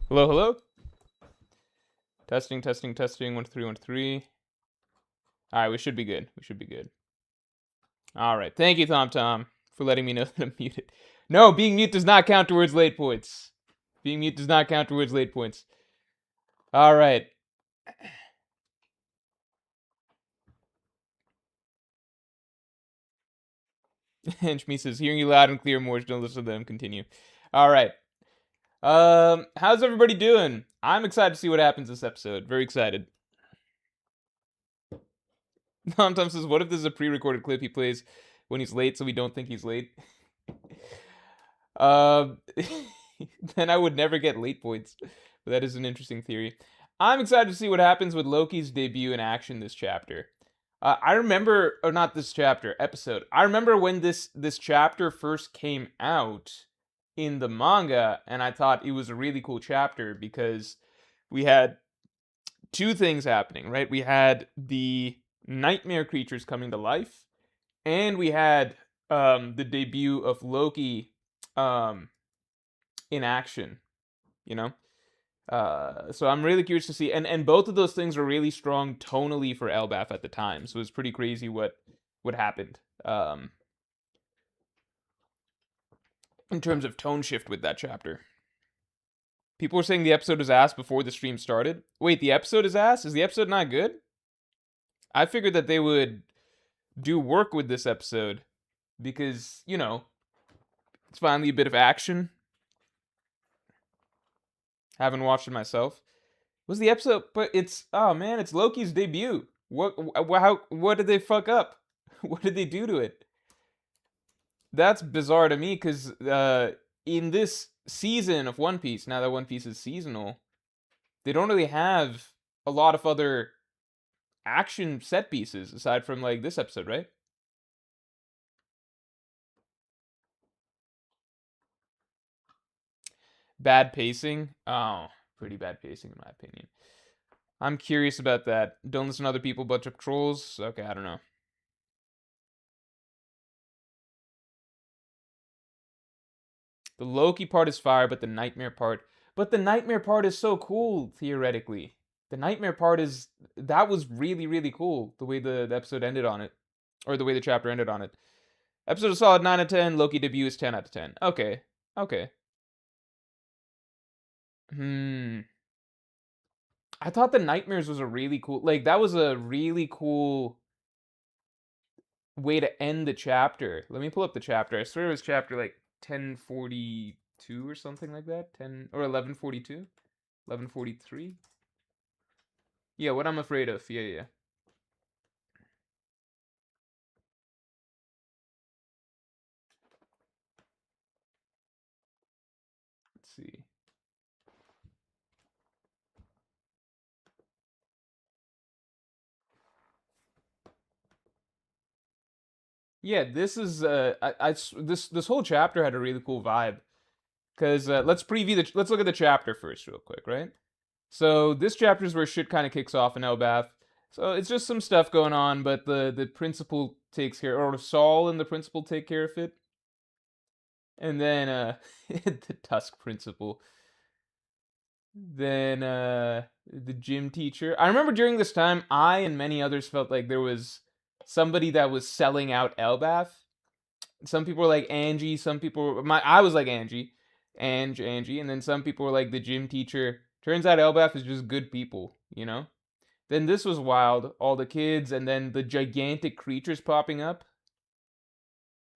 Hello, hello. Testing, testing, testing. 1 2 3 1 2 3. All right, we should be good. We should be good. All right. Thank you, Tom Tom, for letting me know that I'm muted. No, being mute does not count towards late points. Being mute does not count towards late points. All right. Henchme says, hearing you loud and clear, Morge, don't listen to them. Continue. All right. How's everybody doing? I'm excited to see what happens this episode. Very excited. Tom Tom says, what if this is a pre-recorded clip he plays when he's late so we don't think he's late? Um, then I would never get late points. But that is an interesting theory. I'm excited to see what happens with Loki's debut in action this chapter. I remember, or not this chapter, episode. I remember when this chapter first came out in the manga, and I thought it was a really cool chapter because we had two things happening, right? We had the nightmare creatures coming to life, and we had the debut of Loki um, in action, you know. So I'm really curious to see, and both of those things were really strong tonally for Elbaf at the time. So it was pretty crazy what happened in terms of tone shift with that chapter. People were saying the episode is ass before the stream started. Wait, the episode is ass? Is the episode not good? I figured that they would do work with this episode because, you know, it's finally a bit of action. Haven't watched it myself. Was the episode? But it's, oh man, it's Loki's debut. What did they fuck up? What did they do to it? That's bizarre to me because in this season of One Piece, now that One Piece is seasonal, they don't really have a lot of other action set pieces aside from like this episode, right? Bad pacing. Oh, pretty bad pacing in my opinion. I'm curious about that. Don't listen to other people, bunch of trolls. Okay, I don't know. The Loki part is fire, but the nightmare part is so cool theoretically. The nightmare part is that was really really cool the way the episode ended on it, or the way the chapter ended on it. Episode is solid 9 out of 10. Loki debut is 10 out of 10. Okay, okay. Hmm. I thought the nightmares was a really cool, like that was a really cool way to end the chapter. Let me pull up the chapter. I swear it was chapter like 1042 or something like that. 10 or 1142, 1143. Yeah, what I'm afraid of. Yeah, yeah. Let's see. Yeah, this is this whole chapter had a really cool vibe. Cause let's look at the chapter first, real quick, right? So this chapter is where shit kind of kicks off in Elbath. So it's just some stuff going on, but the principal takes care, or Saul and the principal take care of it, and then the Tusk principal, then the gym teacher. I remember during this time, I and many others felt like there was somebody that was selling out Elbath. Some people were like Angie, some people I was like Angie, and then some people were like the gym teacher. Turns out Elbath is just good people, you know? Then this was wild, all the kids, and then the gigantic creatures popping up,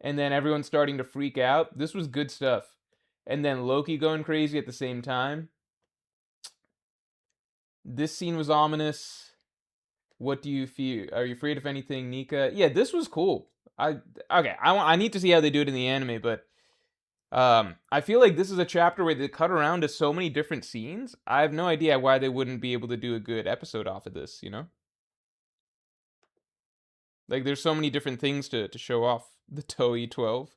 and then everyone starting to freak out. This was good stuff. And then Loki going crazy at the same time. This scene was ominous. What do you feel? Are you afraid of anything, Nika? Yeah, this was cool. I need to see how they do it in the anime, but I feel like this is a chapter where they cut around to so many different scenes. I have no idea why they wouldn't be able to do a good episode off of this, you know? Like there's so many different things to show off the Toei 12.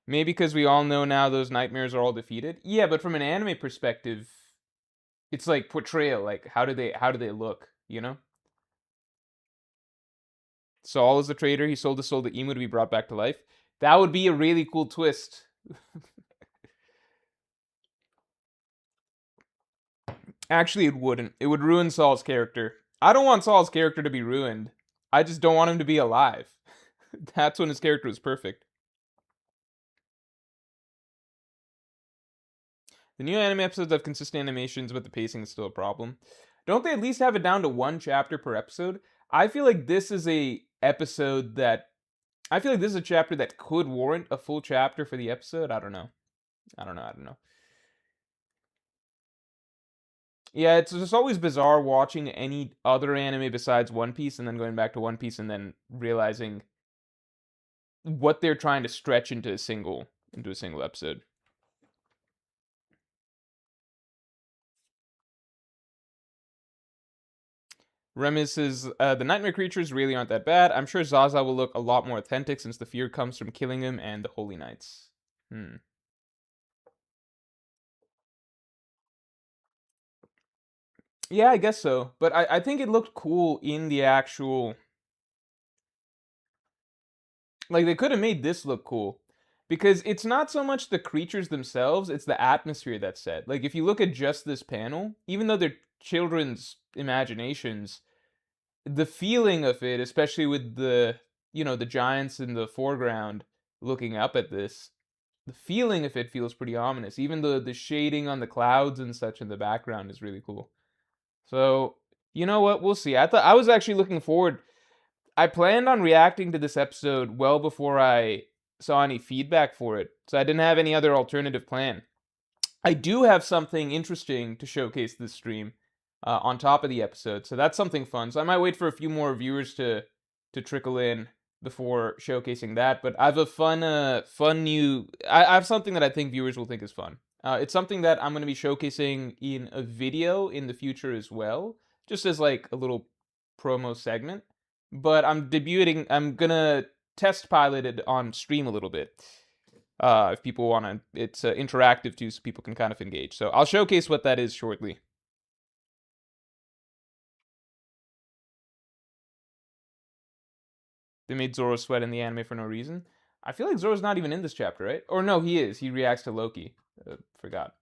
Maybe because we all know now those nightmares are all defeated. Yeah, but from an anime perspective, it's like portrayal. Like how do they look? You know? Saul is a traitor. He sold his soul to Emu to be brought back to life. That would be a really cool twist. Actually, it wouldn't. It would ruin Saul's character. I don't want Saul's character to be ruined. I just don't want him to be alive. That's when his character was perfect. The new anime episodes have consistent animations, but the pacing is still a problem. Don't they at least have it down to one chapter per episode? I feel like this is a episode that I feel like this is a chapter that could warrant a full chapter for the episode. I don't know. I don't know. I don't know. Yeah, it's just always bizarre watching any other anime besides One Piece and then going back to One Piece and then realizing what they're trying to stretch into a single episode. Remus says, the nightmare creatures really aren't that bad. I'm sure Zaza will look a lot more authentic since the fear comes from killing him and the Holy Knights. Yeah, I guess so. But I think it looked cool in the actual. Like, they could have made this look cool. Because it's not so much the creatures themselves, it's the atmosphere that's set. Like, if you look at just this panel, even though they're children's imaginations, the feeling of it, especially with the giants in the foreground looking up at this, the feeling of it feels pretty ominous. Even the shading on the clouds and such in the background is really cool. So, you know what? We'll see. I was actually looking forward. I planned on reacting to this episode well before I saw any feedback for it, so I didn't have any other alternative plan. I do have something interesting to showcase this stream on top of the episode, so that's something fun. So I might wait for a few more viewers to trickle in before showcasing that. But I have a fun new. I have something that I think viewers will think is fun. It's something that I'm going to be showcasing in a video in the future as well, just as like a little promo segment. But I'm debuting. I'm gonna test pilot it on stream a little bit. If people want to, it's interactive too, so people can kind of engage. So I'll showcase what that is shortly. They made Zoro sweat in the anime for no reason. I feel like Zoro's not even in this chapter, right? Or no, he is. He reacts to Loki. Forgot.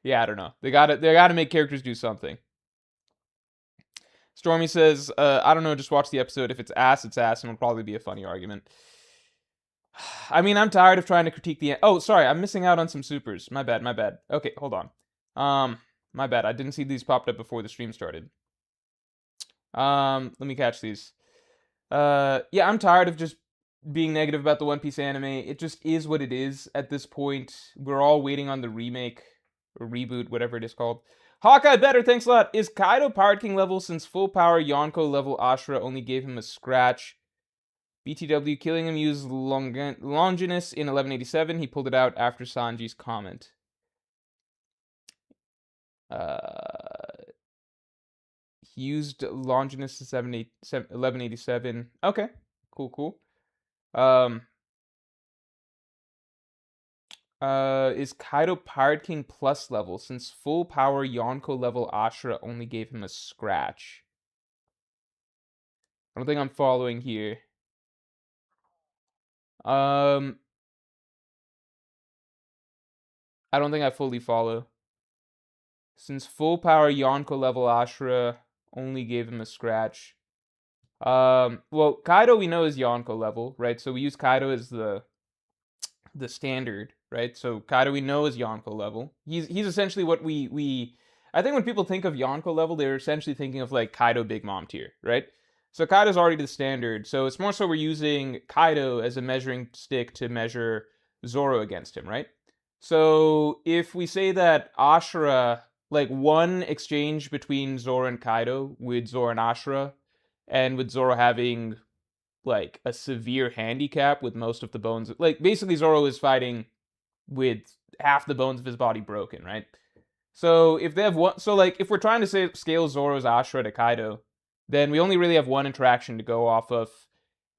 Yeah, I don't know. They gotta make characters do something. Stormy says, I don't know, just watch the episode. If it's ass, it's ass, and it'll probably be a funny argument. I mean, I'm tired of trying to critique the. Oh, sorry, I'm missing out on some supers. My bad, my bad. Okay, hold on. My bad. I didn't see these popped up before the stream started. Let me catch these. Yeah, I'm tired of just being negative about the One Piece anime. It just is what it is at this point. We're all waiting on the remake or reboot, whatever it is called. Hawkeye better, thanks a lot. Is Kaido Pirate King level since full power Yonko level Ashura only gave him a scratch? BTW killing him used Longinus in 1187. He pulled it out after Sanji's comment. He used Longinus in 1187. Okay, cool. Is Kaido Pirate King plus level since full power Yonko level Ashura only gave him a scratch? I don't think I'm following here. I don't think I fully follow. Since full power Yonko level Ashura only gave him a scratch. Well, Kaido we know is Yonko level, right? So we use Kaido as the standard, right? So Kaido we know is Yonko level. He's essentially what we I think when people think of Yonko level, they're essentially thinking of like Kaido Big Mom tier, right? So Kaido's already the standard. So it's more so we're using Kaido as a measuring stick to measure Zoro against him, right? So if we say that Ashura, like one exchange between Zoro and Kaido with Zoro and Ashura, and with Zoro having like a severe handicap with most of the bones, like basically Zoro is fighting with half the bones of his body broken, right? So if they have one, so like if we're trying to say scale Zoro's Ashura to Kaido, then we only really have one interaction to go off of,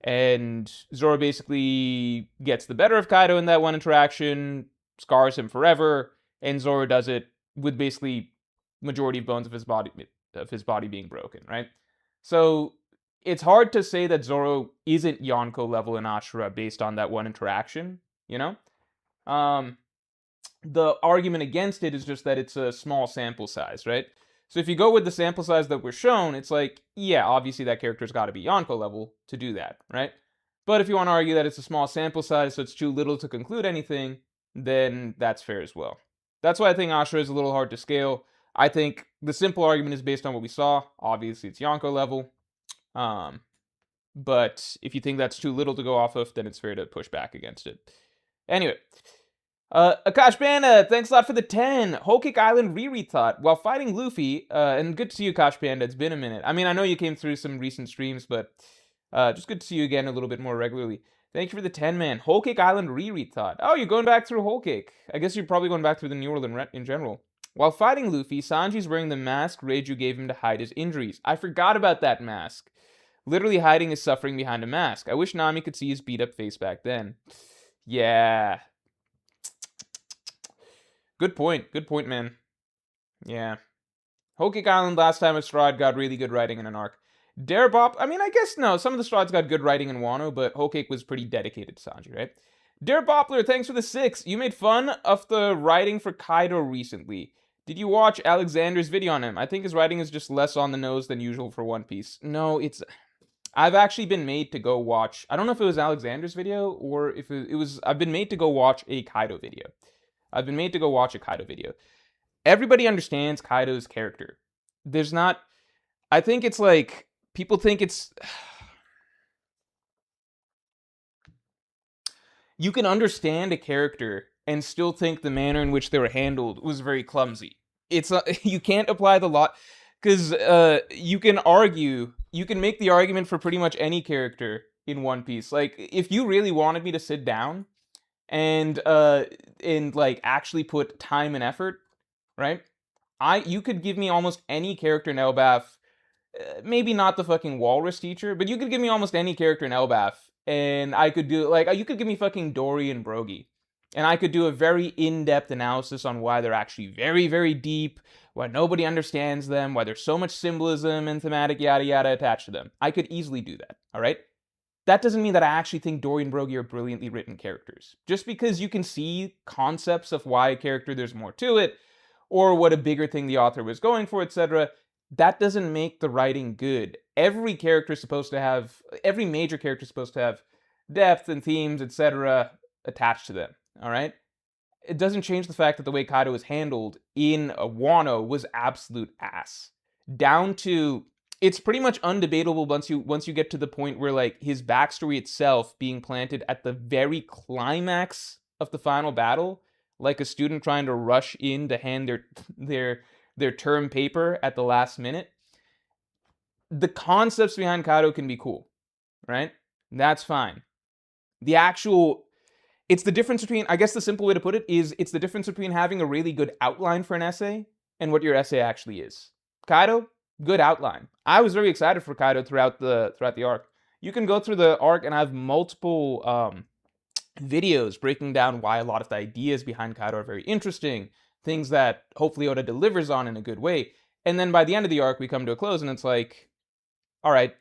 and Zoro basically gets the better of Kaido in that one interaction, scars him forever, and Zoro does it with basically majority of bones of his body of his body being broken, right? So it's hard to say that Zoro isn't Yonko level in Ashura based on that one interaction, you know? Um, the argument against it is just that it's a small sample size, right? So if you go with the sample size that we're shown, it's like, yeah, obviously that character's got to be Yonko level to do that, right? But if you want to argue that it's a small sample size, so it's too little to conclude anything, then that's fair as well. That's why I think Ashura is a little hard to scale. I think the simple argument is based on what we saw. Obviously, it's Yonko level. But if you think that's too little to go off of, then it's fair to push back against it. Anyway, Akash Panda, thanks a lot for the 10. Whole Cake Island reread thought. While fighting Luffy, and good to see you, Akash Panda. It's been a minute. I mean, I know you came through some recent streams, but just good to see you again a little bit more regularly. Thank you for the 10, man. Whole Cake Island reread thought. Oh, you're going back through Whole Cake. I guess you're probably going back through the New World in general. While fighting Luffy, Sanji's wearing the mask Reiju gave him to hide his injuries. I forgot about that mask. Literally hiding his suffering behind a mask. I wish Nami could see his beat-up face back then. Yeah. Good point, man. Yeah. Whole Cake Island last time with Strahd got really good writing in an arc. Darabop, I mean, I guess no, some of the Strahds got good writing in Wano, but Whole Cake was pretty dedicated to Sanji, right? Darabopler, thanks for the 6. You made fun of the writing for Kaido recently. Did you watch Alexander's video on him? I think his writing is just less on the nose than usual for One Piece. No, I've actually been made to go watch, I don't know if it was Alexander's video or if it was, I've been made to go watch a Kaido video. Everybody understands Kaido's character. There's not, I think it's like, people think it's, you can understand a character and still think the manner in which they were handled was very clumsy. It's, you can't apply the law, because you can make the argument for pretty much any character in One Piece. Like, if you really wanted me to sit down and like actually put time and effort, right? You could give me almost any character in Elbaf, maybe not the fucking walrus teacher, but you could give me almost any character in Elbaf, and I could do, like, you could give me fucking Dory and Brogy, and I could do a very in-depth analysis on why they're actually very, very deep, why nobody understands them, why there's so much symbolism and thematic yada yada attached to them. I could easily do that, alright? That doesn't mean that I actually think Dory and Brogy are brilliantly written characters. Just because you can see concepts of why a character there's more to it, or what a bigger thing the author was going for, etc., that doesn't make the writing good. Every major character is supposed to have depth and themes, etc., attached to them, alright? It doesn't change the fact that the way Kaido was handled in Wano was absolute ass. Down to, it's pretty much undebatable once you get to the point where, like, his backstory itself being planted at the very climax of the final battle, like a student trying to rush in to hand their term paper at the last minute. The concepts behind Kaido can be cool, right? That's fine. It's the difference between, I guess the simple way to put it is, it's the difference between having a really good outline for an essay and what your essay actually is. Kaido, good outline. I was very excited for Kaido throughout the arc. You can go through the arc and I have multiple videos breaking down why a lot of the ideas behind Kaido are very interesting, things that hopefully Oda delivers on in a good way. And then by the end of the arc, we come to a close and it's like, all right,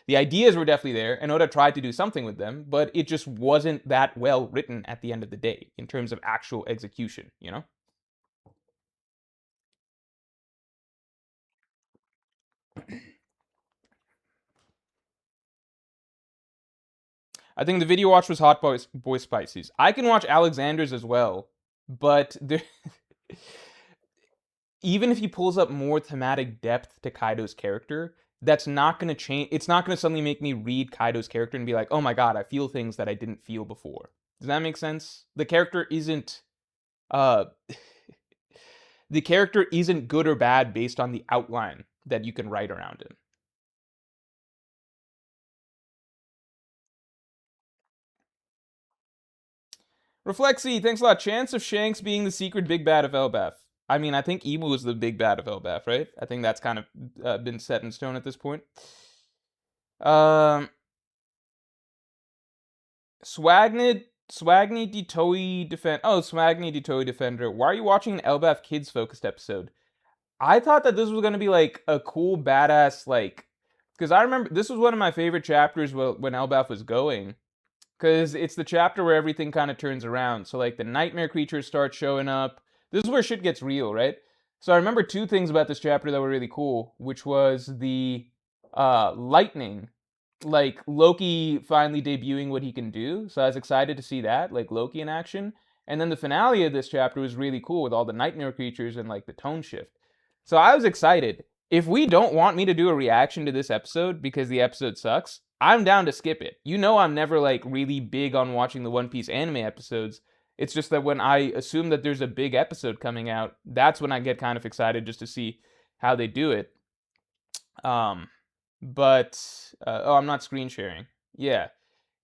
the ideas were definitely there, and Oda tried to do something with them, but it just wasn't that well written at the end of the day, in terms of actual execution, you know? I think the video watch was Hot Boy Spices. I can watch Alexander's as well, but even if he pulls up more thematic depth to Kaido's character, that's not going to change. It's not going to suddenly make me read Kaido's character and be like, oh my god, I feel things that I didn't feel before. Does that make sense? The character isn't good or bad based on the outline that you can write around it. Reflexy, thanks a lot. Chance of Shanks being the secret big bad of Elbaf. I mean, I think Imu is the big bad of Elbaf, right? I think that's kind of been set in stone at this point. Swagni Detoi Defender. Why are you watching an Elbaf Kids focused episode? I thought that this was gonna be like a cool, badass, like, because I remember this was one of my favorite chapters when Elbaf was going, because it's the chapter where everything kind of turns around. So like the nightmare creatures start showing up. This is where shit gets real, right? So I remember two things about this chapter that were really cool, which was the lightning, like Loki finally debuting what he can do. So I was excited to see that, like Loki in action. And then the finale of this chapter was really cool with all the nightmare creatures and like the tone shift. So I was excited. If we don't want me to do a reaction to this episode because the episode sucks, I'm down to skip it. You know, I'm never like really big on watching the One Piece anime episodes. It's just that when I assume that there's a big episode coming out, that's when I get kind of excited just to see how they do it. Um, but oh, I'm not screen sharing. Yeah,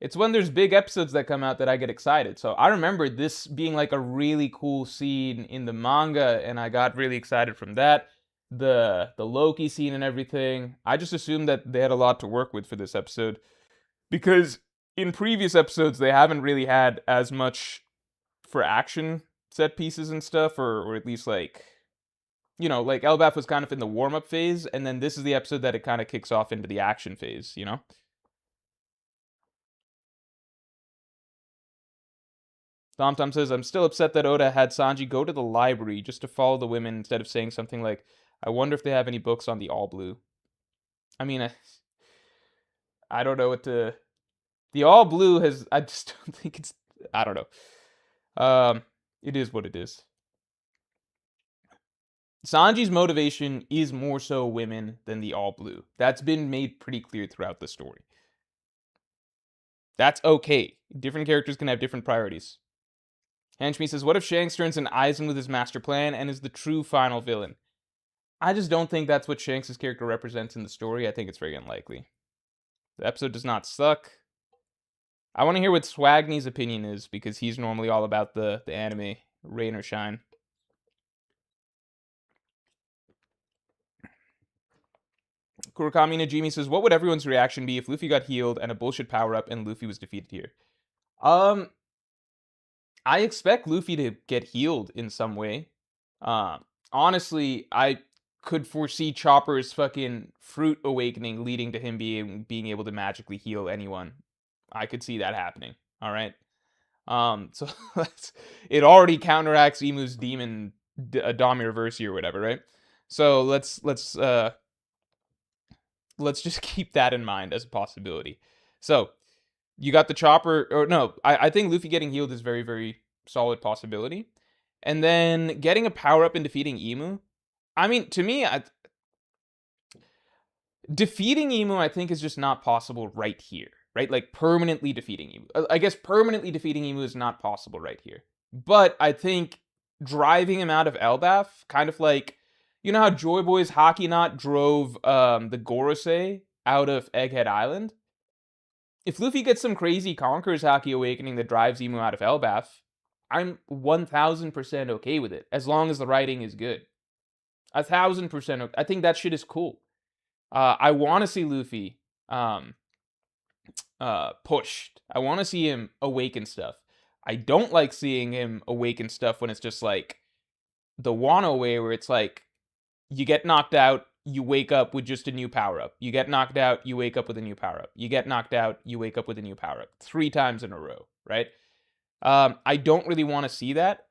it's when there's big episodes that come out that I get excited. So I remember this being like a really cool scene in the manga, and I got really excited from that. The Loki scene and everything. I just assumed that they had a lot to work with for this episode because in previous episodes they haven't really had as much for action set pieces and stuff, or at least like, you know, like Elbaf was kind of in the warm up phase, and then this is the episode that it kind of kicks off into the action phase, you know? TomTom says, I'm still upset that Oda had Sanji go to the library just to follow the women instead of saying something like, I wonder if they have any books on the All Blue. I mean, I don't know what to. The All Blue has. I just don't think it's. I don't know. It is what it is. Sanji's motivation is more so women than the All Blue. That's been made pretty clear throughout the story. That's okay. Different characters can have different priorities. Henchme says, what if Shanks turns in Aizen with his master plan and is the true final villain? I just don't think that's what Shanks' character represents in the story. I think it's very unlikely. The episode does not suck. I want to hear what Swagny's opinion is because he's normally all about the anime, rain or shine. Kurakami Najimi says, what would everyone's reaction be if Luffy got healed and a bullshit power-up and Luffy was defeated here? I expect Luffy to get healed in some way. Uh, honestly, I could foresee Chopper's fucking fruit awakening leading to him being able to magically heal anyone. I could see that happening. All right. So it already counteracts Imu's demon Dami Reversi or whatever, right? So let's just keep that in mind as a possibility. So you got the Chopper, or no, I think Luffy getting healed is very, very solid possibility. And then getting a power up and defeating Imu. I mean, to me, defeating Imu, I think, is just not possible right here, right? Like permanently defeating Imu. I guess permanently defeating Imu is not possible right here. But I think driving him out of Elbaf, kind of like, you know how Joy Boy's Haki Knot drove the Gorosei out of Egghead Island? If Luffy gets some crazy Conqueror's Haki awakening that drives Imu out of Elbaf, I'm 1000% okay with it, as long as the writing is good. 1000%. I think that shit is cool. I want to see Luffy pushed. I want to see him awaken stuff. I don't like seeing him awaken stuff when it's just like the Wano way, where it's like you get knocked out, you wake up with just a new power up. You get knocked out, you wake up with a new power up. You get knocked out, you wake up with a new power up. 3 times in a row, right? I don't really want to see that.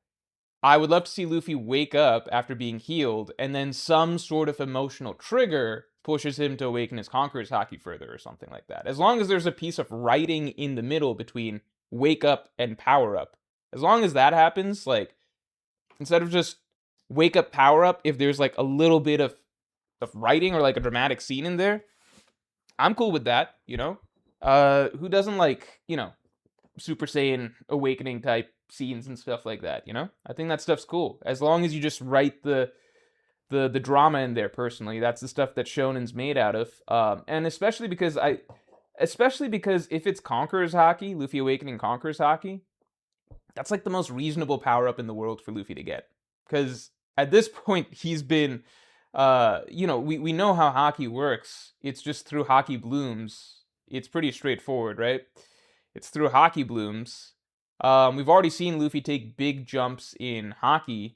I would love to see Luffy wake up after being healed, and then some sort of emotional trigger pushes him to awaken his Conqueror's Haki further or something like that. As long as there's a piece of writing in the middle between wake up and power up. As long as that happens, like, instead of just wake up, power up, if there's like a little bit of writing or like a dramatic scene in there, I'm cool with that, you know? Who doesn't like, you know, Super Saiyan awakening type scenes and stuff like that, you know? I think that stuff's cool. As long as you just write the drama in there personally. That's the stuff that Shonen's made out of. And especially because if it's Conqueror's Haki, Luffy awakening Conqueror's Haki, that's like the most reasonable power up in the world for Luffy to get. Because at this point, he's been, you know, we know how Haki works. It's just through Haki blooms. It's pretty straightforward, right? It's through Haki blooms. We've already seen Luffy take big jumps in Haki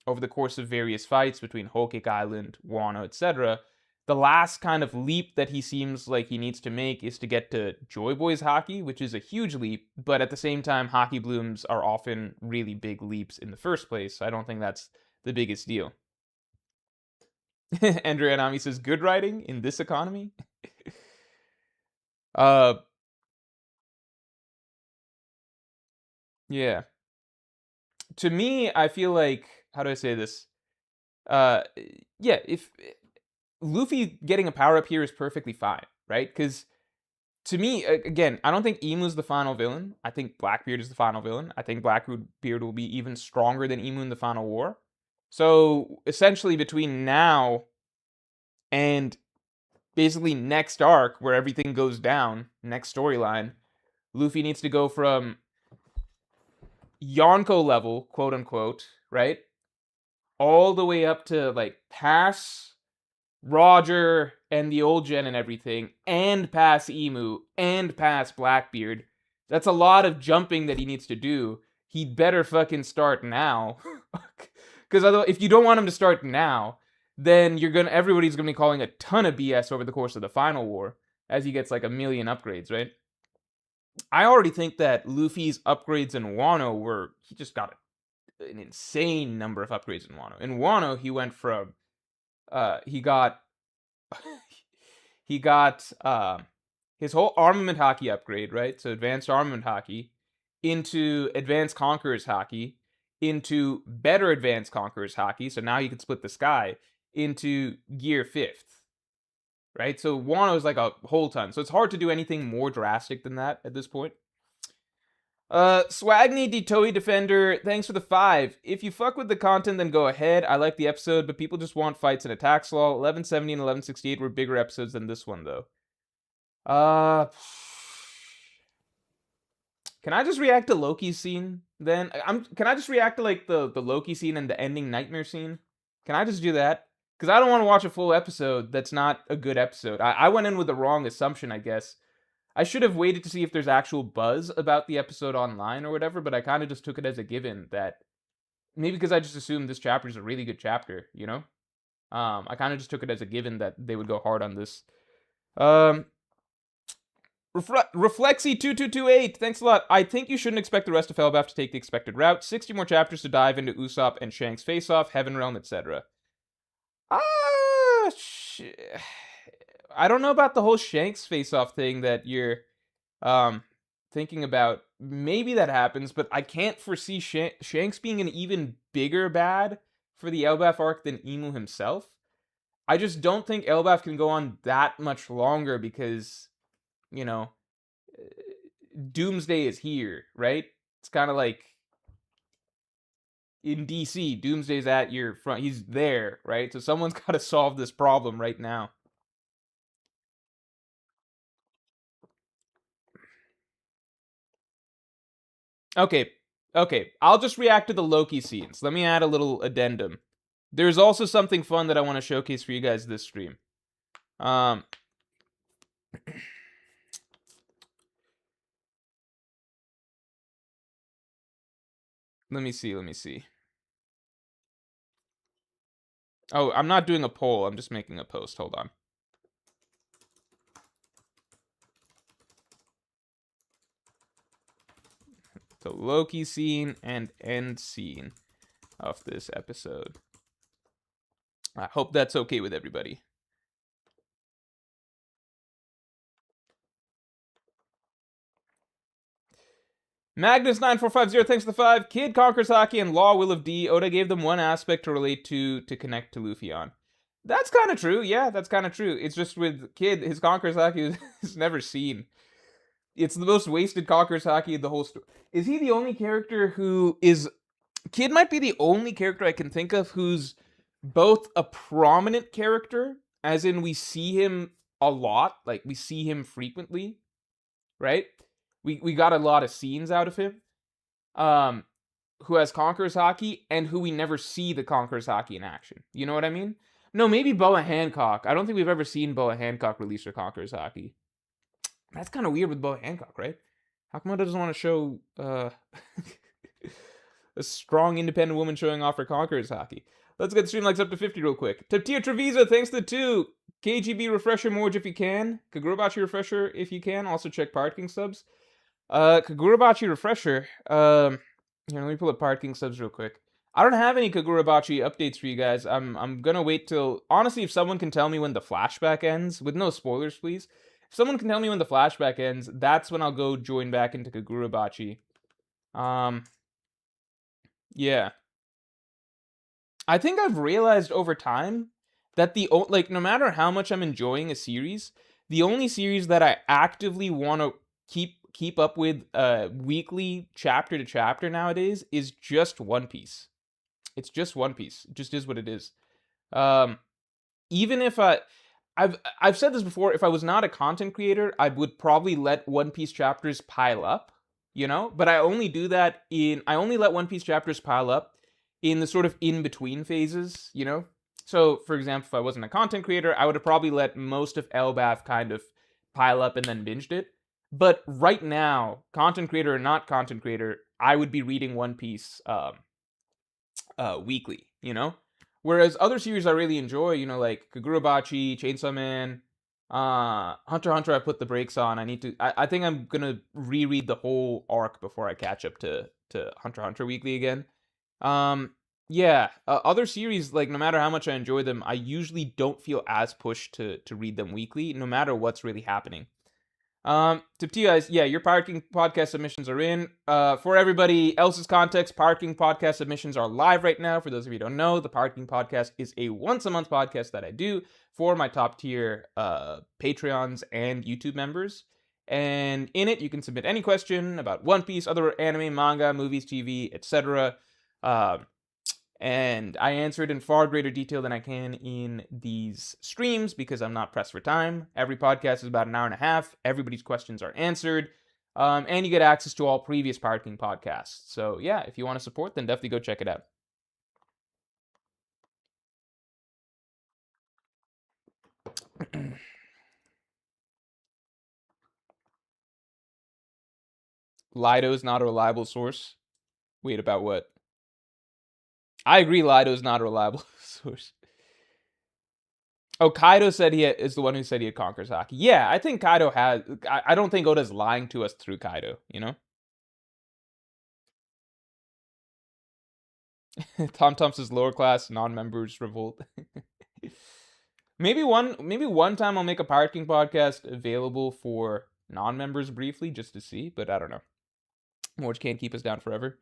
over the course of various fights between Whole Cake Island, Wano, etc., the last kind of leap that he seems like he needs to make is to get to Joy Boys Haki, which is a huge leap, but at the same time, Haki blooms are often really big leaps in the first place, so I don't think that's the biggest deal. Andrea Anami says, good writing in this economy? Yeah. To me, I feel like, how do I say this? Uh, yeah, if Luffy getting a power up here is perfectly fine, right? Because to me, again, I don't think Imu's the final villain. I think Blackbeard is the final villain. I think Blackbeard will be even stronger than Imu in the final war. So essentially, between now and basically next arc, where everything goes down, next storyline, Luffy needs to go from Yonko level, quote unquote, right, all the way up to like pass Roger and the old gen and everything, and pass Emu, and pass Blackbeard. That's a lot of jumping that he needs to do. He'd better fucking start now. Because otherwise, if you don't want him to start now, then everybody's gonna be calling a ton of BS over the course of the final war, as he gets like a million upgrades, right? I already think that Luffy's upgrades in Wano he just got an insane number of upgrades in Wano. In Wano, he went from, he got his whole armament Haki upgrade, right? So advanced armament Haki into advanced conquerors Haki into better advanced conquerors Haki. So now you can split the sky into gear 5th, right? So Wano is like a whole ton. So it's hard to do anything more drastic than that at this point. Swagny the Toei Defender, thanks for the 5. If you fuck with the content, then go ahead. I like the episode, but people just want fights and attacks law. 1170 and 1168 were bigger episodes than this one, though. Can I just react to Loki's scene, then? Can I just react to, like, the Loki scene and the ending nightmare scene? Can I just do that? Because I don't want to watch a full episode that's not a good episode. I went in with the wrong assumption, I guess. I should have waited to see if there's actual buzz about the episode online or whatever, but I kind of just took it as a given that maybe because I just assumed this chapter is a really good chapter, you know? I kind of just took it as a given that they would go hard on this. Reflexy2228, thanks a lot. I think you shouldn't expect the rest of Elbaf to take the expected route. 60 more chapters to dive into Usopp and Shanks face-off, Heaven Realm, etc. I don't know about the whole Shanks face-off thing that you're thinking about. Maybe that happens, but I can't foresee Shanks being an even bigger bad for the Elbaf arc than Imu himself. I just don't think Elbaf can go on that much longer because, you know, Doomsday is here, right? It's kind of like in DC, Doomsday's at your front. He's there, right? So someone's got to solve this problem right now. Okay, I'll just react to the Loki scenes. Let me add a little addendum. There's also something fun that I want to showcase for you guys this stream. Let me see. Oh, I'm not doing a poll. I'm just making a post. Hold on. The Loki scene and end scene of this episode. I hope that's okay with everybody. Magnus9450, thanks for the 5. Kid conquers Haki and Law Will of D. Oda gave them one aspect to relate to connect to Luffy on. That's kind of true. Yeah, that's kind of true. It's just with Kid, his conquers Haki is never seen. It's the most wasted conquers Haki in the whole story. Is he the only character who is... Kid might be the only character I can think of who's both a prominent character, as in we see him a lot, like we see him frequently, right? We got a lot of scenes out of him. Who has Conqueror's Haki, and who we never see the Conqueror's Haki in action. You know what I mean? No, maybe Boa Hancock. I don't think we've ever seen Boa Hancock release her Conqueror's Haki. That's kind of weird with Boa Hancock, right? How come Oda doesn't want to show, A strong, independent woman showing off her Conquerors hockey. Let's get stream likes up to 50 real quick. Taptia Treviso, thanks to 2. KGB refresher Morge if you can. Kagurabachi refresher if you can. Also check parking subs. Kagurabachi refresher. Here, let me pull up parking subs real quick. I don't have any Kagurabachi updates for you guys. I'm gonna wait till, honestly, if someone can tell me when the flashback ends, with no spoilers, please. If someone can tell me when the flashback ends, that's when I'll go join back into Kagurabachi. Yeah. I think I've realized over time that no matter how much I'm enjoying a series, the only series that I actively want to keep up with weekly chapter to chapter nowadays is just One Piece. It's just One Piece. It just is what it is. Even if I've said this before, if I was not a content creator, I would probably let One Piece chapters pile up, but I only let One Piece chapters pile up in the sort of in-between phases, So, for example, if I wasn't a content creator, I would have probably let most of Elbaf kind of pile up and then binged it. But right now, content creator or not content creator, I would be reading One Piece weekly, Whereas other series I really enjoy, like Kagurabachi, Chainsaw Man, Hunter x Hunter, I put the brakes on. I think I'm gonna reread the whole arc before I catch up to Hunter x Hunter weekly again. Yeah, other series, like, no matter how much I enjoy them, I usually don't feel as pushed to read them weekly, no matter what's really happening. To you guys, yeah, your parking podcast submissions are in. For everybody else's context, parking podcast submissions are live right now. For those of you who don't know, the parking podcast is a once-a-month podcast that I do for my top tier Patreons and YouTube members. And in it, you can submit any question about One Piece, other anime, manga, movies, TV, etc. And I answer it in far greater detail than I can in these streams because I'm not pressed for time. Every podcast is about an hour and a half. Everybody's questions are answered. And you get access to all previous parking podcasts. So yeah, if you want to support, then definitely go check it out. Lido's not a reliable source. Wait, about what? I agree Lido's not a reliable source. Oh, Kaido said is the one who said he had Conquerors hockey. Yeah, I think Kaido has. I don't think Oda's lying to us through Kaido, Tom Thompson's lower class non-members revolt. maybe one time I'll make a parking podcast available for non-members briefly just to see, but I don't know. Morge can't keep us down forever.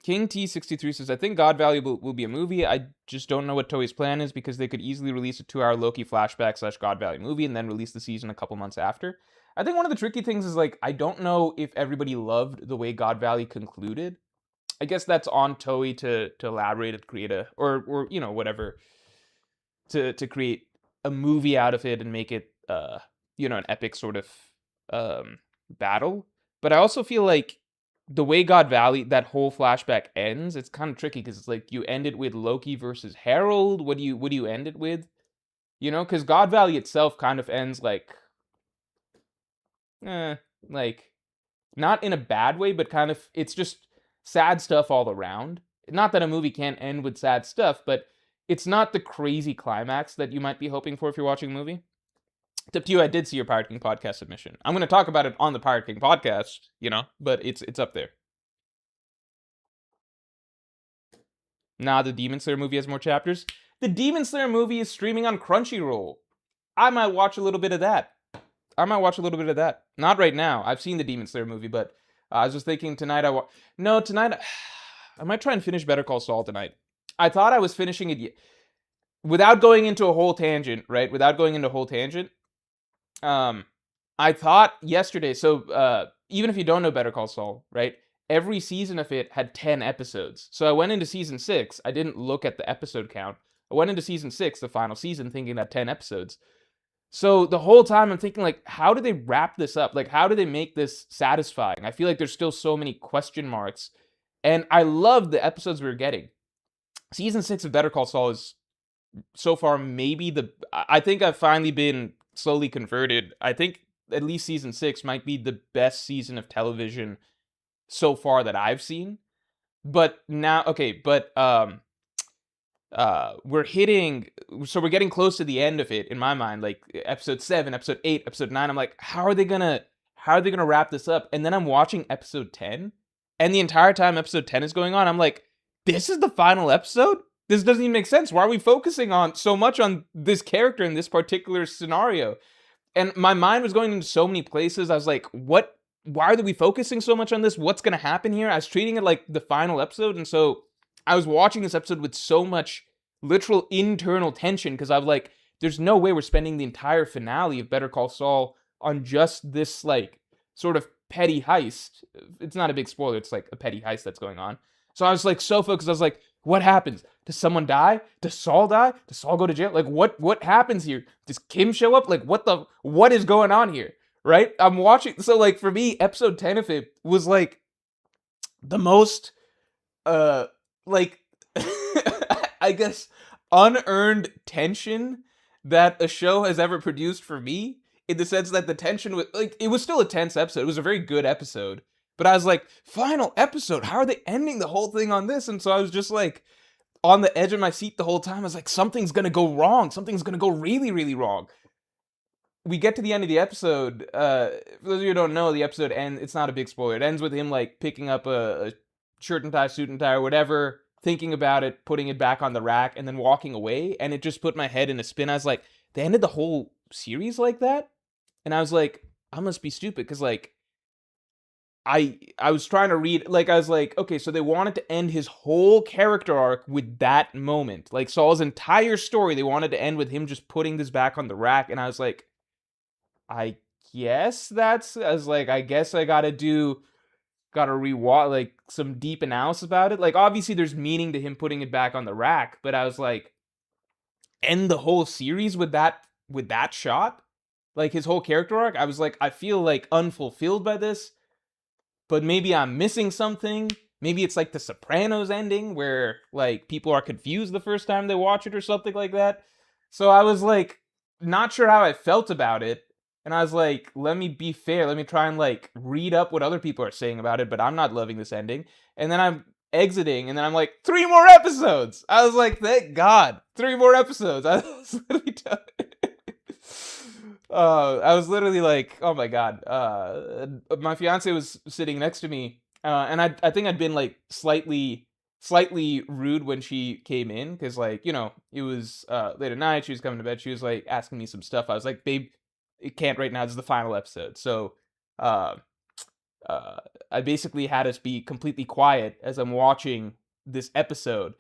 King T63 says, I think God Valley will be a movie. I just don't know what Toei's plan is because they could easily release a 2-hour Loki flashback / God Valley movie and then release the season a couple months after. I think one of the tricky things is, like, I don't know if everybody loved the way God Valley concluded. I guess that's on Toei to elaborate and create or whatever, to create a movie out of it and make it, an epic sort of battle. But I also feel like the way God Valley, that whole flashback ends, it's kind of tricky because it's like you end it with Loki versus Harold. What do you end it with? Because God Valley itself kind of ends like not in a bad way, but kind of, it's just sad stuff all around. Not that a movie can't end with sad stuff, but it's not the crazy climax that you might be hoping for if you're watching a movie. It's up to you. I did see your Pirate King podcast submission. I'm going to talk about it on the Pirate King podcast, but it's up there. Nah, the Demon Slayer movie has more chapters. The Demon Slayer movie is streaming on Crunchyroll. I might watch a little bit of that. Not right now. I've seen the Demon Slayer movie, but I was just thinking tonight tonight I might try and finish Better Call Saul tonight. I thought I was finishing it without going into a whole tangent, right? I thought yesterday, so even if you don't know Better Call Saul, right? Every season of it had 10 episodes. So I went into season 6. I didn't look at the episode count. I went into season 6, the final season, thinking that 10 episodes. So the whole time I'm thinking, like, how do they wrap this up? Like, how do they make this satisfying? I feel like there's still so many question marks. And I love the episodes we're getting. Season 6 of Better Call Saul is so far maybe I think I've finally been slowly converted. I think at least season 6 might be the best season of television so far that I've seen. But now, okay, but we're hitting, so we're getting close to the end of it in my mind, like episode 7, episode 8, episode 9. I'm like, how are they gonna wrap this up? And then I'm watching episode 10, and the entire time episode 10 is going on, I'm like, this is the final episode? This doesn't even make sense. Why are we focusing on so much on this character in this particular scenario? And my mind was going into so many places. I was like, what? Why are we focusing so much on this? What's going to happen here? I was treating it like the final episode. And so I was watching this episode with so much literal internal tension because I was like, there's no way we're spending the entire finale of Better Call Saul on just this, like, sort of petty heist. It's not a big spoiler. It's like a petty heist that's going on. So I was like so focused. I was like, what happens? Does someone die? Does Saul die? Does Saul go to jail? Like, what happens here? Does Kim show up? Like, what is going on here? Right? I'm watching. So, like, for me, episode 10 of it was like the most, like, I guess, unearned tension that a show has ever produced for me. In the sense that the tension was, like, it was still a tense episode. It was a very good episode. But I was like, final episode, how are they ending the whole thing on this? And so I was just like on the edge of my seat the whole time. I was like, something's gonna go wrong. Something's gonna go really, really wrong. We get to the end of the episode. For those of you who don't know, the episode ends, it's not a big spoiler. It ends with him like picking up a shirt and tie, suit and tie, or whatever, thinking about it, putting it back on the rack, and then walking away. And it just put my head in a spin. I was like, they ended the whole series like that? And I was like, I must be stupid, because like I was trying to read, like, I was like, okay, so they wanted to end his whole character arc with that moment. Like, Saul's entire story, they wanted to end with him just putting this back on the rack. And I was like, I guess I was like, I guess I gotta rewatch, like, some deep analysis about it. Like, obviously there's meaning to him putting it back on the rack, but I was like, end the whole series with that shot? Like, his whole character arc? I was like, I feel like unfulfilled by this. But maybe I'm missing something. Maybe it's like the Sopranos ending where like people are confused the first time they watch it or something like that. So I was like not sure how I felt about it. And I was like, let me be fair. Let me try and like read up what other people are saying about it, but I'm not loving this ending. And then I'm exiting and then I'm like, 3 more episodes. I was like, thank God. 3 more episodes. I was literally I was literally like, oh my God. My fiance was sitting next to me, and I think I'd been like slightly rude when she came in, because like, it was late at night. She was coming to bed. She was like asking me some stuff. I was like, babe, it can't right now. This is the final episode. So, uh, uh, I basically had us be completely quiet as I'm watching this episode,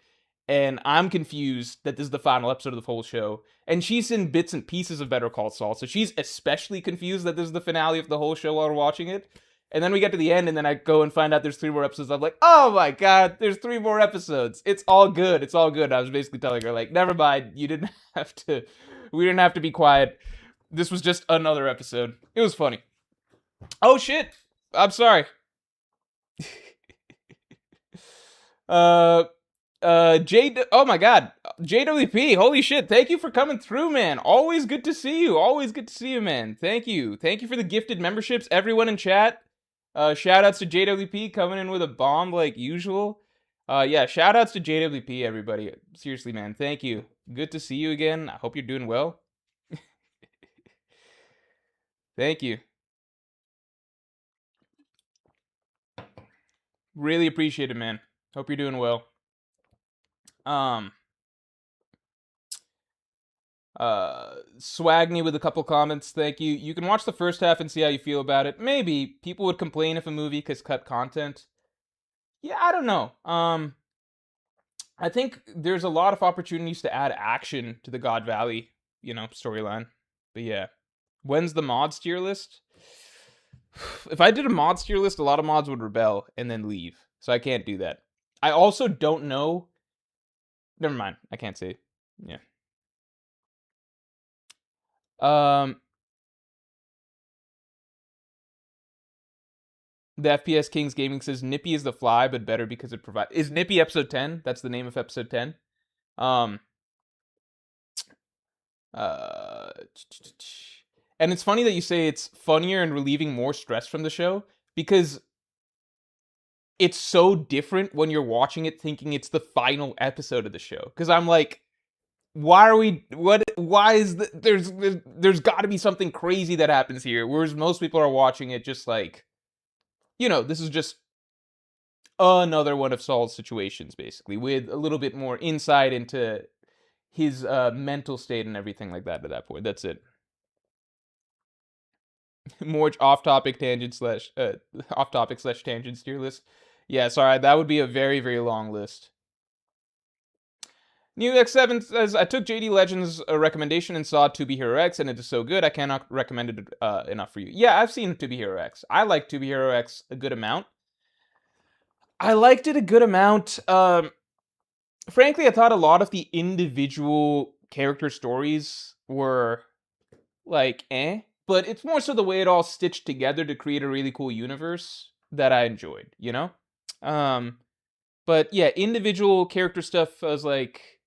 and I'm confused that this is the final episode of the whole show. And she's seen bits and pieces of Better Call Saul, so she's especially confused that this is the finale of the whole show while we're watching it. And then we get to the end, and then I go and find out there's 3 more episodes. I'm like, oh my God, there's 3 more episodes. It's all good. It's all good. I was basically telling her, like, never mind. We didn't have to be quiet. This was just another episode. It was funny. Oh shit. I'm sorry. Oh my God, JWP, holy shit, thank you for coming through, man. Always good to see you, man. Thank you for the gifted memberships, everyone in chat. Shout outs to JWP coming in with a bomb like usual. Yeah, shout outs to JWP, everybody. Seriously, man, thank you. Good to see you again. I hope you're doing well. Thank you. Really appreciate it, man. Hope you're doing well. Swag me with a couple comments, thank you. You can watch the first half and see how you feel about it. Maybe people would complain if a movie has cut content. Yeah, I don't know. I think there's a lot of opportunities to add action to the God Valley, storyline. But yeah, when's the mods tier list? If I did a mods tier list, a lot of mods would rebel and then leave. So I can't do that. I also don't know. Never mind. I can't say. Yeah. The FPS Kings Gaming says Nippy is the fly, but better because it provides. Is Nippy episode 10? That's the name of episode 10. Uh, And it's funny that you say it's funnier and relieving more stress from the show because it's so different when you're watching it thinking it's the final episode of the show. Because I'm like, why are we what why is there's got to be something crazy that happens here, whereas most people are watching it just like, this is just another one of Saul's situations, basically, with a little bit more insight into his mental state and everything like that at that point. That's it. More off-topic tangent slash off-topic slash tangents tier list. Yeah, sorry, that would be a very, very long list. New X7 says, I took JD Legends' recommendation and saw To Be Hero X, and it is so good, I cannot recommend it enough for you. Yeah, I've seen To Be Hero X. I like To Be Hero X a good amount. I liked it a good amount. Frankly, I thought a lot of the individual character stories were like, but it's more so the way it all stitched together to create a really cool universe that I enjoyed, But yeah, individual character stuff was like,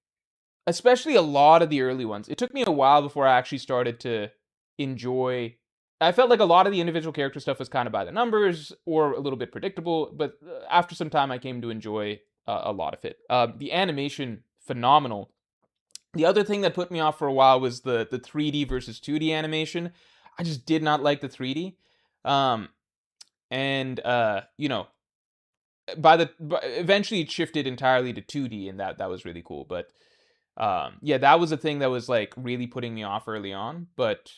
especially a lot of the early ones. It took me a while before I actually started to enjoy. I felt like a lot of the individual character stuff was kind of by the numbers or a little bit predictable, but after some time, I came to enjoy a lot of it. The animation, phenomenal. The other thing that put me off for a while was the 3D versus 2D animation. I just did not like the 3D. And eventually it shifted entirely to 2D, and that was really cool. But yeah, that was a thing that was like really putting me off early on, but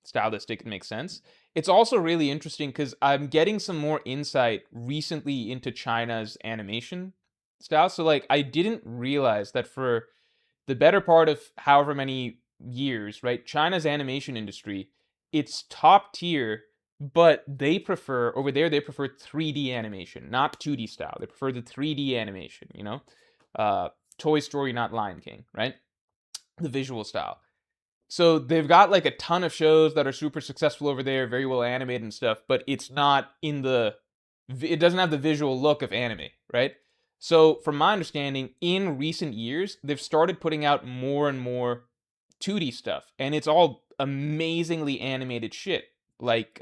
stylistic, it makes sense. It's also really interesting because I'm getting some more insight recently into China's animation style. So like, I didn't realize that for the better part of however many years, right, China's animation industry, it's top tier, but they prefer, over there, they prefer 3D animation, not 2D style. They prefer the 3D animation, Toy Story, not Lion King, right? The visual style. So they've got like a ton of shows that are super successful over there, very well animated and stuff, but it doesn't have the visual look of anime, right? So from my understanding, in recent years, they've started putting out more and more 2D stuff, and it's all amazingly animated shit. Like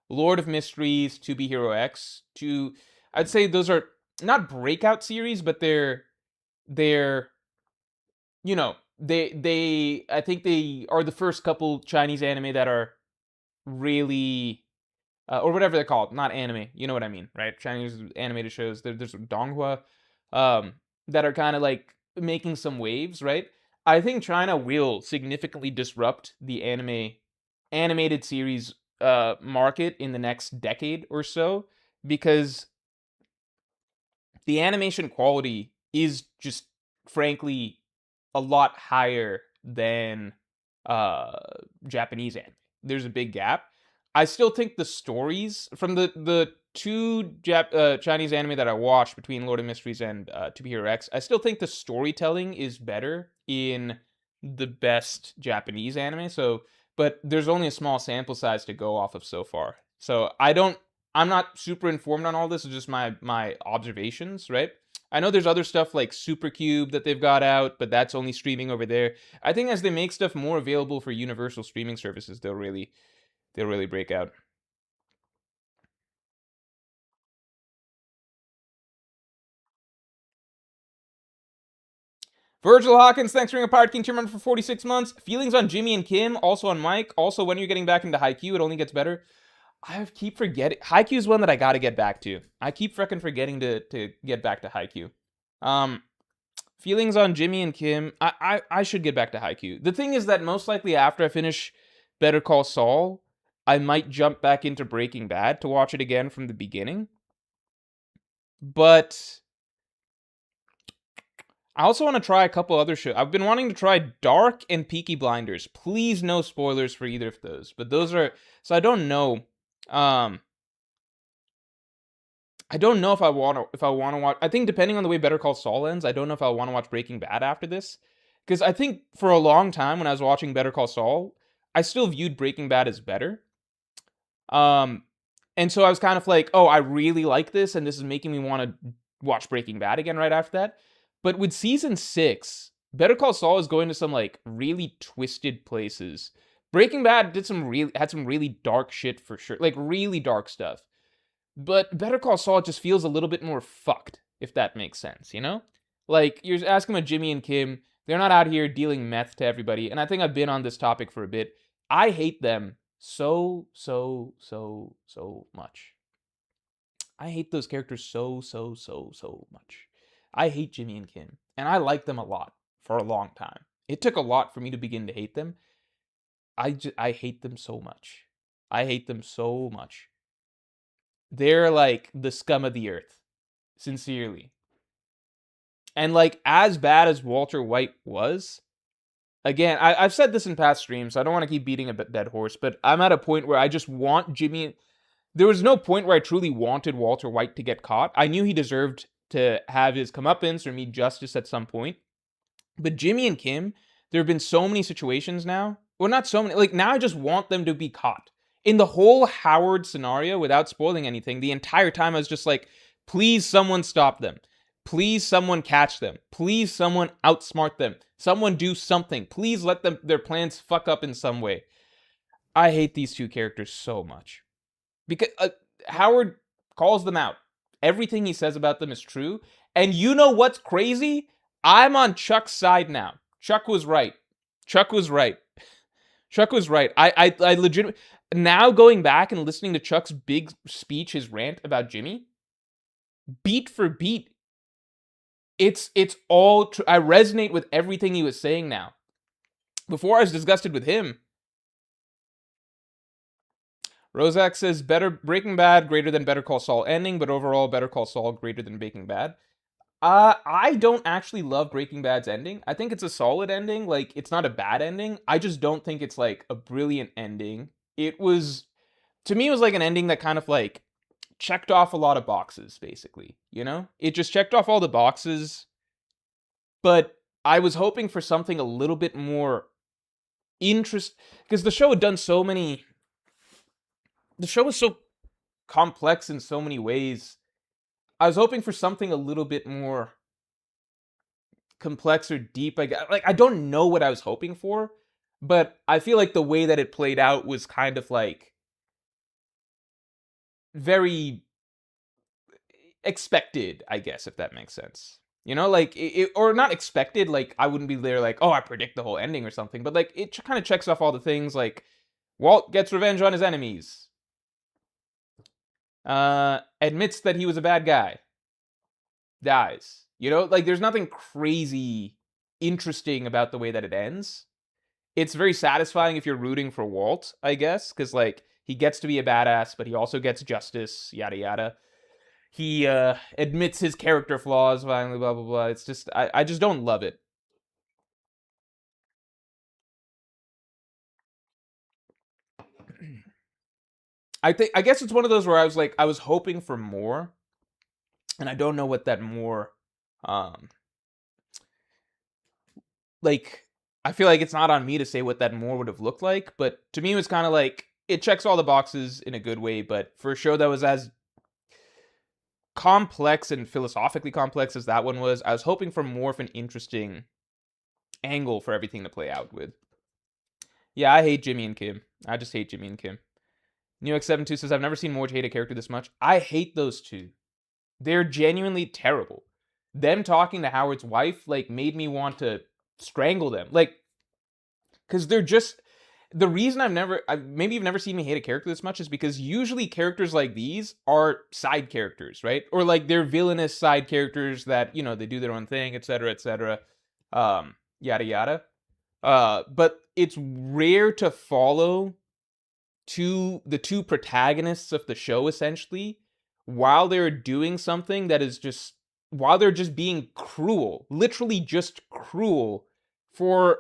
Lord of Mysteries, To Be Hero X, I'd say those are not breakout series, but they're they I think they are the first couple Chinese anime that are really or whatever they're called, not anime, you know what I mean, right? Chinese animated shows. There's Donghua, that are kind of like making some waves, right? I think China will significantly disrupt the animated series market in the next decade or so, because the animation quality is just frankly a lot higher than uh Japanese anime. There's a big gap. I still think the stories from the two Chinese anime that I watched between Lord of Mysteries and To Be Hero X, I still think the storytelling is better in the best Japanese anime. So, but there's only a small sample size to go off of so far. So I'm not super informed on all this. It's just my observations, right? I know there's other stuff like Supercube that they've got out, but that's only streaming over there. I think as they make stuff more available for universal streaming services, they'll really break out. Virgil Hawkins, thanks for being a Pirate King tier member for 46 months. Feelings on Jimmy and Kim, also on Mike. Also, when you're getting back into Haikyuu, it only gets better. I keep forgetting. Haikyuu is one that I gotta get back to. I keep freaking forgetting to get back to Haikyuu. Feelings on Jimmy and Kim. I should get back to Haikyuu. The thing is that most likely after I finish Better Call Saul, I might jump back into Breaking Bad to watch it again from the beginning. But I also want to try a couple other shows. I've been wanting to try Dark and Peaky Blinders. Please, no spoilers for either of those. But those are, so I don't know. I don't know if I want to watch. I think depending on the way Better Call Saul ends, I don't know if I want to watch Breaking Bad after this, because I think for a long time when I was watching Better Call Saul, I still viewed Breaking Bad as better. And so I was kind of like, oh, I really like this, and this is making me want to watch Breaking Bad again right after that. But with season 6, Better Call Saul is going to some like really twisted places Breaking Bad had some really dark shit for sure, like really dark stuff. But Better Call Saul just feels a little bit more fucked, if that makes sense, you know? Like, you're asking about Jimmy and Kim, they're not out here dealing meth to everybody, and I think I've been on this topic for a bit. I hate them so, so, so, so much. I hate those characters so, so, so, so much. I hate Jimmy and Kim, and I liked them a lot for a long time. It took a lot for me to begin to hate them. I hate them so much. I hate them so much. They're like the scum of the earth. Sincerely. And like as bad as Walter White was, again, I've said this in past streams, so I don't want to keep beating a dead horse, but I'm at a point where I just want Jimmy. There was no point where I truly wanted Walter White to get caught. I knew he deserved to have his comeuppance or meet justice at some point. But Jimmy and Kim, there have been so many situations now. Well, not so many. Like, now I just want them to be caught. In the whole Howard scenario, without spoiling anything, the entire time I was just like, please someone stop them. Please someone catch them. Please someone outsmart them. Someone do something. Please let them their plans fuck up in some way. I hate these two characters so much. Because Howard calls them out. Everything he says about them is true. And you know what's crazy? I'm on Chuck's side now. Chuck was right. Chuck was right. Chuck was right. I legitimately... Now going back and listening to Chuck's big speech, his rant about Jimmy, beat for beat, it's all true. I resonate with everything he was saying now. Before I was disgusted with him. Rozak says, Breaking Bad greater than Better Call Saul ending, but overall Better Call Saul greater than Breaking Bad. I don't actually love Breaking Bad's ending. I think it's a solid ending. Like, it's not a bad ending. I just don't think it's, like, a brilliant ending. It was, to me, it was like an ending that kind of, like, checked off a lot of boxes, basically. You know? It just checked off all the boxes. But I was hoping for something a little bit more because the show had done so many... The show was so complex in so many ways. I was hoping for something a little bit more complex or deep. I don't know what I was hoping for, but I feel like the way that it played out was kind of like very expected, I guess, if that makes sense. You know, like or not expected. Like I wouldn't be there like, oh, I predict the whole ending or something. But like it kind of checks off all the things. Like Walt gets revenge on his enemies. Admits that he was a bad guy. Dies. You know, like there's nothing crazy interesting about the way that it ends. It's very satisfying if you're rooting for Walt, I guess, because like he gets to be a badass, but he also gets justice, yada yada. He admits his character flaws, finally, blah blah blah. It's just I just don't love it. I guess it's one of those where I was hoping for more, and I don't know what that more like I feel like it's not on me to say what that more would have looked like, but to me it was kind of like it checks all the boxes in a good way, but for a show that was as complex and philosophically complex as that one was, I was hoping for more of an interesting angle for everything to play out with. Yeah, I hate Jimmy and Kim. I just hate Jimmy and Kim. NewX72 says, I've never seen Morge hate a character this much. I hate those two. They're genuinely terrible. Them talking to Howard's wife, like, made me want to strangle them. Like, because they're just... The reason maybe you've never seen me hate a character this much is because usually characters like these are side characters, right? Or, like, they're villainous side characters that, you know, they do their own thing, etc., etc., yada, yada. But it's rare to follow the two protagonists of the show, essentially, while they're doing something that is just... While they're just being cruel. Literally just cruel for...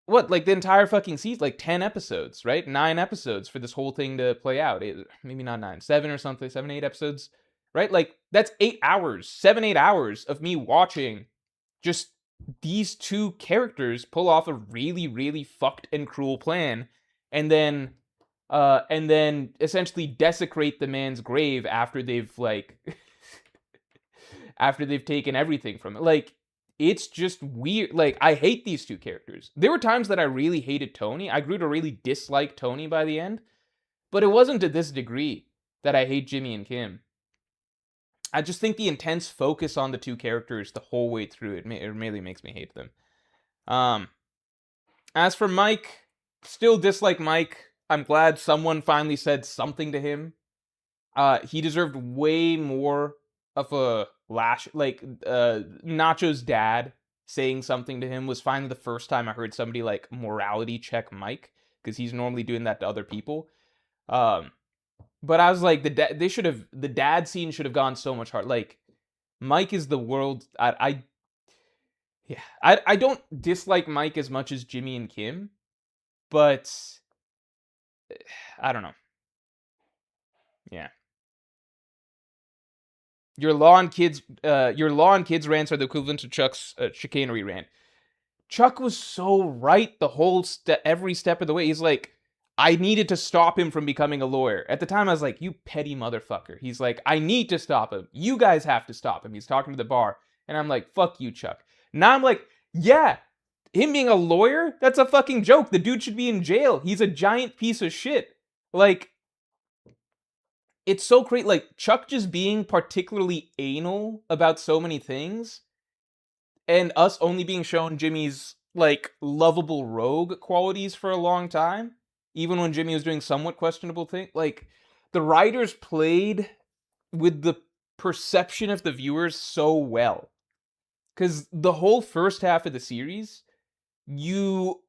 What, like the entire fucking season? Like 10 episodes, right? 9 episodes for this whole thing to play out. Maybe not 9, 7 or something. 7, 8 episodes, right? Like, that's 8 hours. 7, 8 hours of me watching just these two characters pull off a really, really fucked and cruel plan. And then essentially desecrate the man's grave after they've, like... after they've taken everything from it. Like, it's just weird. Like, I hate these two characters. There were times that I really hated Tony. I grew to really dislike Tony by the end, but it wasn't to this degree that I hate Jimmy and Kim. I just think the intense focus on the two characters the whole way through it really makes me hate them. As for Mike, still dislike Mike. I'm glad someone finally said something to him. He deserved way more of a lash. Like, Nacho's dad saying something to him was finally the first time I heard somebody, like, morality check Mike, because he's normally doing that to other people. But I was like, the dad scene should have gone so much harder. Like, Mike is the world. I don't dislike Mike as much as Jimmy and Kim, but I don't know. Yeah. Your law and kids rants are the equivalent to Chuck's chicanery rant. Chuck was so right the whole every step of the way. He's like, I needed to stop him from becoming a lawyer. At the time, I was like, you petty motherfucker. He's like, I need to stop him. You guys have to stop him. He's talking to the bar. And I'm like, fuck you, Chuck. Now I'm like, yeah, him being a lawyer? That's a fucking joke. The dude should be in jail. He's a giant piece of shit. Like, it's so great. Like, Chuck just being particularly anal about so many things, and us only being shown Jimmy's, like, lovable rogue qualities for a long time, even when Jimmy was doing somewhat questionable things. Like, the writers played with the perception of the viewers so well. Because the whole first half of the series, you're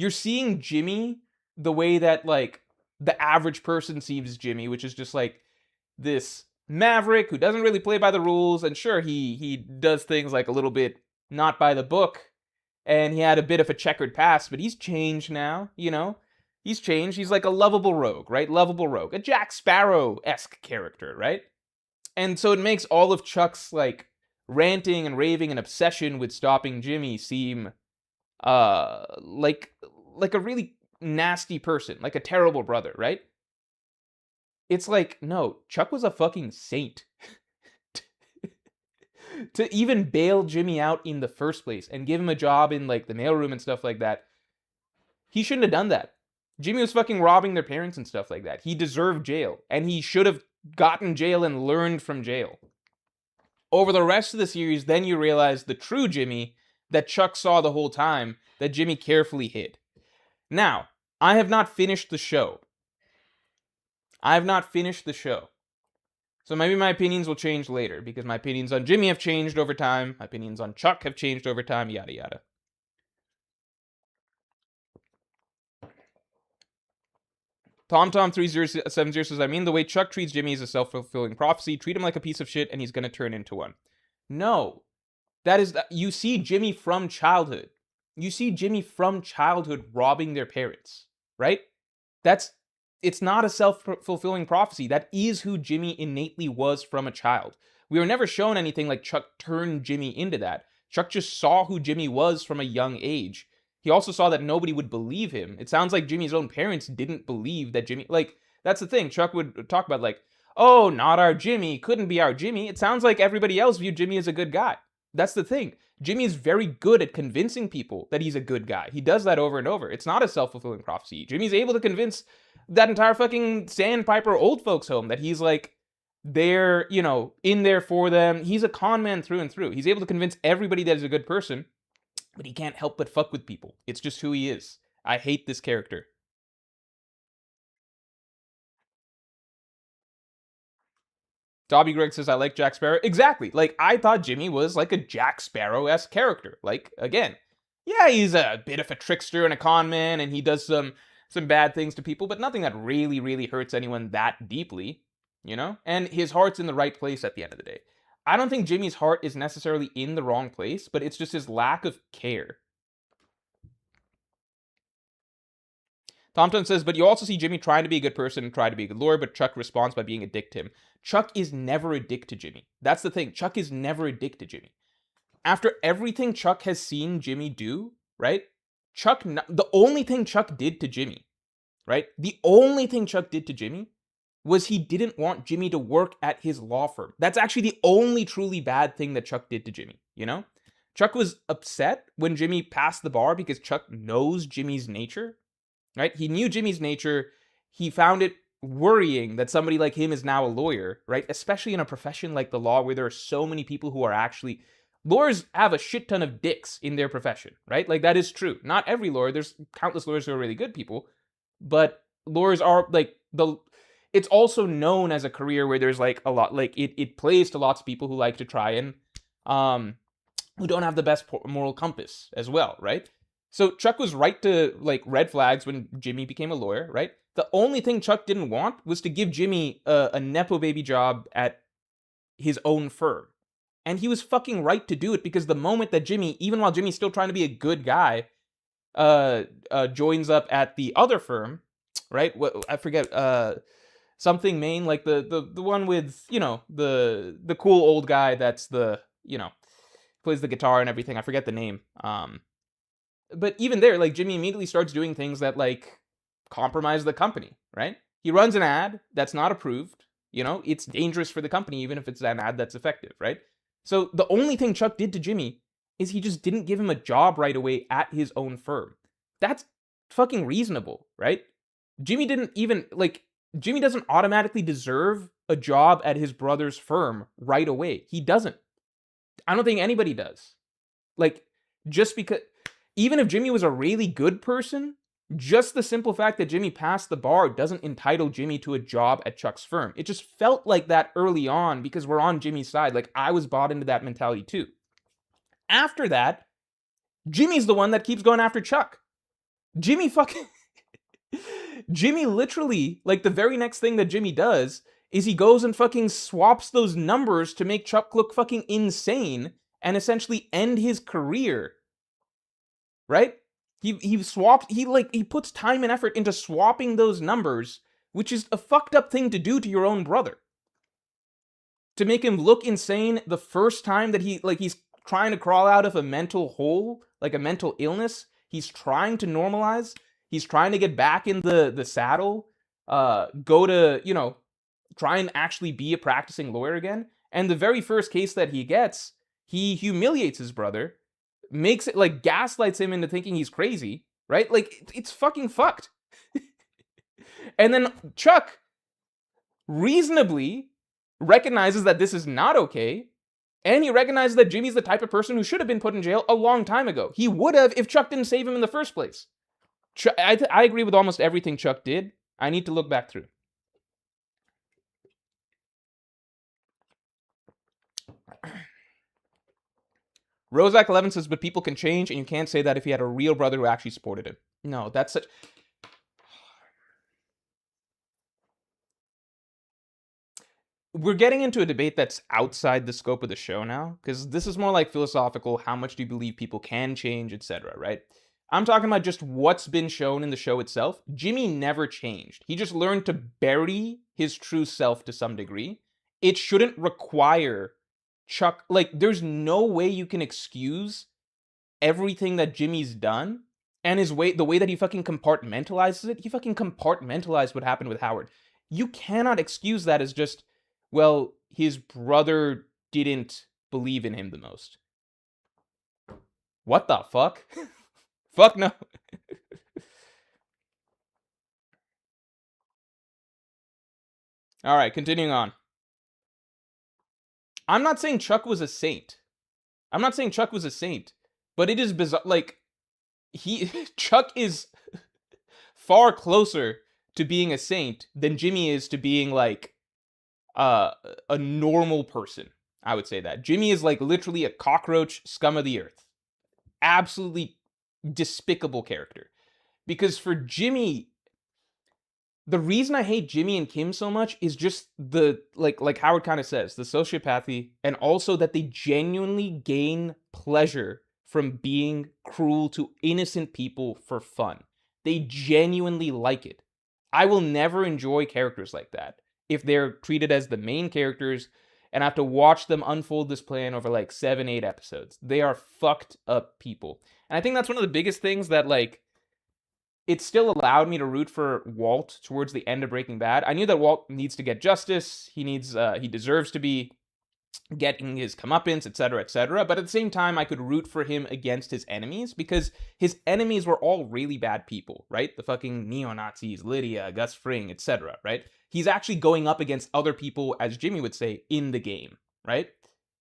seeing Jimmy the way that, like, the average person sees Jimmy, which is just, like, this maverick who doesn't really play by the rules, and sure, he does things, like, a little bit not by the book, and he had a bit of a checkered past, but he's changed now, you know? He's changed. He's like a lovable rogue, right? Lovable rogue. A Jack Sparrow-esque character, right? And so it makes all of Chuck's, like, ranting and raving and obsession with stopping Jimmy seem, like a really nasty person, like a terrible brother, right? It's like, no, Chuck was a fucking saint. To even bail Jimmy out in the first place and give him a job in, like, the mailroom and stuff like that, he shouldn't have done that. Jimmy was fucking robbing their parents and stuff like that. He deserved jail, and he should have gotten jail and learned from jail. Over the rest of the series, then you realize the true Jimmy that Chuck saw the whole time, that Jimmy carefully hid. Now, I have not finished the show. So maybe my opinions will change later, because my opinions on Jimmy have changed over time, my opinions on Chuck have changed over time, yada yada. TomTom3070 says, I mean, the way Chuck treats Jimmy is a self-fulfilling prophecy. Treat him like a piece of shit, and he's gonna turn into one. No. You see Jimmy from childhood. You see Jimmy from childhood robbing their parents, right? It's not a self-fulfilling prophecy. That is who Jimmy innately was from a child. We were never shown anything like Chuck turned Jimmy into that. Chuck just saw who Jimmy was from a young age. He also saw that nobody would believe him. It sounds like Jimmy's own parents didn't believe that Jimmy... Like, that's the thing. Chuck would talk about, like, oh, not our Jimmy, couldn't be our Jimmy. It sounds like everybody else viewed Jimmy as a good guy. That's the thing. Jimmy is very good at convincing people that he's a good guy. He does that over and over. It's not a self-fulfilling prophecy. Jimmy's able to convince that entire fucking Sandpiper old folks home that he's, like, there, you know, in there for them. He's a con man through and through. He's able to convince everybody that he's a good person, but he can't help but fuck with people. It's just who he is. I hate this character. Dobby Greg says, I like Jack Sparrow. Exactly. Like, I thought Jimmy was like a Jack Sparrow-esque character. Like, again, yeah, he's a bit of a trickster and a con man, and he does some bad things to people, but nothing that really, really hurts anyone that deeply, you know? And his heart's in the right place at the end of the day. I don't think Jimmy's heart is necessarily in the wrong place, but it's just his lack of care. Thompson says, but you also see Jimmy trying to be a good person and try to be a good lawyer, but Chuck responds by being a dick to him. Chuck is never a dick to Jimmy. That's the thing. Chuck is never a dick to Jimmy. After everything Chuck has seen Jimmy do, right? The only thing Chuck did to Jimmy, right? The only thing Chuck did to Jimmy was he didn't want Jimmy to work at his law firm. That's actually the only truly bad thing that Chuck did to Jimmy. you know? Chuck was upset when Jimmy passed the bar because Chuck knows Jimmy's nature, right? He knew Jimmy's nature. He found it worrying that somebody like him is now a lawyer, right? Especially in a profession like the law where there are so many people who are actually lawyers have a shit ton of dicks in their profession, right? Like that is true. Not every lawyer. There's countless lawyers who are really good people, but lawyers are like it's also known as a career where there's like a lot like it plays to lots of people who like to try and who don't have the best moral compass as well, right? So Chuck was right to like red flags when Jimmy became a lawyer, right? The only thing Chuck didn't want was to give Jimmy a nepo baby job at his own firm. And he was fucking right to do it because the moment that Jimmy, even while Jimmy's still trying to be a good guy, joins up at the other firm, right? What I forget, something Maine, like the one with, you know, the cool old guy that's the, you know, plays the guitar and everything. I forget the name. But even there, like Jimmy immediately starts doing things that like compromise the company, right? He runs an ad that's not approved. You know, it's dangerous for the company, even if it's an ad that's effective, right? So the only thing Chuck did to Jimmy is he just didn't give him a job right away at his own firm. That's fucking reasonable, right? Jimmy didn't even, like, Jimmy doesn't automatically deserve a job at his brother's firm right away. He doesn't. I don't think anybody does. Like, just because, even if Jimmy was a really good person, just the simple fact that Jimmy passed the bar doesn't entitle Jimmy to a job at Chuck's firm. It just felt like that early on because we're on Jimmy's side. Like, I was bought into that mentality too. After that, Jimmy's the one that keeps going after Chuck. Jimmy fucking... Jimmy literally, like, the very next thing that Jimmy does is he goes and fucking swaps those numbers to make Chuck look fucking insane and essentially end his career. Right? He swapped, he puts time and effort into swapping those numbers, which is a fucked up thing to do to your own brother. To make him look insane the first time that he's trying to crawl out of a mental hole, like a mental illness. He's trying to normalize. He's trying to get back in the saddle, go to, you know, try and actually be a practicing lawyer again. And the very first case that he gets, he humiliates his brother, makes it, like, gaslights him into thinking he's crazy, right? Like, it's fucking fucked. And then Chuck reasonably recognizes that this is not okay, and he recognizes that Jimmy's the type of person who should have been put in jail a long time ago. He would have if Chuck didn't save him in the first place. I agree with almost everything Chuck did. I need to look back through. Rozak 11 says, but people can change, and you can't say that if he had a real brother who actually supported him. No, that's such... We're getting into a debate that's outside the scope of the show now, because this is more like philosophical, how much do you believe people can change, etc., right? I'm talking about just what's been shown in the show itself. Jimmy never changed. He just learned to bury his true self to some degree. It shouldn't require Chuck, like, there's no way you can excuse everything that Jimmy's done and the way that he fucking compartmentalizes it. He fucking compartmentalized what happened with Howard. You cannot excuse that as just, well, his brother didn't believe in him the most. What the fuck? Fuck no. All right, continuing on. I'm not saying Chuck was a saint. But it is bizarre. Like, Chuck is far closer to being a saint than Jimmy is to being, like, a normal person. I would say that. Jimmy is, like, literally a cockroach, scum of the earth. Absolutely despicable character. Because for Jimmy, the reason I hate Jimmy and Kim so much is just the, like Howard kind of says, the sociopathy, and also that they genuinely gain pleasure from being cruel to innocent people for fun. They genuinely like it. I will never enjoy characters like that if they're treated as the main characters and I have to watch them unfold this plan over like 7-8 episodes. They are fucked up people. And I think that's one of the biggest things that, like, it still allowed me to root for Walt towards the end of Breaking Bad. I knew that Walt needs to get justice. He deserves to be getting his comeuppance, etc., etc. But at the same time, I could root for him against his enemies because his enemies were all really bad people, right? The fucking neo-Nazis, Lydia, Gus Fring, etc., right? He's actually going up against other people, as Jimmy would say, in the game, right?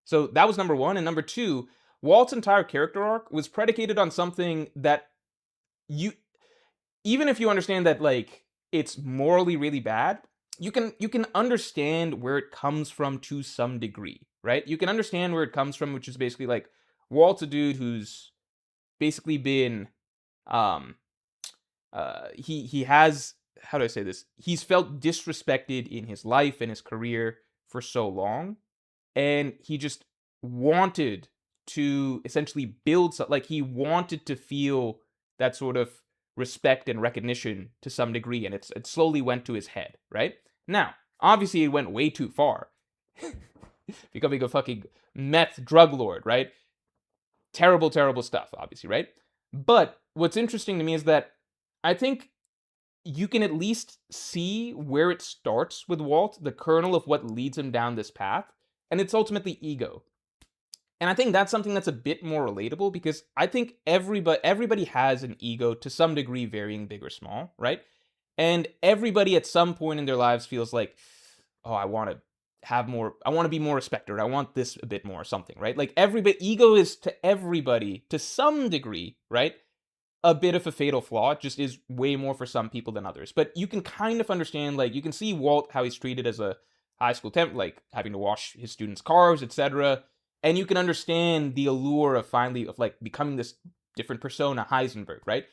So that was number one. And number two, Walt's entire character arc was predicated on something that you, even if you understand that, like, it's morally really bad, you can understand where it comes from to some degree, right? You can understand where it comes from, which is basically like Walt's a dude who's basically been um he has, how do I say this? He's felt disrespected in his life and his career for so long, and he just wanted to essentially build like he wanted to feel that sort of respect and recognition to some degree, and it slowly went to his head, right? Now, obviously it went way too far. Becoming a fucking meth drug lord, right? Terrible, terrible stuff, obviously, right? But what's interesting to me is that I think you can at least see where it starts with Walt, the kernel of what leads him down this path, and it's ultimately ego. And I think that's something that's a bit more relatable because I think everybody has an ego to some degree, varying big or small, right? And everybody at some point in their lives feels like, oh, I want to have more, I want to be more respected, I want this a bit more, or something, right? Like everybody, ego is to everybody to some degree, right? A bit of a fatal flaw. It just is way more for some people than others. But you can kind of understand, like, you can see Walt, how he's treated as a high school temp, like having to wash his students' cars, etc. And you can understand the allure of finally, of like becoming this different persona, Heisenberg, right?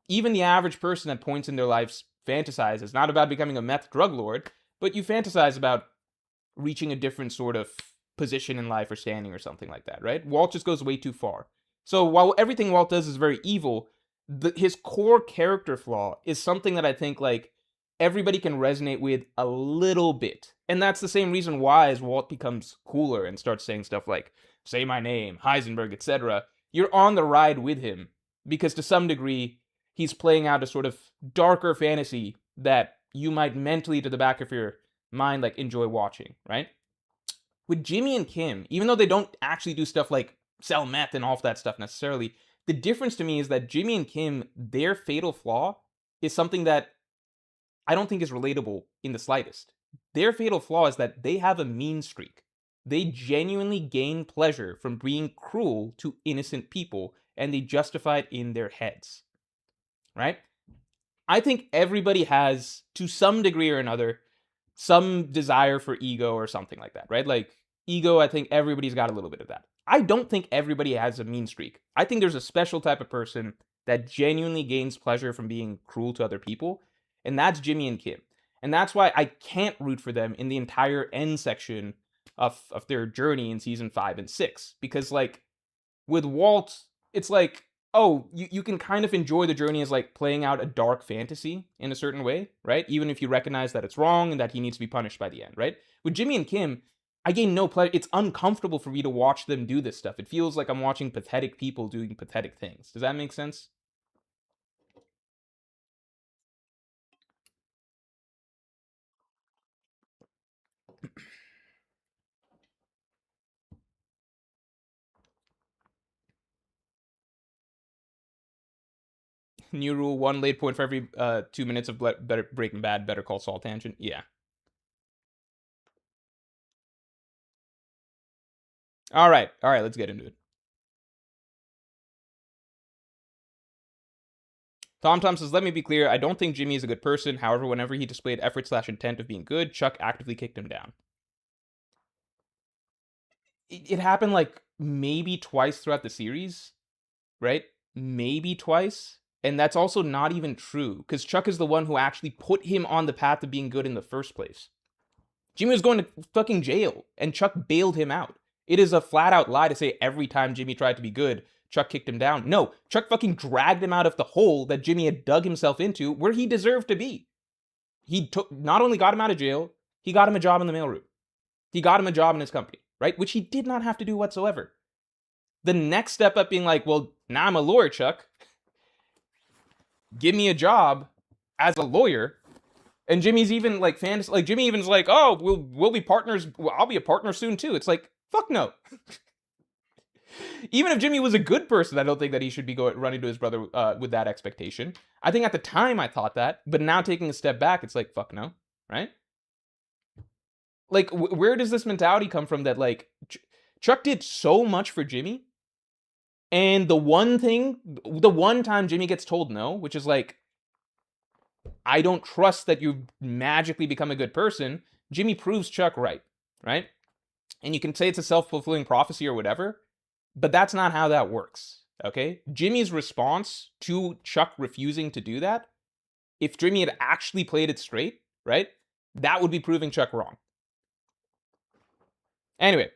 Even the average person at points in their lives fantasizes not about becoming a meth drug lord, but you fantasize about reaching a different sort of position in life or standing or something like that, right? Walt just goes way too far. So while everything Walt does is very evil, his core character flaw is something that I think, like, everybody can resonate with a little bit. And that's the same reason why, as Walt becomes cooler and starts saying stuff like, say my name, Heisenberg, etc., you're on the ride with him. Because to some degree, he's playing out a sort of darker fantasy that you might mentally, to the back of your mind, like, enjoy watching, right? With Jimmy and Kim, even though they don't actually do stuff like sell meth and all of that stuff necessarily, the difference to me is that Jimmy and Kim, their fatal flaw is something that I don't think is relatable in the slightest. Their fatal flaw is that they have a mean streak. They genuinely gain pleasure from being cruel to innocent people, and they justify it in their heads, right? I think everybody has, to some degree or another, some desire for ego or something like that, right? Like, ego, I think everybody's got a little bit of that. I don't think everybody has a mean streak. I think there's a special type of person that genuinely gains pleasure from being cruel to other people, and that's Jimmy and Kim. And that's why I can't root for them in the entire end section of their journey in season 5 and 6. Because, like, with Walt, it's like, oh, you can kind of enjoy the journey as like playing out a dark fantasy in a certain way, right? Even if you recognize that it's wrong and that he needs to be punished by the end, right? With Jimmy and Kim, I gain no pleasure. It's uncomfortable for me to watch them do this stuff. It feels like I'm watching pathetic people doing pathetic things. Does that make sense? New rule: one late point for every 2 minutes of better Breaking Bad, Better Call Saul tangent. Yeah. All right. All right. Let's get into it. Tom says, let me be clear. I don't think Jimmy is a good person. However, whenever he displayed effort/intent of being good, Chuck actively kicked him down. It happened like maybe twice throughout the series, right? Maybe twice. And that's also not even true, because Chuck is the one who actually put him on the path of being good in the first place. Jimmy was going to fucking jail, and Chuck bailed him out. It is a flat out lie to say every time Jimmy tried to be good, Chuck kicked him down. No, Chuck fucking dragged him out of the hole that Jimmy had dug himself into, where he deserved to be. He not only got him out of jail, he got him a job in the mailroom. He got him a job in his company, right? Which he did not have to do whatsoever. The next step up being like, well, now I'm a lawyer, Chuck. Give me a job as a lawyer. And Jimmy's even like fans, like Jimmy even's like, oh, we'll be partners. I'll be a partner soon too. It's like, fuck no. Even if Jimmy was a good person, I don't think that he should be running to his brother with that expectation. I think at the time I thought that, but now taking a step back, it's like, fuck no, right? Like, where does this mentality come from that like Chuck did so much for Jimmy, and the one time Jimmy gets told no, which is like, I don't trust that you magically become a good person, Jimmy proves Chuck right? And you can say it's a self-fulfilling prophecy or whatever, but that's not how that works, okay? Jimmy's response to Chuck refusing to do that, if Jimmy had actually played it straight, right, that would be proving Chuck wrong. Anyway.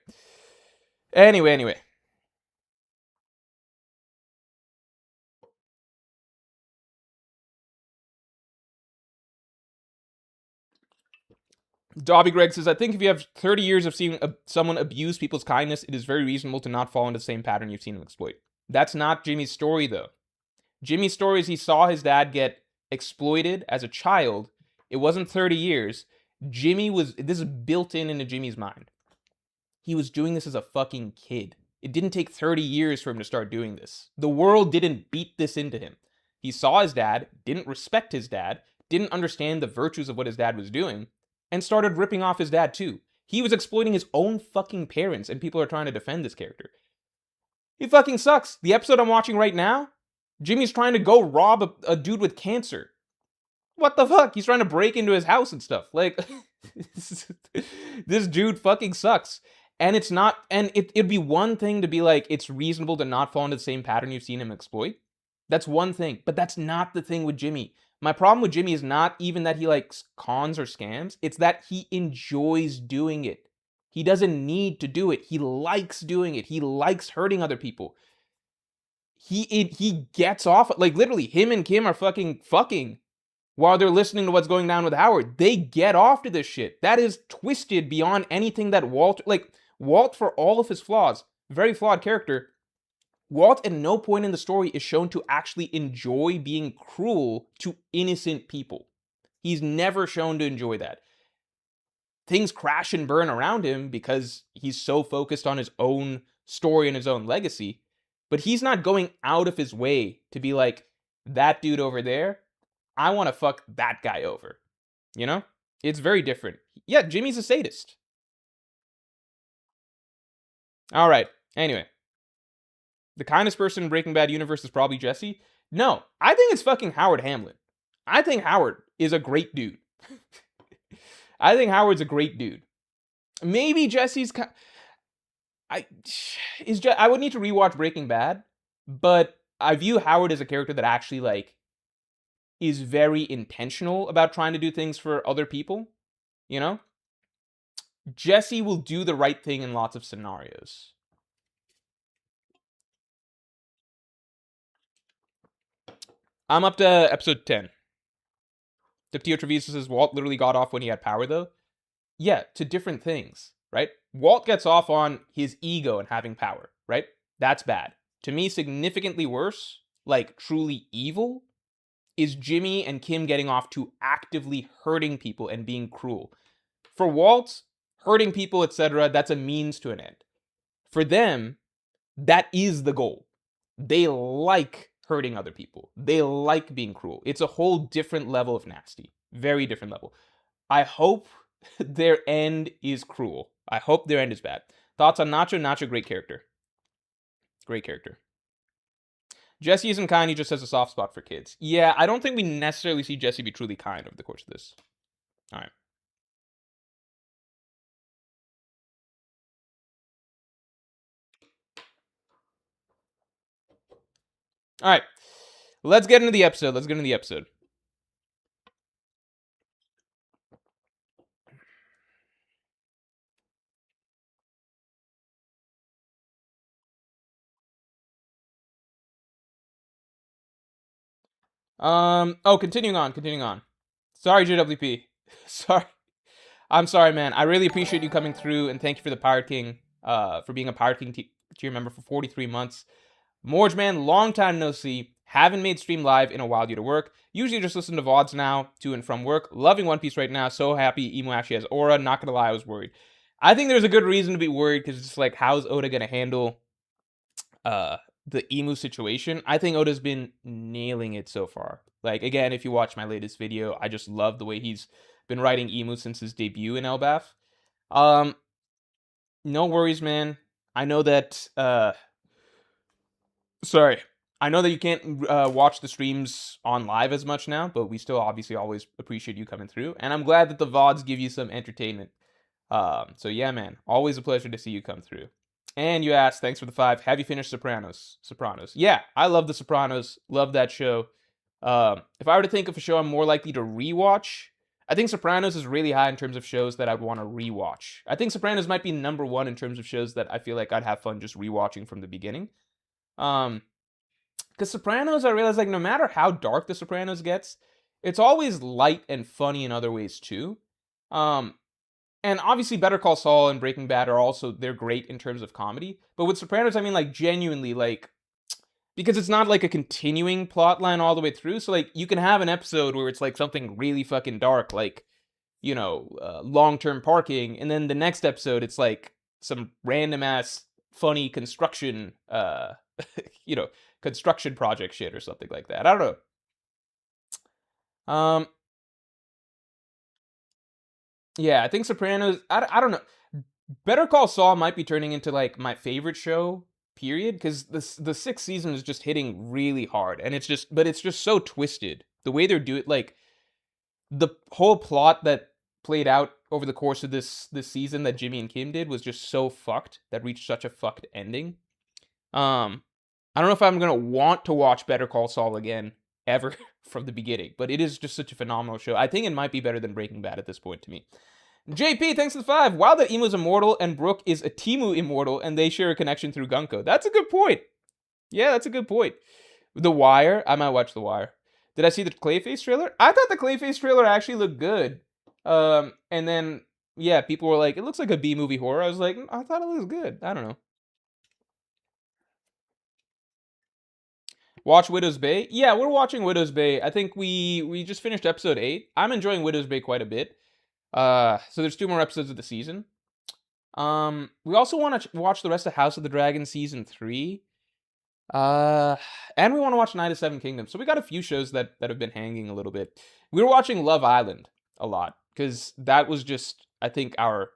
Dobby Greg says, I think if you have 30 years of seeing someone abuse people's kindness, it is very reasonable to not fall into the same pattern you've seen them exploit. That's not Jimmy's story, though. Jimmy's story is he saw his dad get exploited as a child. It wasn't 30 years. This is built into Jimmy's mind. He was doing this as a fucking kid. It didn't take 30 years for him to start doing this. The world didn't beat this into him. He saw his dad, didn't respect his dad, didn't understand the virtues of what his dad was doing, and started ripping off his dad too. He was exploiting his own fucking parents, and people are trying to defend this character. He fucking sucks. The episode I'm watching right now, Jimmy's trying to go rob a dude with cancer. What the fuck? He's trying to break into his house and stuff. Like, this dude fucking sucks. And it's not, and it'd be one thing to be like, it's reasonable to not fall into the same pattern you've seen him exploit. That's one thing, but that's not the thing with Jimmy. My problem with Jimmy is not even that he likes cons or scams, it's that he enjoys doing it. He doesn't need to do it. He likes doing it. He likes hurting other people. He gets off, like literally, him and Kim are fucking while they're listening to what's going down with Howard. They get off to this shit. That is twisted beyond anything that Walt, for all of his flaws, very flawed character, Walt at no point in the story is shown to actually enjoy being cruel to innocent people. He's never shown to enjoy that. Things crash and burn around him because he's so focused on his own story and his own legacy, but he's not going out of his way to be like, that dude over there, I want to fuck that guy over. You know? It's very different. Yeah, Jimmy's a sadist. All right. Anyway. The kindest person in Breaking Bad universe is probably Jesse. No, I think it's fucking Howard Hamlin. I think Howard is a great dude. I think Howard's a great dude. Maybe Jesse's... I would need to rewatch Breaking Bad, but I view Howard as a character that actually, like, is very intentional about trying to do things for other people, you know? Jesse will do the right thing in lots of scenarios. I'm up to episode 10. Tio Treviso says Walt literally got off when he had power, though. Yeah, to different things, right? Walt gets off on his ego and having power, right? That's bad. To me, significantly worse, like truly evil, is Jimmy and Kim getting off to actively hurting people and being cruel. For Walt, hurting people, etc., that's a means to an end. For them, that is the goal. They like hurting other people. They like being cruel. It's a whole different level of nasty. Very different level. I hope their end is cruel. I hope their end is bad. Thoughts on Nacho? Nacho, great character. Great character. Jesse isn't kind, he just has a soft spot for kids. Yeah, I don't think we necessarily see Jesse be truly kind over the course of this. Alright. Alright. Let's get into the episode. Continuing on. Sorry, JWP. Sorry. I'm sorry, man. I really appreciate you coming through, and thank you for the Pirate King, for being a Pirate King tier member for 43 months. Morge, man, long time no see. Haven't made stream live in a while due to work. Usually just listen to VODs now, to and from work. Loving One Piece right now. So happy Emo actually has aura. Not gonna lie, I was worried. I think there's a good reason to be worried, because it's just like, how's Oda gonna handle uh the Emu situation? I think Oda's been nailing it so far. Like, again, if you watch my latest video, I just love the way he's been writing Emu since his debut in Elbaf. Um, no worries, man. I know that sorry. I know that you can't watch the streams on live as much now, but we still obviously always appreciate you coming through. And I'm glad that the VODs give you some entertainment. So yeah, man, always a pleasure to see you come through. And you asked, thanks for the 5. Have you finished Sopranos? Sopranos. Yeah, I love The Sopranos. Love that show. If I were to think of a show I'm more likely to rewatch, I think Sopranos is really high in terms of shows that I'd want to rewatch. I think Sopranos might be number 1 in terms of shows that I feel like I'd have fun just rewatching from the beginning. Because Sopranos, I realize, like, no matter how dark The Sopranos gets, it's always light and funny in other ways too. And obviously Better Call Saul and Breaking Bad are also, they're great in terms of comedy. But with Sopranos, I mean, like, genuinely, like, because it's not like a continuing plot line all the way through. So, like, you can have an episode where it's like something really fucking dark, like, you know, long-term parking. And then the next episode, it's like some random ass funny construction, you know, construction project shit or something like that. I don't know. Yeah, I think Sopranos, I don't know. Better Call Saul might be turning into, like, my favorite show, period, because the 6th season is just hitting really hard, and it's just so twisted. The way they're doing, like, the whole plot that played out over the course of this season that Jimmy and Kim did was just so fucked, that reached such a fucked ending. I don't know if I'm gonna want to watch Better Call Saul again, ever, from the beginning, but it is just such a phenomenal show. I think it might be better than Breaking Bad at this point to me. JP, thanks for the 5. Wow, that Emu's immortal and Brook is a Timu immortal, and they share a connection through Gunko. That's a good point. Yeah, that's a good point. The Wire, I might watch The Wire. Did I see the Clayface trailer? I thought the Clayface trailer actually looked good. And then, yeah, people were like, it looks like a B-movie horror. I was like, I thought it was good. I don't know. Watch Widow's Bay? Yeah, we're watching Widow's Bay. I think we just finished episode 8. I'm enjoying Widow's Bay quite a bit. So there's 2 more episodes of the season. We also want to watch the rest of House of the Dragon season 3. And we want to watch Night of Seven Kingdoms. So we got a few shows that have been hanging a little bit. We were watching Love Island a lot, because that was just, I think, our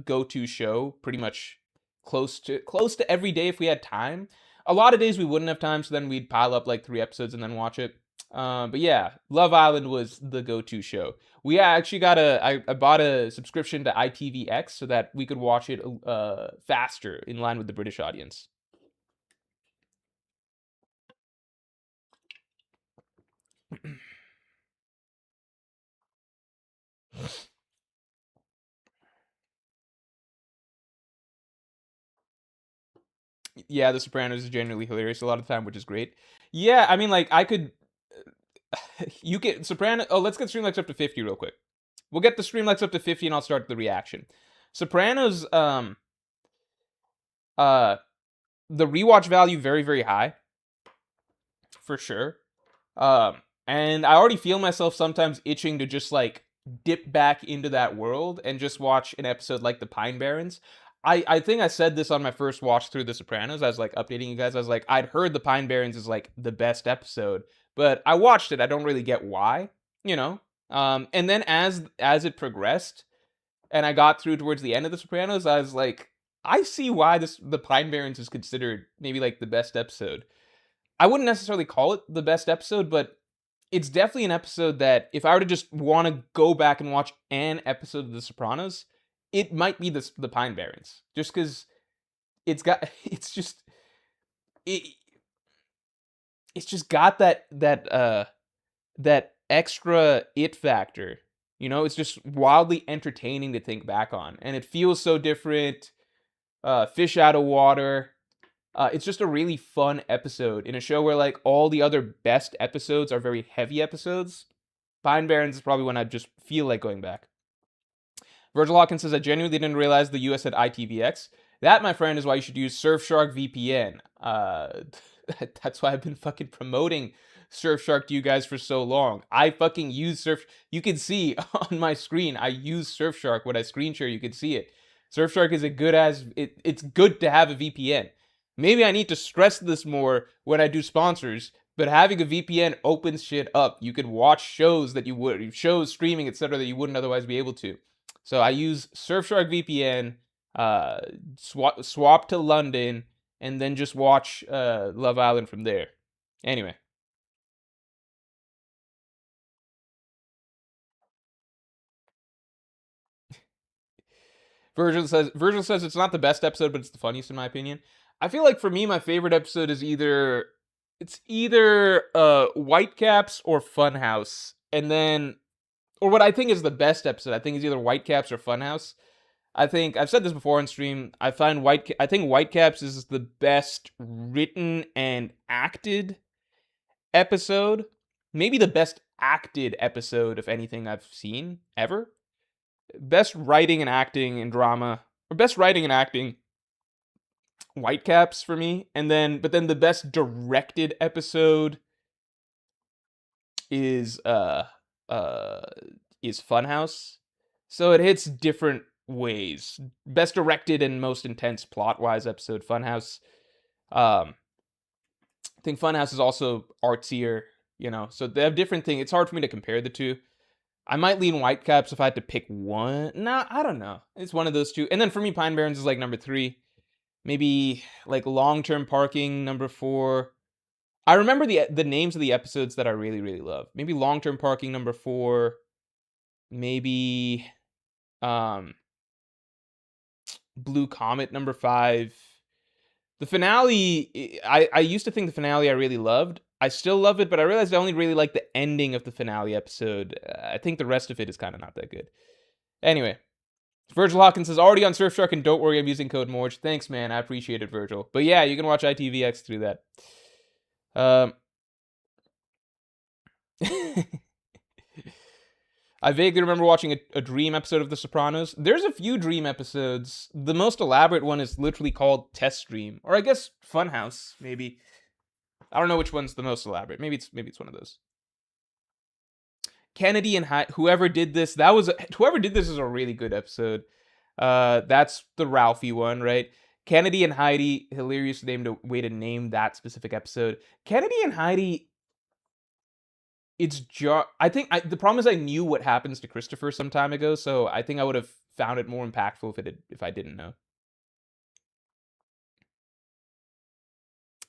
go-to show pretty much close to every day if we had time. A lot of days we wouldn't have time, so then we'd pile up like 3 episodes and then watch it. But yeah, Love Island was the go-to show. We actually got I bought a subscription to ITVX so that we could watch it faster, in line with the British audience. Yeah, The Sopranos is genuinely hilarious a lot of the time, which is great. Yeah, I mean, like, I could you get Soprano. Oh, let's get Streamlabs up to 50 real quick. We'll get the Streamlabs up to 50 and I'll start the reaction. Sopranos, the rewatch value very, very high. For sure. And I already feel myself sometimes itching to just, like, dip back into that world and just watch an episode like The Pine Barrens. I think I said this on my first watch through The Sopranos. I was, like, updating you guys. I was like, I'd heard The Pine Barrens is, like, the best episode, but I watched it. I don't really get why, you know? And then as it progressed, and I got through towards the end of The Sopranos, I was like, I see why The Pine Barrens is considered maybe, like, the best episode. I wouldn't necessarily call it the best episode, but it's definitely an episode that if I were to just want to go back and watch an episode of The Sopranos, it might be the Pine Barrens, just because it's got it, it's just got that extra it factor. You know, it's just wildly entertaining to think back on, and it feels so different. Fish out of water. It's just a really fun episode in a show where, like, all the other best episodes are very heavy episodes. Pine Barrens is probably when I just feel like going back. Virgil Hawkins says, I genuinely didn't realize the US had ITVX. That, my friend, is why you should use Surfshark VPN. That's why I've been fucking promoting Surfshark to you guys for so long. I fucking use Surf. You can see on my screen, I use Surfshark. When I screen share, you can see it. Surfshark is a good as it's good to have a VPN. Maybe I need to stress this more when I do sponsors, but having a VPN opens shit up. You can watch shows that you would shows streaming, etc. that you wouldn't otherwise be able to. So I use Surfshark VPN, swap to London, and then just watch Love Island from there. Anyway. Virgil says it's not the best episode, but it's the funniest in my opinion. I feel like for me, my favorite episode is either Whitecaps or Funhouse, and then or what I think is the best episode. I think is either Whitecaps or Funhouse. I think I've said this before on stream. I think Whitecaps is the best written and acted episode. Maybe the best acted episode of anything I've seen ever. Best writing and acting and drama, or best writing and acting, Whitecaps for me. But then the best directed episode is Funhouse. So it hits different ways. Best directed and most intense plot-wise episode, Funhouse. I think Funhouse is also artsier, so they have different things. It's hard for me to compare the two. I might lean Whitecaps if I had to pick one. Nah, I don't know. It's one of those two. And then for me, Pine Barrens is like number 3. Maybe like Long-Term Parking, number 4. I remember the names of the episodes that I really, really love. Maybe Long-Term Parking, number 4. Maybe Blue Comet, number 5. The finale, I used to think the finale I really loved. I still love it, but I realized I only really like the ending of the finale episode. I think the rest of it is kind of not that good. Anyway, Virgil Hawkins says, already on Surfshark, and don't worry, I'm using code Morge. Thanks, man. I appreciate it, Virgil. But yeah, you can watch ITVX through that. I vaguely remember watching a Dream episode of The Sopranos. There's a few Dream episodes. The most elaborate one is literally called Test Dream, or I guess Funhouse, maybe. I don't know which one's the most elaborate. Maybe it's one of those. Kennedy and whoever did this, whoever did this is a really good episode. That's the Ralphie one, right? Kennedy and Heidi, hilarious way to name that specific episode. Kennedy and Heidi, I think the problem is I knew what happens to Christopher some time ago, so I think I would have found it more impactful if I didn't know.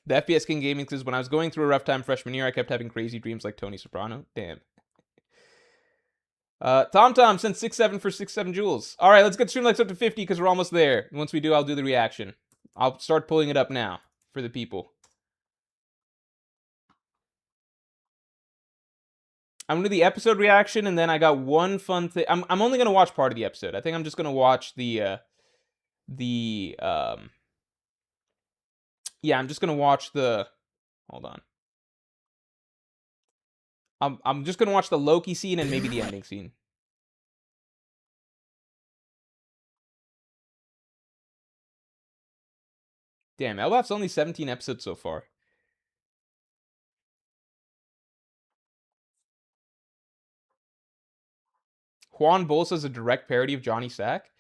The FPS King Gaming says, when I was going through a rough time freshman year, I kept having crazy dreams like Tony Soprano. Damn. Tom sent 6-7 for 6-7 jewels. All right, let's get stream likes up to 50 because we're almost there. Once we do, I'll do the reaction. I'll start pulling it up now for the people. I'm gonna do the episode reaction, and then I got one fun thing. I'm only gonna watch part of the episode. I think I'm just gonna watch I'm just gonna watch the. Hold on. I'm just gonna watch the Loki scene and maybe the ending scene. Damn, LBAF's only 17 episodes so far. Juan Bolsa's a direct parody of Johnny Sack.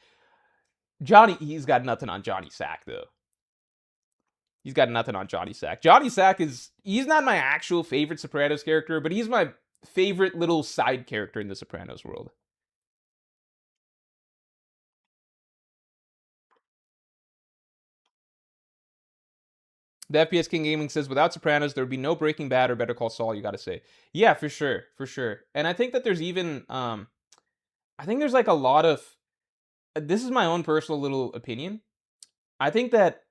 He's got nothing on Johnny Sack, though. He's got nothing on Johnny Sack. Johnny Sack he's not my actual favorite Sopranos character, but he's my favorite little side character in the Sopranos world. The FPS King Gaming says, without Sopranos, there would be no Breaking Bad or Better Call Saul, you gotta say. Yeah, for sure. For sure. And I think that there's even, I think there's like a lot of, this is my own personal little opinion. I think that,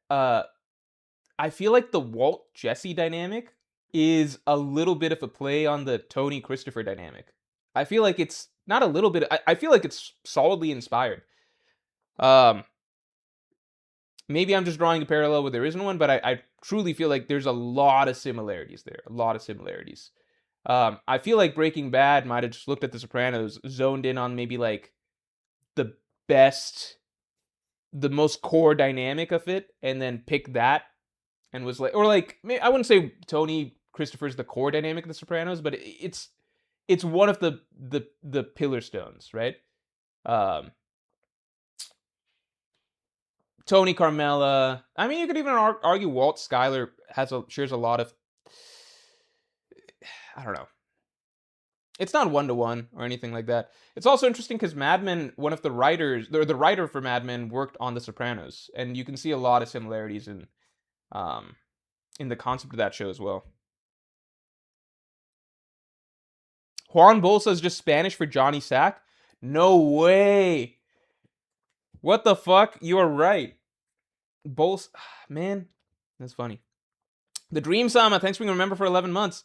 I feel like the Walt Jesse dynamic is a little bit of a play on the Tony Christopher dynamic. I feel like it's not a little bit, I feel like it's solidly inspired. Maybe I'm just drawing a parallel where there isn't one, but I truly feel like there's a lot of similarities there. A lot of similarities. I feel like Breaking Bad might have just looked at The Sopranos, zoned in on maybe like the most core dynamic of it, and then picked that and was like, or like, I wouldn't say Tony Christopher's the core dynamic of The Sopranos, but it's one of the pillar stones, right? Um, Tony Carmela. I mean, you could even argue Walt Schuyler shares a lot of. I don't know. It's not one to one or anything like that. It's also interesting because Mad Men, one of the writers, the writer for Mad Men, worked on The Sopranos, and you can see a lot of similarities um, in the concept of that show as well. Juan Bolsa is just Spanish for Johnny Sack. No way. What the fuck? You are right. Bolsa, man, that's funny. The Dream Sama, thanks for being a member for 11 months.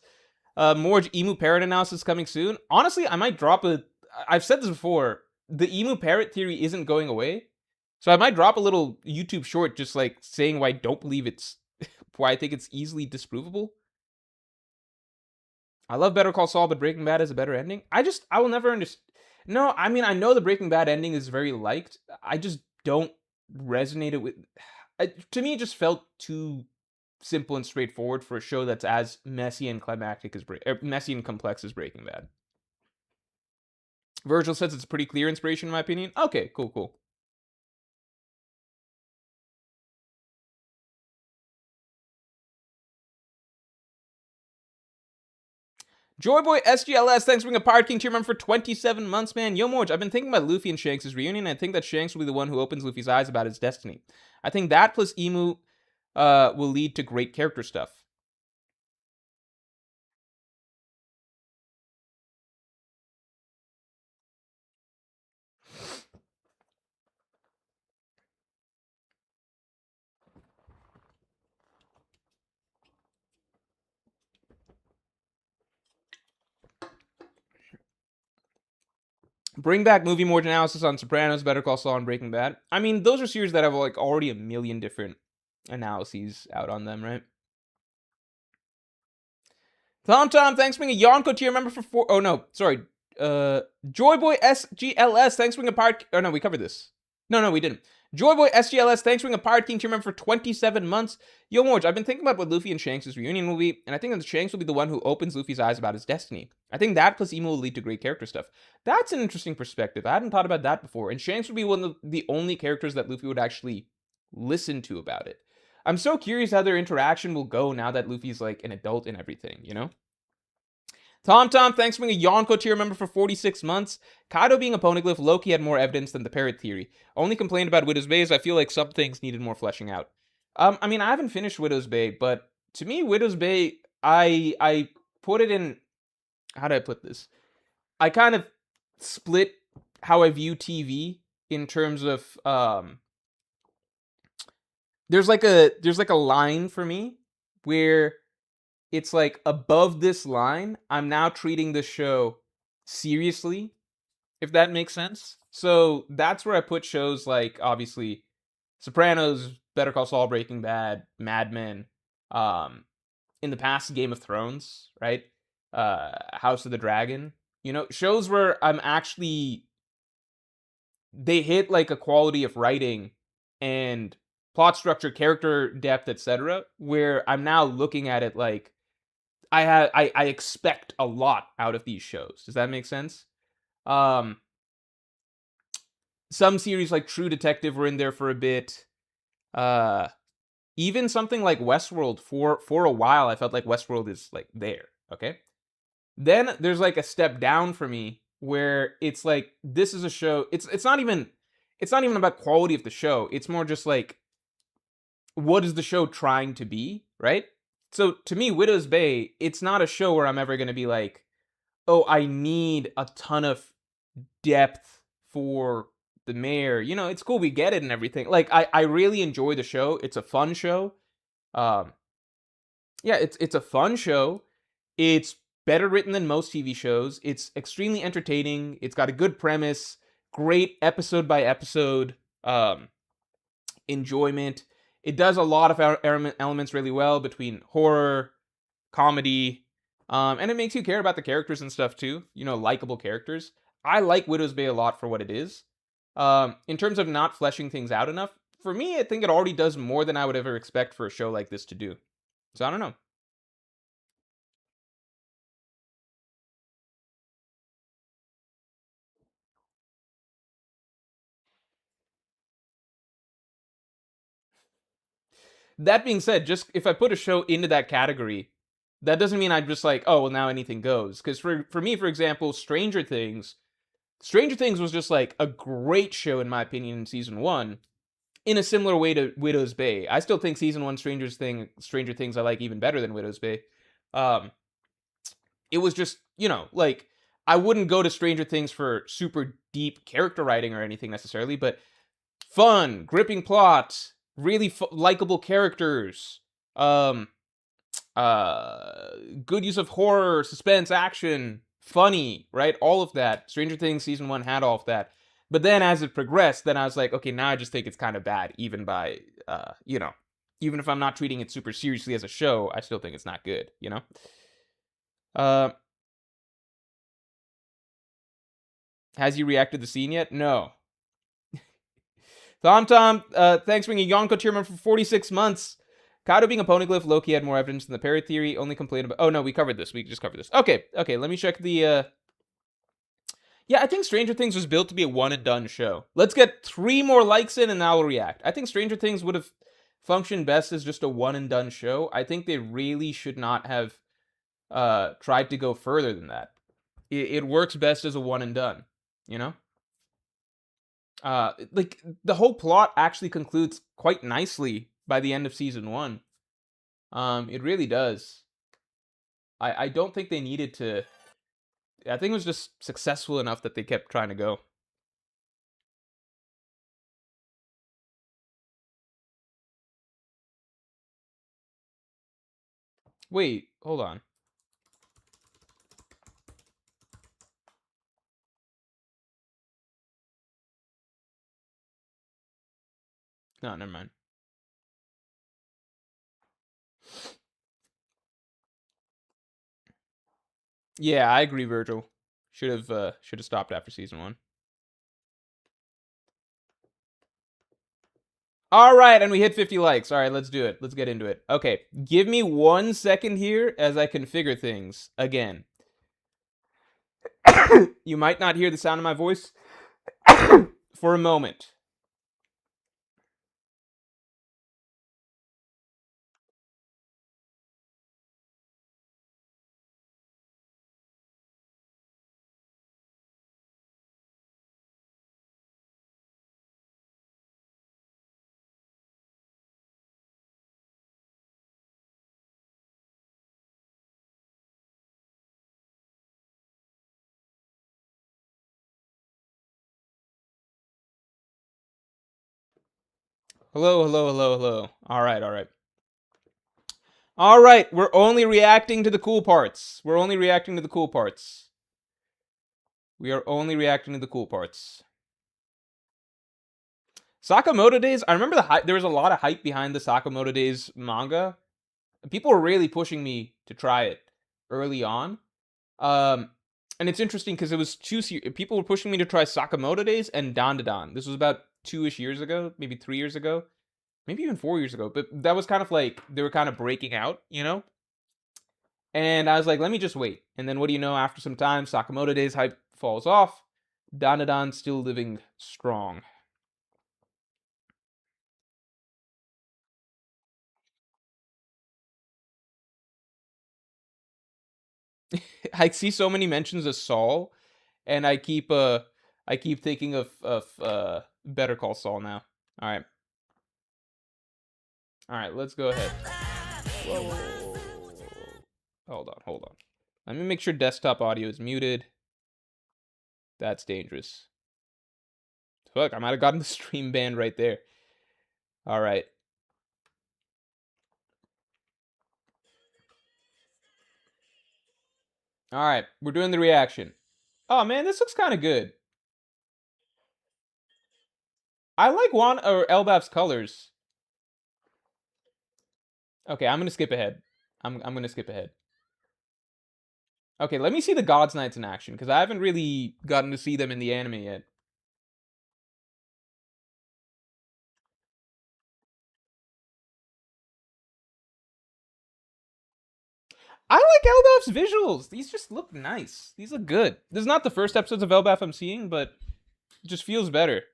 More Emu Parrot analysis coming soon. Honestly, I might drop a. I've said this before. The Emu Parrot theory isn't going away, so I might drop a little YouTube short just like saying why I don't believe it's, why I think it's easily disprovable. I love Better Call Saul, but Breaking Bad has a better ending. I will never understand. No, I mean I know the Breaking Bad ending is very liked. I just don't resonate it with. To me, it just felt too simple and straightforward for a show that's as messy and climactic as messy and complex as Breaking Bad. Virgil says it's a pretty clear inspiration in my opinion. Okay, cool. Joyboy SGLS, thanks for being a Pirate King tier member for 27 months, man. Yo, Morge, I've been thinking about Luffy and Shanks' reunion, and I think that Shanks will be the one who opens Luffy's eyes about his destiny. I think that plus Emu will lead to great character stuff. Bring back movie Morge analysis on Sopranos, Better Call Saul, and Breaking Bad. I mean, those are series that have like already a million different analyses out on them, right? Tom, thanks for being a Yonko tier member for 4. Oh no, sorry. Joyboy SGLS, thanks for being a Pirate. Oh no, we covered this. No, we didn't. Joyboy SGLS, thanks for being a Pirate King tier member for 27 months. Yo, Morge, I've been thinking about what Luffy and Shanks' reunion will be, and I think that Shanks will be the one who opens Luffy's eyes about his destiny. I think that plus Emu will lead to great character stuff. That's an interesting perspective. I hadn't thought about that before. And Shanks would be one of the only characters that Luffy would actually listen to about it. I'm so curious how their interaction will go now that Luffy's like an adult and everything, you know? Tom, thanks for being a Yonko tier member for 46 months. Kaido being a poneglyph, Loki had more evidence than the parrot theory. Only complained about Widow's Bay is I feel like some things needed more fleshing out. I mean, I haven't finished Widow's Bay, but to me, Widow's Bay, I put it in. How do I put this? I kind of split how I view TV in terms of there's like a line for me where it's like above this line, I'm now treating the show seriously, if that makes sense. So that's where I put shows like obviously Sopranos, Better Call Saul, Breaking Bad, Mad Men, in the past Game of Thrones, right? House of the Dragon. You know, shows where I'm actually they hit like a quality of writing and plot structure, character depth, etc., where I'm now looking at it like I expect a lot out of these shows. Does that make sense? Some series like True Detective were in there for a bit. Even something like Westworld for a while, I felt like Westworld is like there. Okay. Then there's like a step down for me where it's like this is a show. It's not even about quality of the show. It's more just like what is the show trying to be, right? So to me, Widow's Bay, it's not a show where I'm ever going to be like, oh, I need a ton of depth for the mayor. You know, it's cool, we get it and everything. Like, I really enjoy the show. It's a fun show. Yeah, it's a fun show. It's better written than most TV shows. It's extremely entertaining. It's got a good premise, great episode by episode enjoyment. It does a lot of elements really well between horror, comedy, and it makes you care about the characters and stuff too. You know, likable characters. I like Widow's Bay a lot for what it is. In terms of not fleshing things out enough, for me, I think it already does more than I would ever expect for a show like this to do. So I don't know. That being said, just if I put a show into that category, that doesn't mean I'm just like, oh well, now anything goes. Because for me, for example, Stranger Things was just like a great show in my opinion in season one. In a similar way to Widow's Bay, I still think season one Stranger Things I like even better than Widow's Bay. Um, it was just like I wouldn't go to Stranger Things for super deep character writing or anything necessarily, but fun, gripping plot, really likable characters, um, good use of horror, suspense, action, funny, right? All of that. Stranger Things season one had all of that. But then as it progressed, then I was like, okay, now I just think it's kind of bad, even by, even if I'm not treating it super seriously as a show, I still think it's not good, Uh, has you reacted to the scene yet? No. Tom, thanks for being a Yonko tier member for 46 months. Kaido being a poneglyph, Loki had more evidence than the parrot theory. Only complained about. Oh no, we covered this. We just covered this. Okay. Let me check the. Yeah, I think Stranger Things was built to be a one and done show. Let's get 3 more likes in, and now we'll react. I think Stranger Things would have functioned best as just a one and done show. I think they really should not have tried to go further than that. It works best as a one and done. You know. Like the whole plot actually concludes quite nicely by the end of season one. It really does. I don't think they needed to. I think it was just successful enough that they kept trying to go. Wait, hold on. No, never mind. Yeah, I agree, Virgil. Should have stopped after season one. All right, and we hit 50 likes. All right, let's do it. Let's get into it. Okay, give me 1 second here as I configure things again. You might not hear the sound of my voice for a moment. Hello. All right. All right, we're only reacting to the cool parts. We are only reacting to the cool parts. Sakamoto Days, I remember the hype. There was a lot of hype behind the Sakamoto Days manga. People were really pushing me to try it early on. And it's interesting because it was people were pushing me to try Sakamoto Days and Dandadan. This was about 2-ish years ago, maybe 3 years ago, maybe even 4 years ago. But that was kind of like they were kind of breaking out, And I was like, let me just wait. And then what do you know? After some time, Sakamoto Days hype falls off. Dandadan still living strong. I see so many mentions of Saul, and I keep thinking of Better Call Saul now. All right, let's go ahead. Whoa. Hold on. Let me make sure desktop audio is muted. That's dangerous. Fuck, I might have gotten the stream banned right there. All right. All right, we're doing the reaction. Oh man, this looks kind of good. I like Elbaf's colors. Okay, I'm gonna skip ahead. I'm gonna skip ahead. Okay, let me see the Gods Knights in action because I haven't really gotten to see them in the anime yet. I like Elbaf's visuals. These just look nice. These look good. This is not the first episodes of Elbaf I'm seeing, but it just feels better. It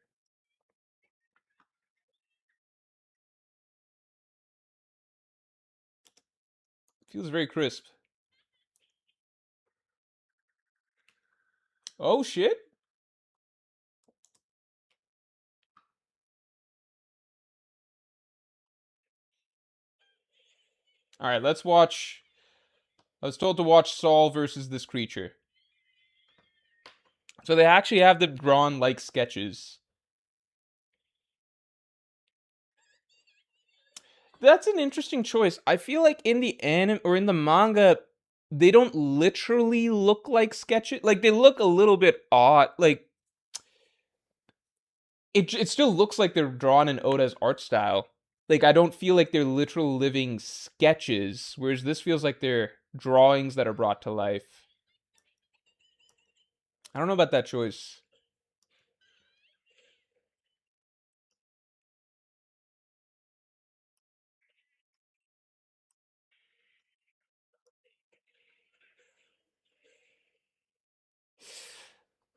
feels very crisp. Oh shit. All right, let's watch. I was told to watch Saul versus this creature. So they actually have them drawn like sketches. That's an interesting choice. I feel like in the anime or in the manga, they don't literally look like sketches. Like they look a little bit odd. Like it still looks like they're drawn in Oda's art style. Like I don't feel like they're literal living sketches, whereas this feels like they're drawings that are brought to life. I don't know about that choice.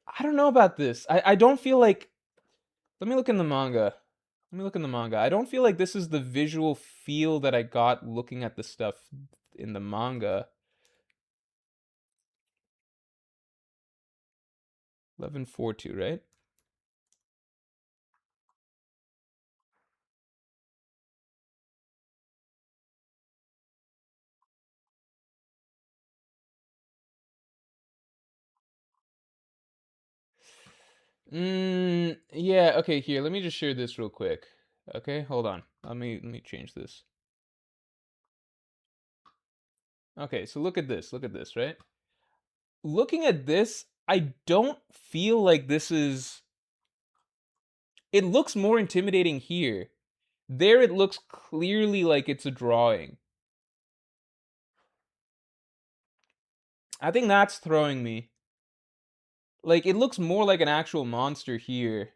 I don't know about this. I don't feel like. Let me look in the manga. Let me look in the manga. I don't feel like this is the visual feel that I got looking at the stuff in the manga. 1142, right? Yeah, okay, here. Let me just share this real quick. Okay, hold on. Let me change this. Okay, so look at this. Look at this, right? Looking at this, I don't feel like this is. It looks more intimidating here. There it looks clearly like it's a drawing. I think that's throwing me. Like it looks more like an actual monster here.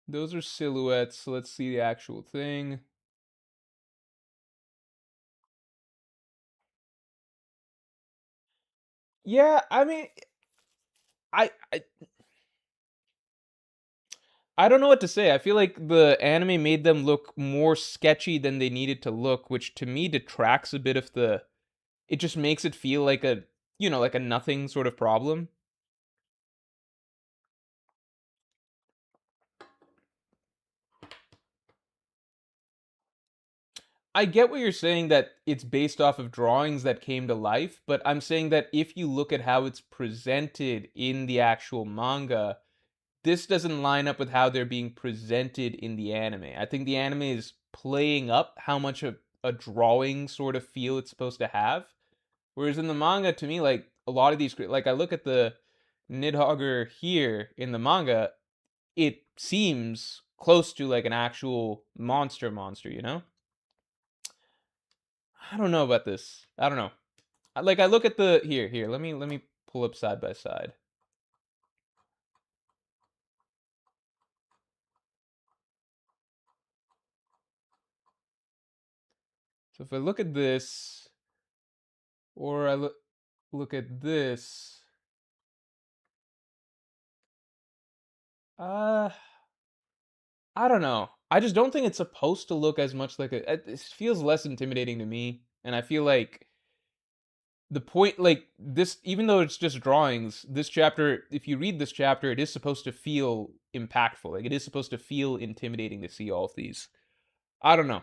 Those are silhouettes, so let's see the actual thing. Yeah, I mean, I, I I don't know what to say. I feel like the anime made them look more sketchy than they needed to look, which to me detracts a bit of the. It just makes it feel like a, like a nothing sort of problem. I get what you're saying that it's based off of drawings that came to life, but I'm saying that if you look at how it's presented in the actual manga, this doesn't line up with how they're being presented in the anime. I think the anime is playing up how much of a drawing sort of feel it's supposed to have. Whereas in the manga, to me, like a lot of these, like I look at the Nidhogger here in the manga, it seems close to like an actual monster, you know? I don't know about this. I don't know. Like I look at the here. Let me pull up side by side. So if I look at this, or I look at this, uh, I don't know. I just don't think it's supposed to look as much like a. It feels less intimidating to me, and I feel like the point, like this, even though it's just drawings, this chapter, if you read this chapter, it is supposed to feel impactful. Like it is supposed to feel intimidating to see all of these. I don't know.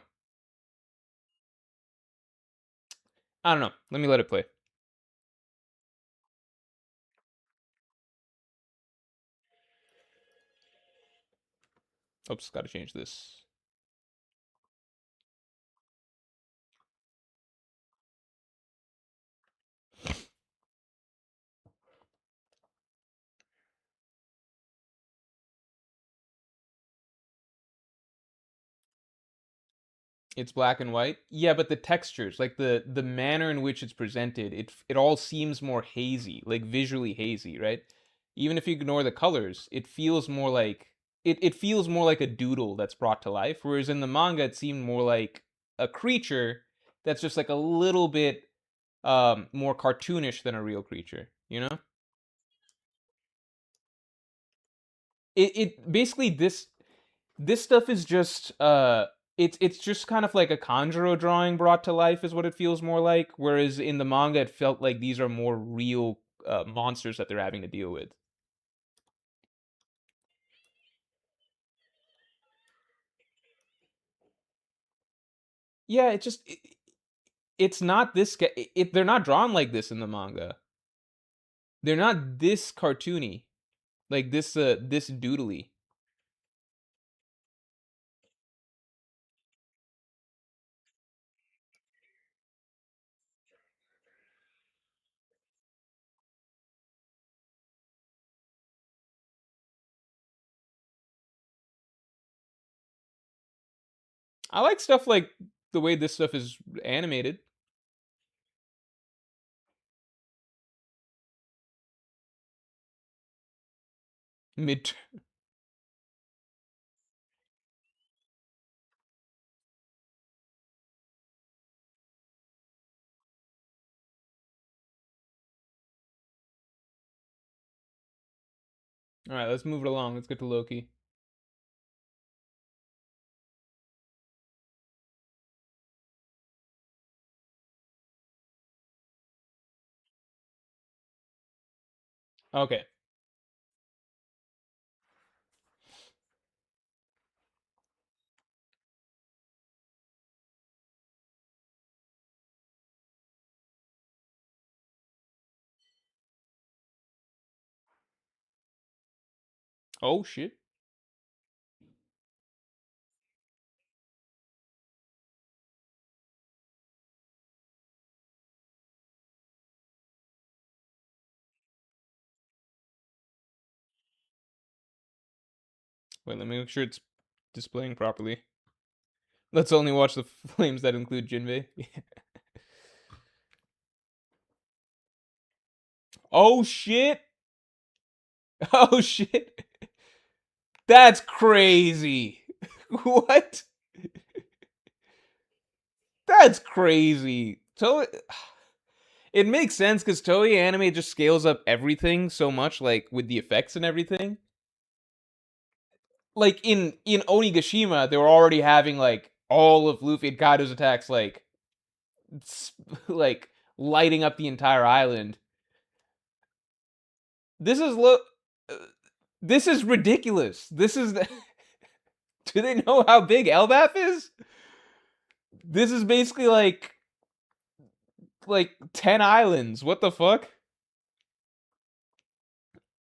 I don't know. Let me let it play. Oops, gotta change this. It's black and white. Yeah, but the textures, like the manner in which it's presented, it all seems more hazy, like visually hazy, right? even if you ignore the colors, it feels more like a doodle that's brought to life. Whereas in the manga, it seemed more like a creature that's just like a little bit more cartoonish than a real creature. You know, it basically this stuff is just it's just kind of like a Kanjuro drawing brought to life is what it feels more like. Whereas in the manga, it felt like these are more real monsters that they're having to deal with. Yeah, it's not this. They're not drawn like this in the manga. They're not this cartoony, like this doodly. I like stuff like the way this stuff is animated. Mid. All right, let's move it along. Let's get to Loki. Okay. Oh shit. Wait, let me make sure it's displaying properly. Let's only watch the flames that include Jinbei. Oh shit. Oh shit. That's crazy. What? That's crazy. It makes sense because Toei Anime just scales up everything so much, like with the effects and everything. Like in Onigashima, they were already having like all of Luffy and Kaido's attacks, like lighting up the entire island. This is lo- uh, this is ridiculous. This is. Do they know how big Elbaf is? This is basically like 10 islands. What the fuck?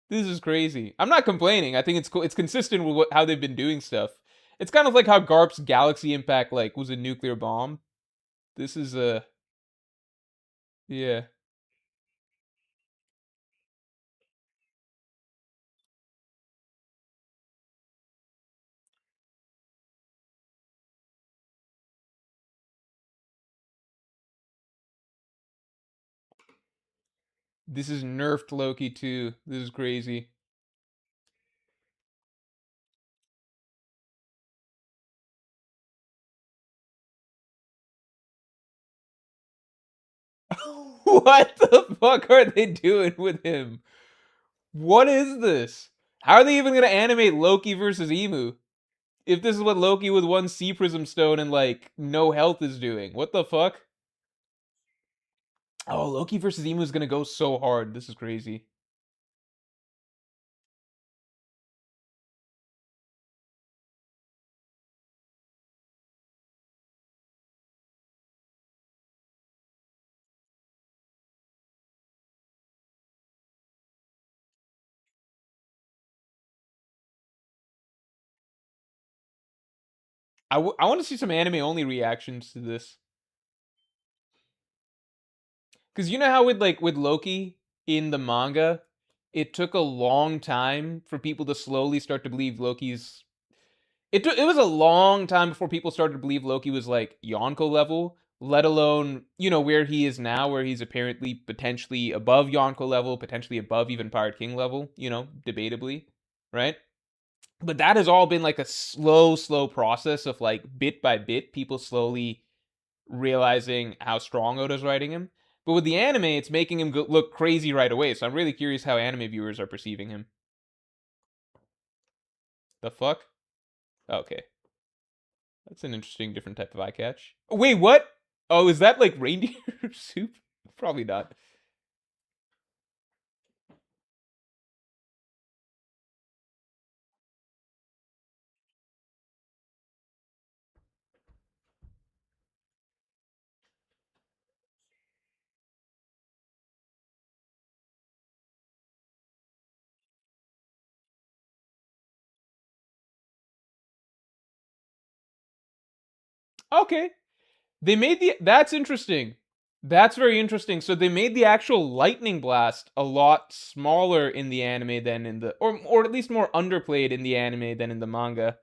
This is crazy. I'm not complaining. I think it's cool. It's consistent with how they've been doing stuff. It's kind of like how Garp's Galaxy Impact like was a nuclear bomb. This is a yeah. This is nerfed Loki too. This is crazy. What the fuck are they doing with him? What is this? How are they even gonna animate Loki versus Emu? If this is what Loki with one Sea Prism Stone and like no health is doing. What the fuck? Oh, Loki versus Emu is gonna go so hard. This is crazy. I want to see some anime only reactions to this. Because you know how with Loki in the manga, it took a long time for people to slowly start to believe Loki's. It was a long time before people started to believe Loki was like Yonko level. let alone, where he is now, where he's apparently potentially above Yonko level, potentially above even Pirate King level, debatably, right? But that has all been like a slow, slow process of like bit by bit, people slowly realizing how strong Oda's writing him. But with the anime, it's making him look crazy right away. So I'm really curious how anime viewers are perceiving him. The fuck? Okay. That's an interesting, different type of eye catch. Wait, what? Oh, is that like reindeer soup? Probably not. Okay. They made the That's interesting. That's very interesting. So they made the actual lightning blast a lot smaller in the anime than in the or at least more underplayed in the anime than in the manga.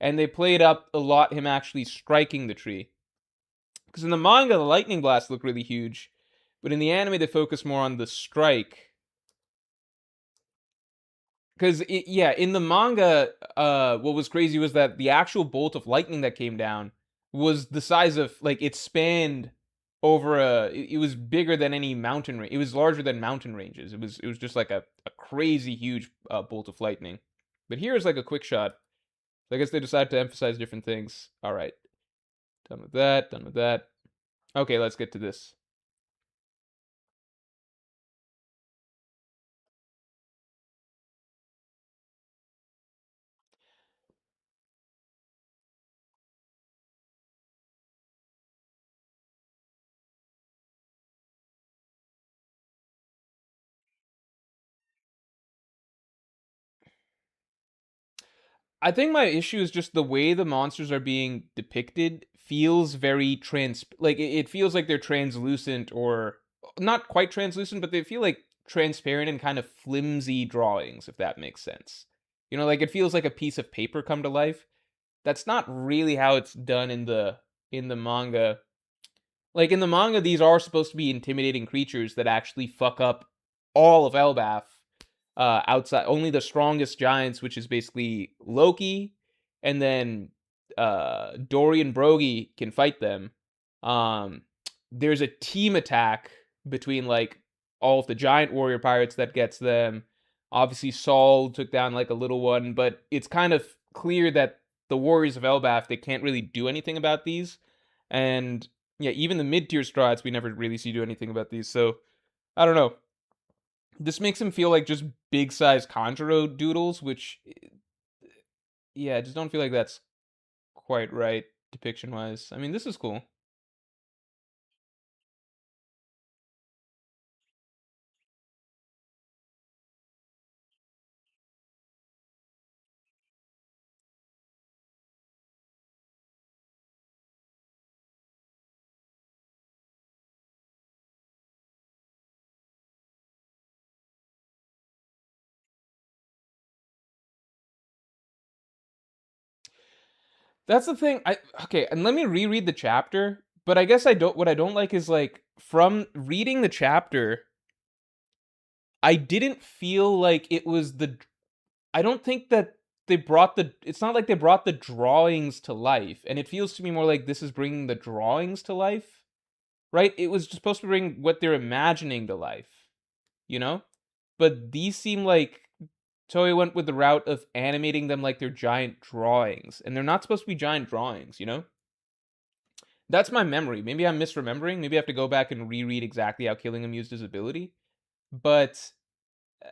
And they played up a lot him actually striking the tree. Because in the manga the lightning blast looked really huge, but in the anime they focus more on the strike. Because yeah, in the manga, what was crazy was that the actual bolt of lightning that came down was the size of like it spanned over it was bigger than any mountain range. It was larger than mountain ranges. It was just like a crazy huge bolt of lightning. But here is like a quick shot. So I guess they decided to emphasize different things. All right, done with that. Done with that. Okay, let's get to this. I think my issue is just the way the monsters are being depicted feels very like it feels like they're translucent or not quite translucent, but they feel like transparent and kind of flimsy drawings, if that makes sense. Like it feels like a piece of paper come to life. That's not really how it's done in the manga. Like in the manga, these are supposed to be intimidating creatures that actually fuck up all of Elbaf. Outside, only the strongest giants, which is basically Loki, and then Dorian Brogy can fight them. Um, there's a team attack between like all of the giant warrior pirates that gets them. Obviously, Saul took down like a little one, but it's kind of clear that the warriors of Elbaf they can't really do anything about these, and yeah, even the mid tier strats we never really see do anything about these. So I don't know. This makes him feel like just big size Conjuro doodles, which yeah, I just don't feel like that's quite right depiction wise. I mean, this is cool. That's the thing. I Okay, and let me reread the chapter. But I guess I don't. What I don't like is like from reading the chapter, I didn't feel like it was the. I don't think that they brought the. It's not like they brought the drawings to life, and it feels to me more like this is bringing the drawings to life, right? It was supposed to bring what they're imagining to life, you know. But these seem like Toei went with the route of animating them like they're giant drawings, and they're not supposed to be giant drawings. That's my memory. Maybe I'm misremembering. Maybe I have to go back and reread exactly how Killingham used his ability. But uh,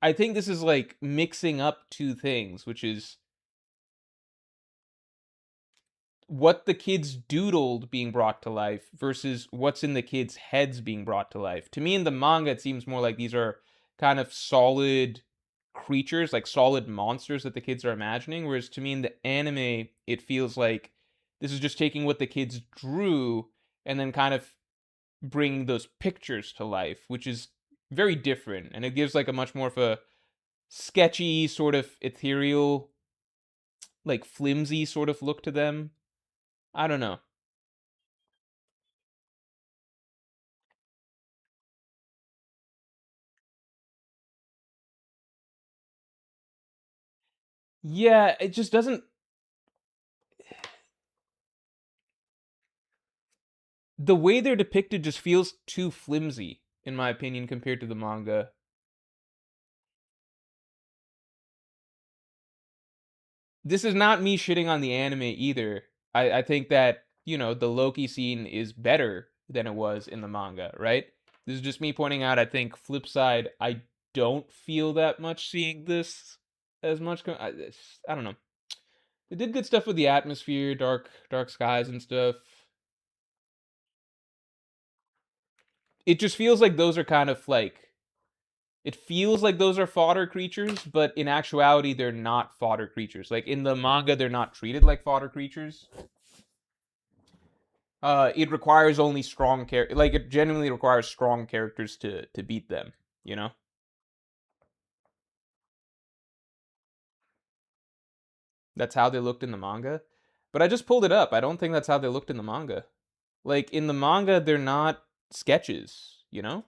I think this is like mixing up two things, which is what the kids doodled being brought to life versus what's in the kids' heads being brought to life. To me, in the manga, it seems more like these are kind of solid creatures, like solid monsters that the kids are imagining. Whereas to me, in the anime, it feels like this is just taking what the kids drew and then kind of bringing those pictures to life, which is very different. And it gives like a much more of a sketchy, sort of ethereal, like flimsy sort of look to them. I don't know. Yeah, it just doesn't. The way they're depicted just feels too flimsy, in my opinion, compared to the manga. This is not me shitting on the anime either. I think that, the Loki scene is better than it was in the manga, right? This is just me pointing out, I think, flip side, I don't feel that much seeing this as much. I don't know. They did good stuff with the atmosphere, dark skies and stuff. It just feels like those are kind of like it feels like those are fodder creatures, but in actuality they're not fodder creatures. Like in the manga they're not treated like fodder creatures. It requires only strong like it genuinely requires strong characters to beat them, you know? That's how they looked in the manga. But I just pulled it up. I don't think that's how they looked in the manga. Like in the manga they're not sketches, you know?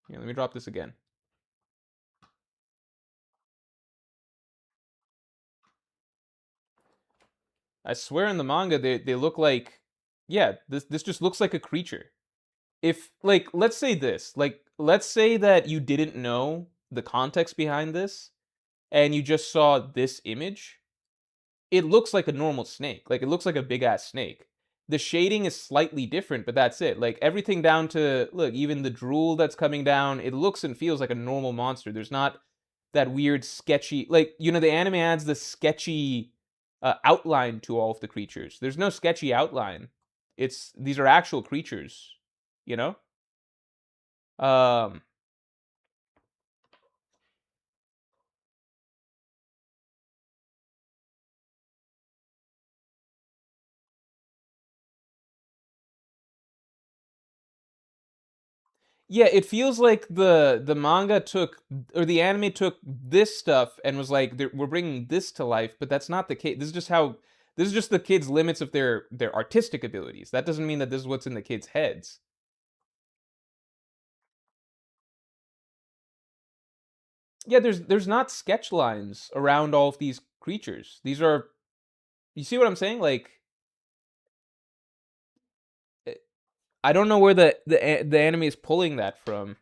Here, let me drop this again. I swear in the manga they look like, yeah, this just looks like a creature. If like let's say that you didn't know the context behind this and you just saw this image, it looks like a normal snake. Like it looks like a big ass snake. The shading is slightly different, but that's it. Like everything down to look, even the drool that's coming down, it looks and feels like a normal monster. There's not that weird sketchy, like, the anime adds the sketchy outline to all of the creatures. There's no sketchy outline. These are actual creatures, you know? Um Yeah, it feels like the manga took or the anime took this stuff and was like, "We're bringing this to life," but that's not the case. This is just the kids' limits of their artistic abilities. That doesn't mean that this is what's in the kids' heads. Yeah, there's not sketch lines around all of these creatures. These are you see what I'm saying? Like, eh, I don't know where the anime is pulling that from.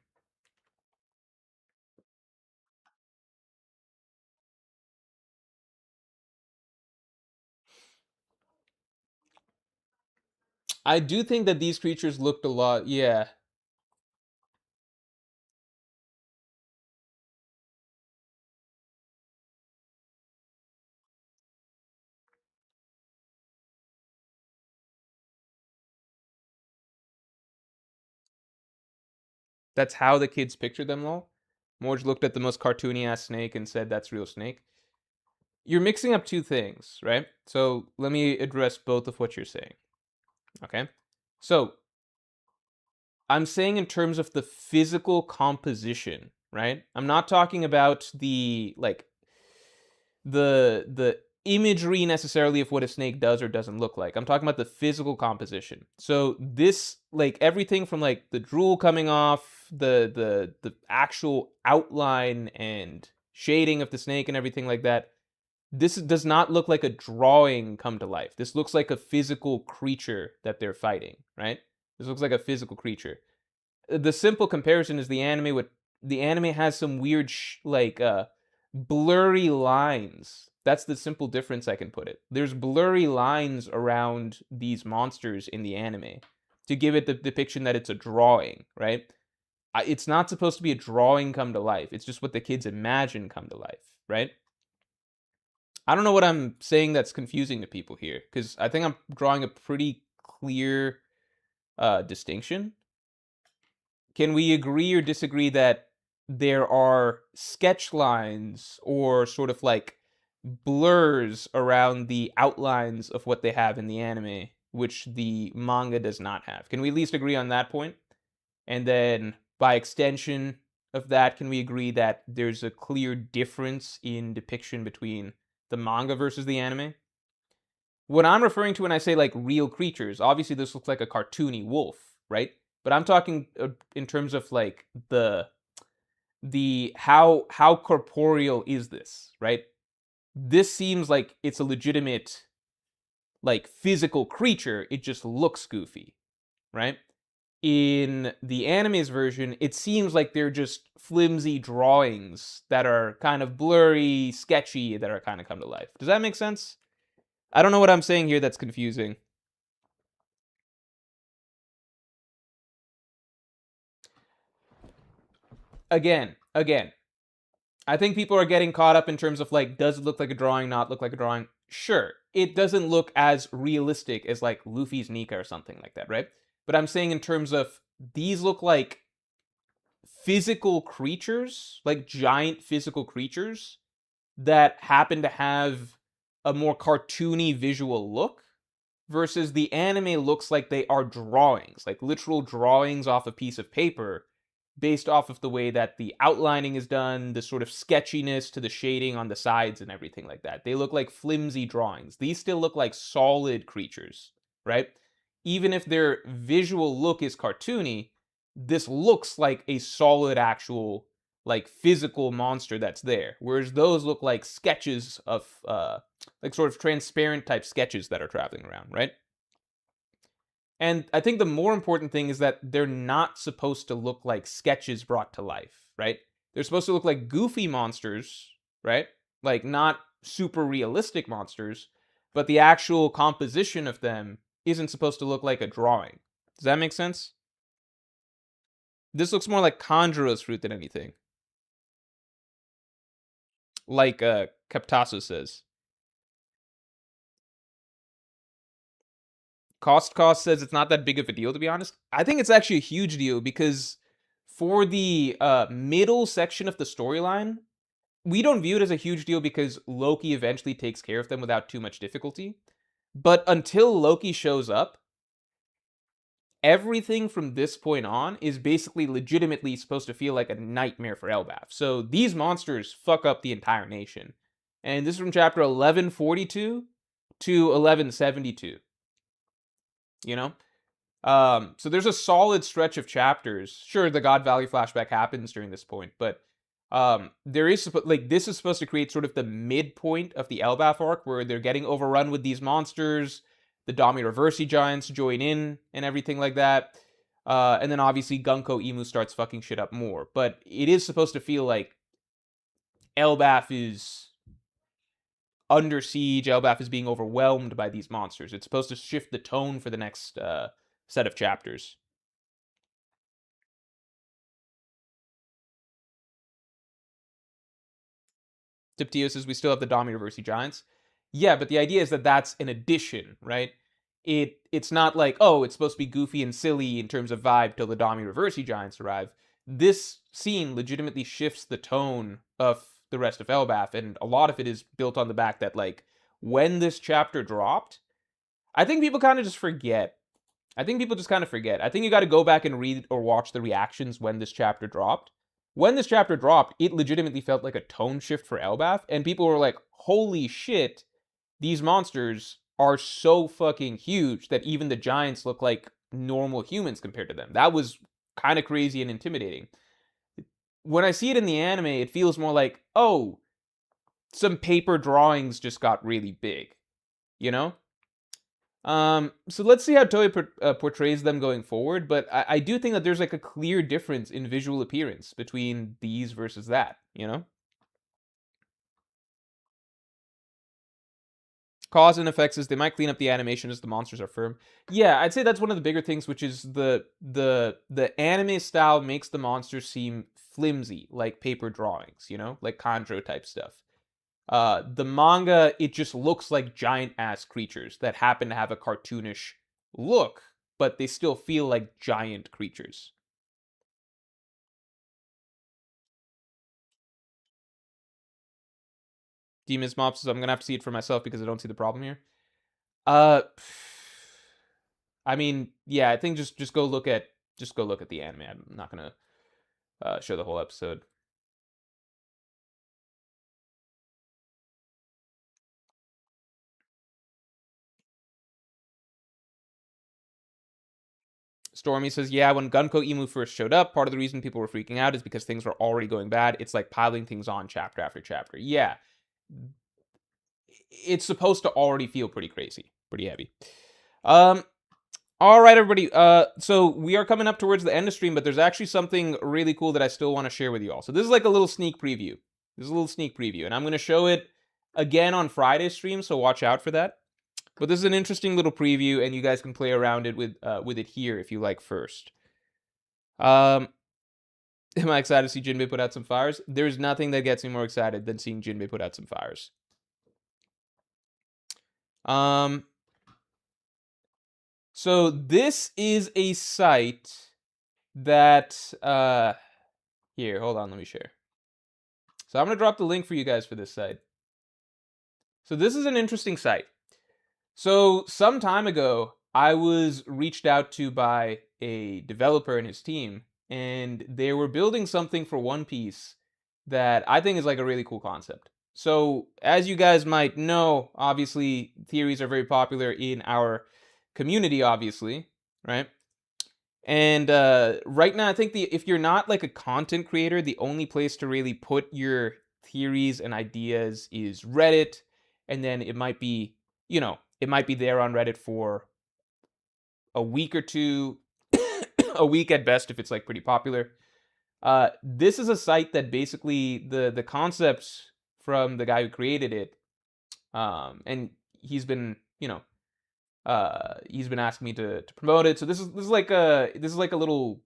I do think that these creatures looked a lot. Yeah, that's how the kids pictured them all. Morge looked at the most cartoony ass snake and said, "That's real snake." You're mixing up two things, right? So let me address both of what you're saying. Okay. So I'm saying in terms of the physical composition, right? I'm not talking about the imagery necessarily of what a snake does or doesn't look like. I'm talking about the physical composition. So this like everything from like the drool coming off, the actual outline and shading of the snake and everything like that. This does not look like a drawing come to life. This looks like a physical creature that they're fighting, right? This looks like a physical creature. The simple comparison is the anime has some weird blurry lines. That's the simple difference I can put it. There's blurry lines around these monsters in the anime to give it the depiction that it's a drawing, right? It's not supposed to be a drawing come to life. It's just what the kids imagine come to life, right? I don't know what I'm saying that's confusing to people here because I think I'm drawing a pretty clear distinction. Can we agree or disagree that there are sketch lines or sort of like blurs around the outlines of what they have in the anime, which the manga does not have? Can we at least agree on that point? And then by extension of that, can we agree that there's a clear difference in depiction between the manga versus the anime? What I'm referring to when I say like real creatures, obviously this looks like a cartoony wolf, right? But I'm talking in terms of like the how corporeal is this, right? This seems like it's a legitimate, like, physical creature. It just looks goofy, right? In the anime's version, it seems like they're just flimsy drawings that are kind of blurry, sketchy, that are kind of come to life. Does that make sense? I don't know what I'm saying here that's confusing. Again, I think people are getting caught up in terms of, like, does it look like a drawing, not look like a drawing? Sure, it doesn't look as realistic as, like, Luffy's Nika or something like that, right? But I'm saying in terms of, these look like physical creatures, like giant physical creatures that happen to have a more cartoony visual look, versus the anime looks like they are drawings, like literal drawings off a piece of paper, based off of the way that the outlining is done, the sort of sketchiness to the shading on the sides and everything like that. They look like flimsy drawings. These still look like solid creatures, right? Even if their visual look is cartoony, this looks like a solid actual, like, physical monster that's there, whereas those look like sketches of like sort of transparent type sketches that are traveling around, right? And I think the more important thing is that they're not supposed to look like sketches brought to life, right? They're supposed to look like goofy monsters, right? Like, not super realistic monsters, but the actual composition of them isn't supposed to look like a drawing. Does that make sense? This looks more like Conjuro's fruit than anything. Like Captasso says. Cost says it's not that big of a deal, to be honest. I think it's actually a huge deal because for the middle section of the storyline, we don't view it as a huge deal because Loki eventually takes care of them without too much difficulty. But until Loki shows up, everything from this point on is basically legitimately supposed to feel like a nightmare for Elbaf. So these monsters fuck up the entire nation. And this is from chapter 1142 to 1172, you know? So there's a solid stretch of chapters. Sure, the God Valley flashback happens during this point, but there is like, this is supposed to create sort of the midpoint of the Elbaf arc where they're getting overrun with these monsters. The Dami Reversi giants join in and everything like that. And then obviously Gunko Imu starts fucking shit up more. But it is supposed to feel like Elbaf is under siege. Elbaf is being overwhelmed by these monsters. It's supposed to shift the tone for the next set of chapters. Tiptio says we still have the Dami Reversi Giants. Yeah, but the idea is that that's an addition, right? It's not like, oh, it's supposed to be goofy and silly in terms of vibe till the Dami Reversi Giants arrive. This scene legitimately shifts the tone of the rest of Elbaf, and a lot of it is built on the back that, like, when this chapter dropped, I think people kind of just forget. I think people just kind of forget. I think you got to go back and read or watch the reactions when this chapter dropped. When this chapter dropped, it legitimately felt like a tone shift for Elbaf, and people were like, holy shit, these monsters are so fucking huge that even the giants look like normal humans compared to them. That was kind of crazy and intimidating. When I see it in the anime, it feels more like, oh, some paper drawings just got really big, you know? So let's see how Toei portrays them going forward. But I do think that there's, like, a clear difference in visual appearance between these versus that. You know, cause and effects is they might clean up the animation as the monsters are firm. Yeah, I'd say that's one of the bigger things, which is the anime style makes the monsters seem flimsy, like paper drawings. You know, like Kanjo type stuff. The manga, it just looks like giant ass creatures that happen to have a cartoonish look, but they still feel like giant creatures. Demon's Mop says I'm gonna have to see it for myself because I don't see the problem here. Uh, I mean, yeah, I think just go look at the anime. I'm not gonna show the whole episode. Stormy says, yeah, when Gunko Emu first showed up, part of the reason people were freaking out is because things were already going bad. It's like piling things on chapter after chapter. Yeah. It's supposed to already feel pretty crazy, pretty heavy. All right, everybody. So we are coming up towards the end of stream, but there's actually something really cool that I still want to share with you all. So this is like a little sneak preview. This is a little sneak preview, and I'm going to show it again on Friday's stream, so watch out for that. But this is an interesting little preview, and you guys can play around it with it here if you like first. Am I excited to see Jinbei put out some fires? There's nothing that gets me more excited than seeing Jinbei put out some fires. So this is a site that, here, hold on, let me share. So I'm going to drop the link for you guys for this site. So this is an interesting site. So some time ago, I was reached out to by a developer and his team, and they were building something for One Piece that I think is like a really cool concept. So as you guys might know, obviously theories are very popular in our community, obviously, right? And right now, I think if you're not like a content creator, the only place to really put your theories and ideas is Reddit, and then it might be, it might be there on Reddit for a week or two, a week at best if it's like pretty popular. This is a site that basically the concepts from the guy who created it, and he's been asking me to promote it. So this is like a little,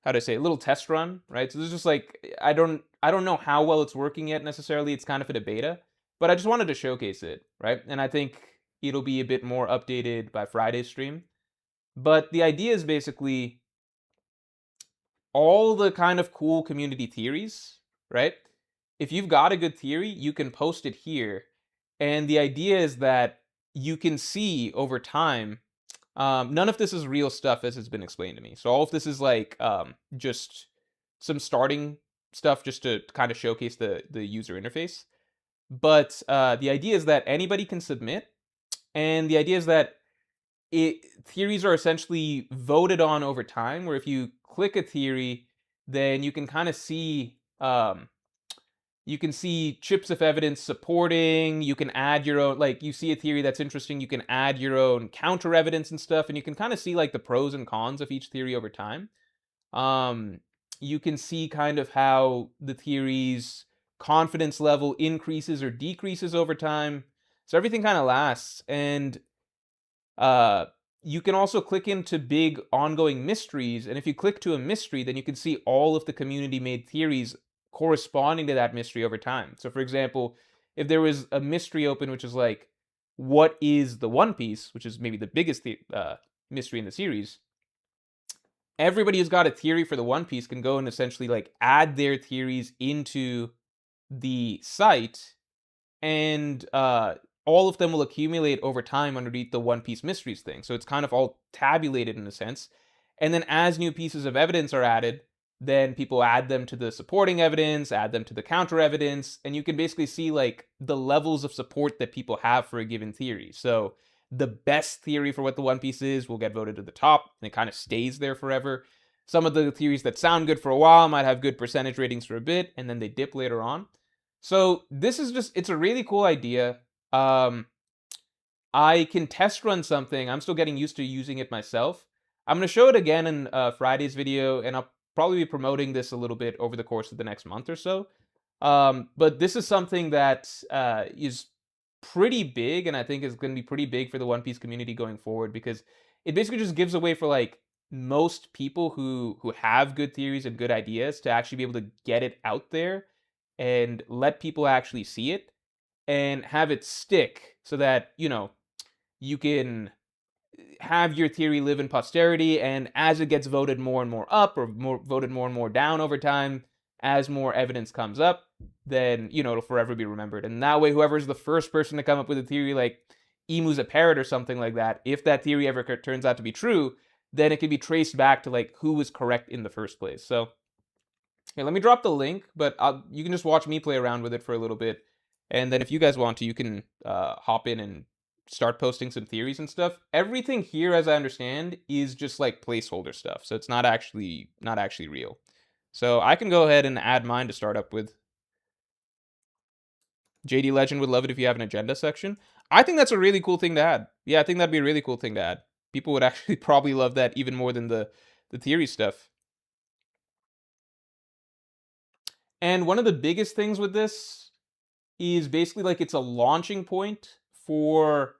how do I say, a little test run, right? So this is just like, I don't know how well it's working yet necessarily. It's kind of at a beta, but I just wanted to showcase it, right? And I think it'll be a bit more updated by Friday's stream. But the idea is basically all the kind of cool community theories, right? If you've got a good theory, you can post it here. And the idea is that you can see over time, none of this is real stuff as has been explained to me. So all of this is like just some starting stuff just to kind of showcase the user interface. But the idea is that anybody can submit. And the idea is that theories are essentially voted on over time, where if you click a theory, then you can kind of see chips of evidence supporting. You can add your own, like, you see a theory that's interesting, you can add your own counter evidence and stuff, and you can kind of see like the pros and cons of each theory over time. You can see kind of how the theory's confidence level increases or decreases over time. So everything kind of lasts. And you can also click into big ongoing mysteries, and if you click to a mystery, then you can see all of the community-made theories corresponding to that mystery over time. So for example, if there was a mystery open, which is like, what is the One Piece, which is maybe the biggest mystery in the series, everybody who's got a theory for the One Piece can go and essentially like add their theories into the site, and all of them will accumulate over time underneath the One Piece Mysteries thing. So it's kind of all tabulated in a sense. And then as new pieces of evidence are added, then people add them to the supporting evidence, add them to the counter evidence, and you can basically see like the levels of support that people have for a given theory. So the best theory for what the One Piece is will get voted to the top, and it kind of stays there forever. Some of the theories that sound good for a while might have good percentage ratings for a bit, and then they dip later on. So this is just, it's a really cool idea. I can test run something. I'm still getting used to using it myself. I'm going to show it again in Friday's video, and I'll probably be promoting this a little bit over the course of the next month or so. But this is something that is pretty big, and I think is going to be pretty big for the One Piece community going forward, because it basically just gives a way for like most people who have good theories and good ideas to actually be able to get it out there and let people actually see it and have it stick, so that you can have your theory live in posterity, and as it gets voted more and more up, or voted more and more down over time, as more evidence comes up, then it'll forever be remembered. And that way, whoever's the first person to come up with a theory like Emu's a parrot or something like that, if that theory ever turns out to be true, then it can be traced back to like who was correct in the first place. So here, let me drop the link, but you can just watch me play around with it for a little bit, and then if you guys want to, you can hop in and start posting some theories and stuff. Everything here, as I understand, is just like placeholder stuff. So it's not actually real. So I can go ahead and add mine to start up with. JD Legend would love it if you have an agenda section. I think that's a really cool thing to add. Yeah, I think that'd be a really cool thing to add. People would actually probably love that even more than the theory stuff. And one of the biggest things with this is basically like it's a launching point for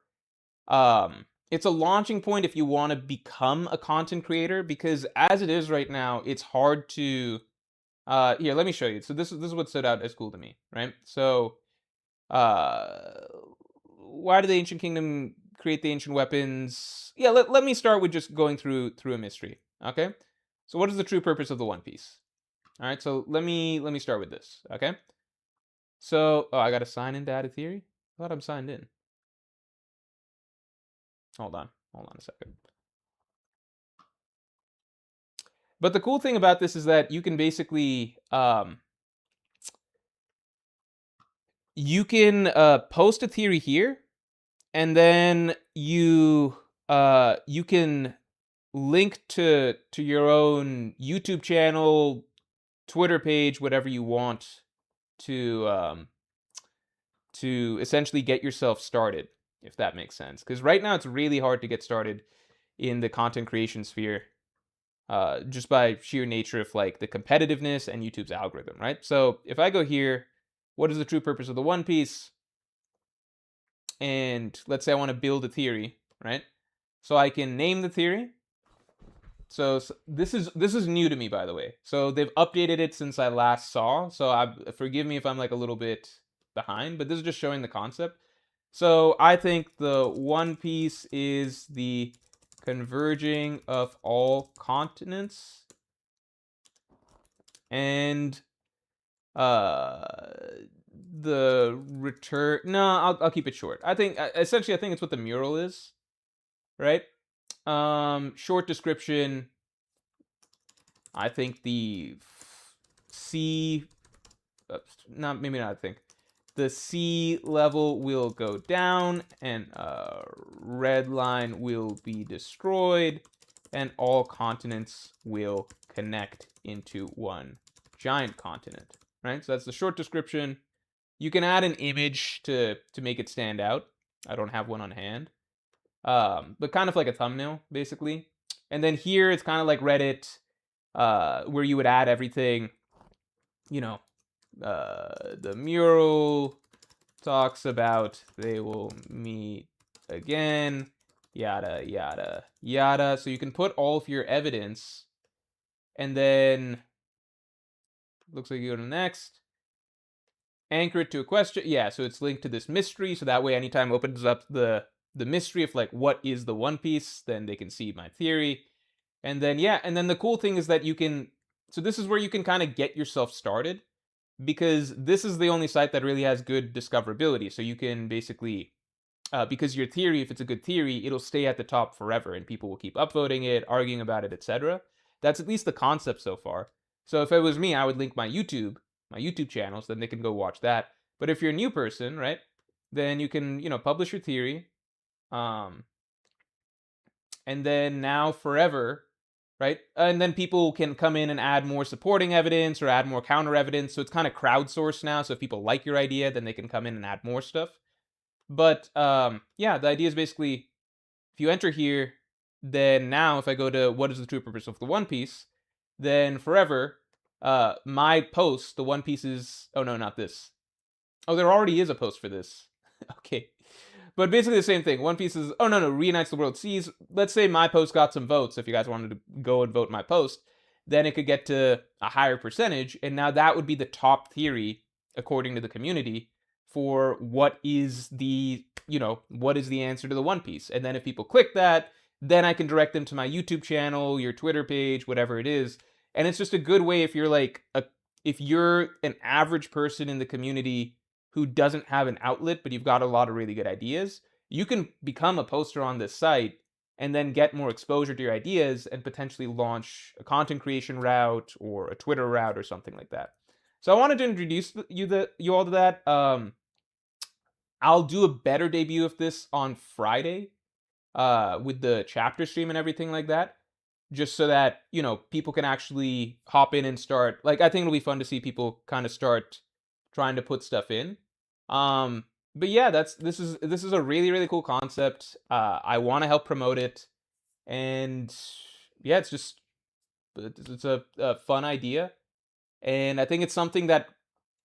it's a launching point if you want to become a content creator, because as it is right now, it's hard to here, let me show you. So this is what stood out as cool to me, right? So uh why did the ancient kingdom create the ancient weapons? Yeah, let me start with just going through a mystery. Okay. So what is the true purpose of the One Piece? All right, so let me start with this. Okay. So I gotta sign into Added Theory. I thought I'm signed in. Hold on a second. But the cool thing about this is that you can basically you can post a theory here, and then you can link to your own YouTube channel, Twitter page, whatever you want to essentially get yourself started, if that makes sense. Because right now it's really hard to get started in the content creation sphere, just by sheer nature of like the competitiveness and YouTube's algorithm, right? So if I go here, what is the true purpose of the One Piece? And let's say I want to build a theory, right? So I can name the theory. So this is new to me, by the way. So they've updated it since I last saw. So forgive me if I'm like a little bit behind, but this is just showing the concept. So I think the One Piece is the converging of all continents, and uh the return. No, I'll keep it short. I think essentially I think it's what the mural is, right? Short description. I think the sea, not maybe not. I think the sea level will go down, and red line will be destroyed, and all continents will connect into one giant continent. Right. So that's the short description. You can add an image to make it stand out. I don't have one on hand. But kind of like a thumbnail, basically. And then here it's kind of like Reddit, where you would add everything, you know, the mural talks about they will meet again, yada, yada, yada. So you can put all of your evidence, and then looks like you go to next. Anchor it to a question. Yeah, so it's linked to this mystery, so that way anytime it opens up the mystery of like what is the One Piece, then they can see my theory. And then yeah, and then the cool thing is that you can, so this is where you can kind of get yourself started, because this is the only site that really has good discoverability. So you can basically because your theory, if it's a good theory, it'll stay at the top forever and people will keep upvoting it, arguing about it, etc. That's at least the concept so far. So if it was me, I would link my YouTube channels, then they can go watch that. But if you're a new person, right, then you can, publish your theory, um, and then now forever, right? And then people can come in and add more supporting evidence or add more counter evidence. So it's kind of crowdsourced now. So if people like your idea, then they can come in and add more stuff. But yeah, the idea is basically if you enter here, then now if I go to what is the true purpose of the One Piece, then forever, my post, the One Piece is, oh no, not this. Oh, there already is a post for this. Okay. But basically the same thing. One Piece is, oh no, reunites the world seas. Let's say my post got some votes. If you guys wanted to go and vote my post, then it could get to a higher percentage. And now that would be the top theory, according to the community, for what is what is the answer to the One Piece. And then if people click that, then I can direct them to my YouTube channel, your Twitter page, whatever it is. And it's just a good way if you're an average person in the community who doesn't have an outlet, but you've got a lot of really good ideas, you can become a poster on this site and then get more exposure to your ideas and potentially launch a content creation route or a Twitter route or something like that. So I wanted to introduce you all to that. I'll do a better debut of this on Friday, with the chapter stream and everything like that, just so that, people can actually hop in and start. Like, I think it'll be fun to see people kind of start trying to put stuff in. But yeah, this is a really really cool concept. I want to help promote it, and yeah, it's a fun idea, and I think it's something that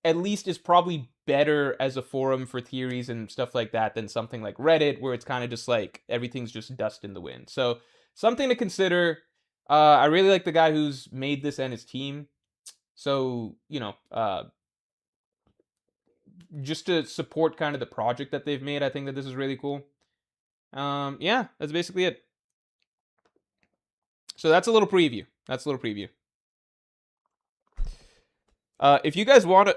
at least is probably better as a forum for theories and stuff like that than something like Reddit, where it's kind of just like everything's just dust in the wind. So something to consider. I really like the guy who's made this and his team. So just to support kind of the project that they've made, I think that this is really cool. Yeah, that's basically it. So that's a little preview. If you guys want to,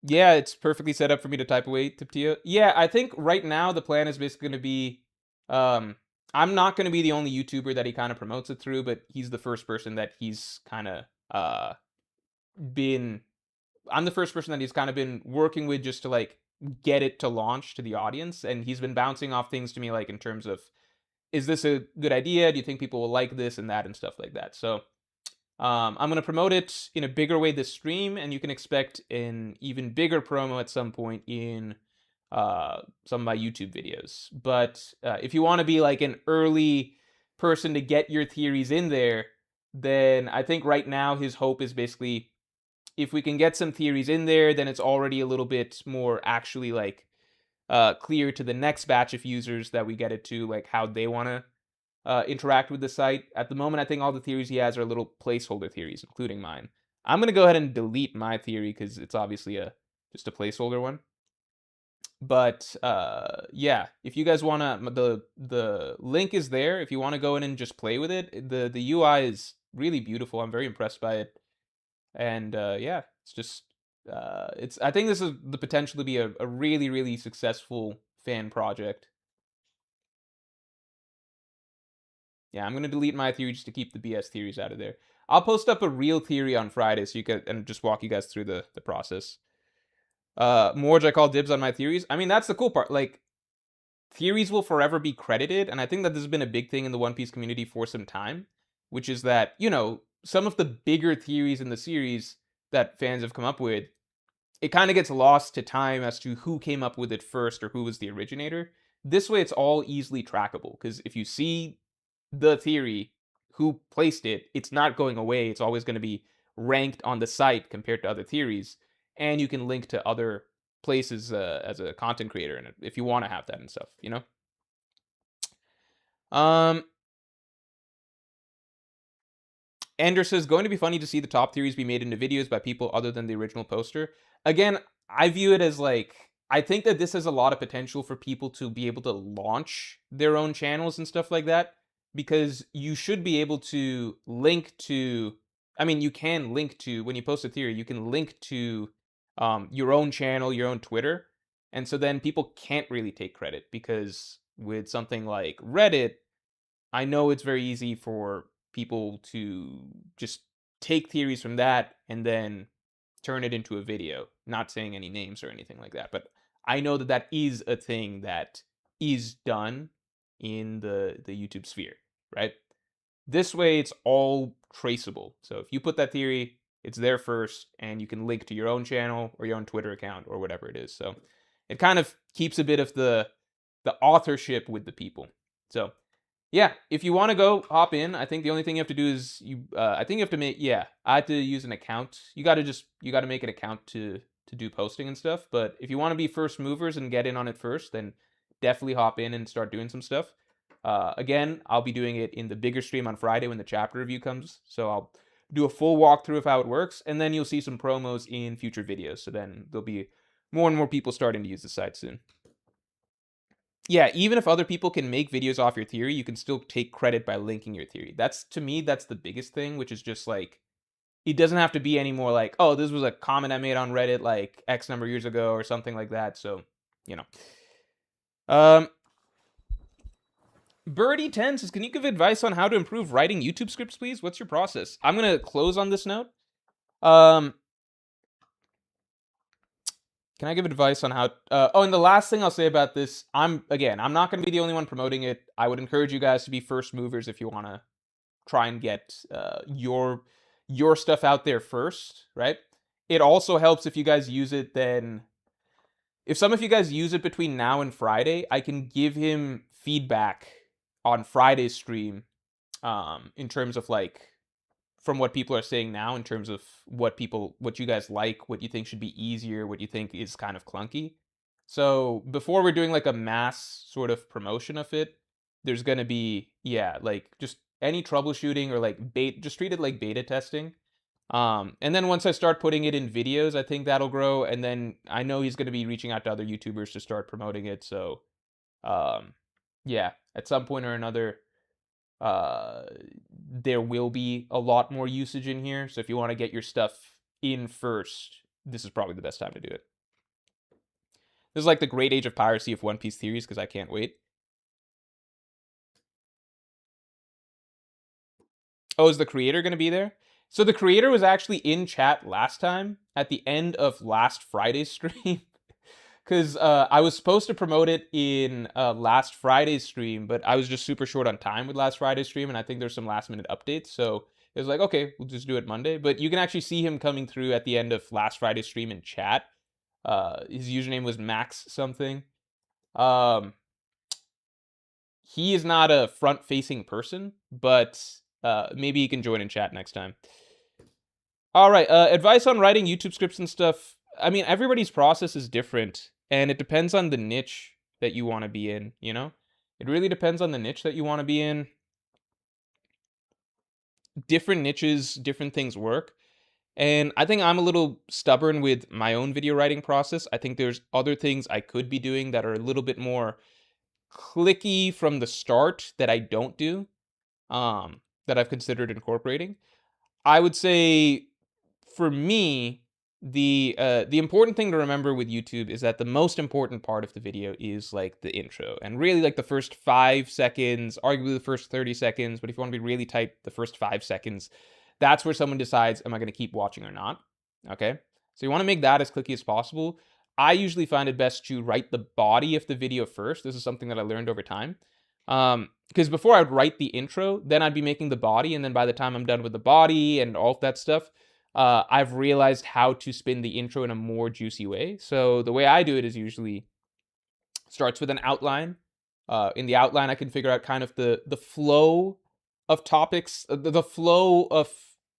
yeah, it's perfectly set up for me to type away, Tiptia. Yeah, I think right now the plan is basically going to be, um, I'm not going to be the only YouTuber that he kind of promotes it through, but he's the first person that he's kind of been. I'm the first person that he's kind of been working with just to like get it to launch to the audience, and he's been bouncing off things to me like in terms of, is this a good idea? Do you think people will like this and that and stuff like that? So I'm going to promote it in a bigger way this stream, and you can expect an even bigger promo at some point in some of my YouTube videos. But if you want to be like an early person to get your theories in there, then I think right now his hope is basically, if we can get some theories in there, then it's already a little bit more actually like clear to the next batch of users that we get it to, like how they want to interact with the site. At the moment, I think all the theories he has are little placeholder theories, including mine. I'm gonna go ahead and delete my theory because it's obviously just a placeholder one. But yeah, if you guys wanna, the link is there. If you want to go in and just play with it, the UI is really beautiful. I'm very impressed by it, and yeah, it's just it's. I think this is the potential to be a really really successful fan project. Yeah, I'm gonna delete my theory just to keep the BS theories out of there. I'll post up a real theory on Friday so you can, and just walk you guys through the process. Morge, I call dibs on my theories. I mean, that's the cool part. Like, theories will forever be credited, and I think that this has been a big thing in the One Piece community for some time, which is that, some of the bigger theories in the series that fans have come up with, it kind of gets lost to time as to who came up with it first or who was the originator. This way, it's all easily trackable, because if you see the theory, who placed it, it's not going away. It's always going to be ranked on the site compared to other theories, and you can link to other places as a content creator in it if you want to have that and stuff. Um, Ender says, going to be funny to see the top theories be made into videos by people other than the original poster. Again, I view it as like, I think that this has a lot of potential for people to be able to launch their own channels and stuff like that, because you should be able to link to, I mean, you can link to, when you post a theory, you can link to your own channel, your own Twitter. And so then people can't really take credit, because with something like Reddit, I know it's very easy for people to just take theories from that and then turn it into a video. Not saying any names or anything like that, but I know that that is a thing that is done in the YouTube sphere, right? This way, it's all traceable. So if you put that theory, it's there first, and you can link to your own channel or your own Twitter account or whatever it is. So it kind of keeps a bit of the authorship with the people. So yeah, if you want to go hop in, I think the only thing you have to do is I think you have to make, yeah, I had to use an account. You got to make an account to do posting and stuff. But if you want to be first movers and get in on it first, then definitely hop in and start doing some stuff. Again, I'll be doing it in the bigger stream on Friday when the chapter review comes. So I'll do a full walkthrough of how it works, and then you'll see some promos in future videos. So then there'll be more and more people starting to use the site soon. Yeah, even if other people can make videos off your theory, you can still take credit by linking your theory. That's, to me, that's the biggest thing, which is just like, it doesn't have to be any more like, oh, this was a comment I made on Reddit like X number of years ago or something like that. So, you know. Birdie10 says, can you give advice on how to improve writing YouTube scripts, please? What's your process? I'm going to close on this note. Can I give advice on how? Oh, and the last thing I'll say about this, I'm not going to be the only one promoting it. I would encourage you guys to be first movers if you want to try and get your stuff out there first, right? It also helps if you guys use it then. If some of you guys use it between now and Friday, I can give him feedback on Friday's stream, in terms of like from what people are saying now, in terms of what you guys like, what you think should be easier, what you think is kind of clunky. So before we're doing like a mass sort of promotion of it, there's gonna be, yeah, like just any troubleshooting or like just treat it like beta testing. And then once I start putting it in videos, I think that'll grow. And then I know he's gonna be reaching out to other YouTubers to start promoting it. So yeah, at some point or another, uh, there will be a lot more usage in here. So if you want to get your stuff in first, this is probably the best time to do it. This is like the great age of piracy of One Piece theories, because I can't wait. Oh, is the creator going to be there? So the creator was actually in chat last time at the end of last Friday's stream. Because I was supposed to promote it in last Friday's stream, but I was just super short on time with last Friday's stream, and I think there's some last minute updates. So it was like, okay, we'll just do it Monday. But you can actually see him coming through at the end of last Friday's stream in chat. His username was Max something. He is not a front-facing person, but maybe he can join in chat next time. All right, advice on writing YouTube scripts and stuff. I mean, everybody's process is different, and it depends on the niche that you want to be in, you know? It really depends on the niche that you want to be in. Different niches, different things work. And I think I'm a little stubborn with my own video writing process. I think there's other things I could be doing that are a little bit more clicky from the start that I don't do, that I've considered incorporating. I would say for me, the important thing to remember with YouTube is that the most important part of the video is like the intro, and really like the first 5 seconds, arguably the first 30 seconds, but if you want to be really tight, the first 5 seconds, that's where someone decides, am I going to keep watching or not? Okay, so you want to make that as clicky as possible. I usually find it best to write the body of the video first. This is something that I learned over time. Because before I'd write the intro, then I'd be making the body, and then by the time I'm done with the body and all of that stuff, I've realized how to spin the intro in a more juicy way. So the way I do it is usually starts with an outline. In the outline, I can figure out kind of the flow of topics, the flow of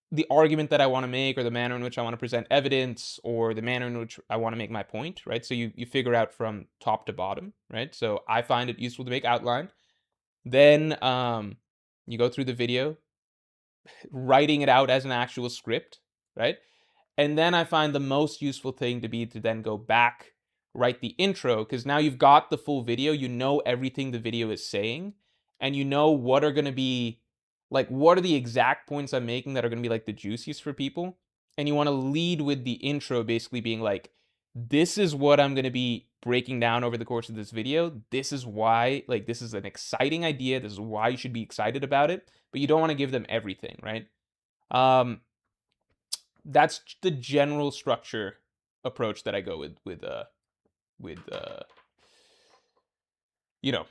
the argument that I want to make, or the manner in which I want to present evidence, or the manner in which I want to make my point, right? So you figure out from top to bottom, right? So I find it useful to make outline. Then you go through the video, writing it out as an actual script, right? And then I find the most useful thing to be to then go back, write the intro, because now you've got the full video, you know everything the video is saying, and you know what are going to be, like, what are the exact points I'm making that are going to be like the juiciest for people. And you want to lead with the intro basically being like, this is what I'm going to be breaking down over the course of this video. This is why, like, this is an exciting idea. This is why you should be excited about it, but you don't want to give them everything, right? That's the general structure approach that I go with you know,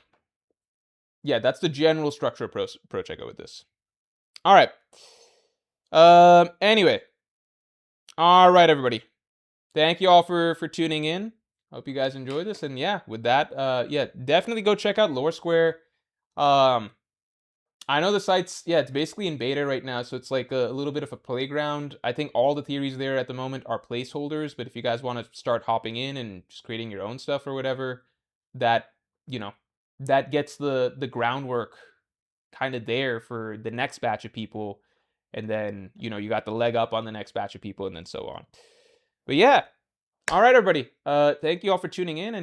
yeah, that's the general structure approach I go with this. All right. Anyway. All right, everybody. Thank you all for tuning in. Hope you guys enjoyed this. And yeah, with that, yeah, definitely go check out Lore Square. I know the site's, yeah, it's basically in beta right now, so it's like a little bit of a playground. I think all the theories there at the moment are placeholders, but if you guys want to start hopping in and just creating your own stuff or whatever, that, you know, that gets the groundwork kind of there for the next batch of people. And then, you know, you got the leg up on the next batch of people, and then so on. But yeah. All right, everybody. Thank you all for tuning in. And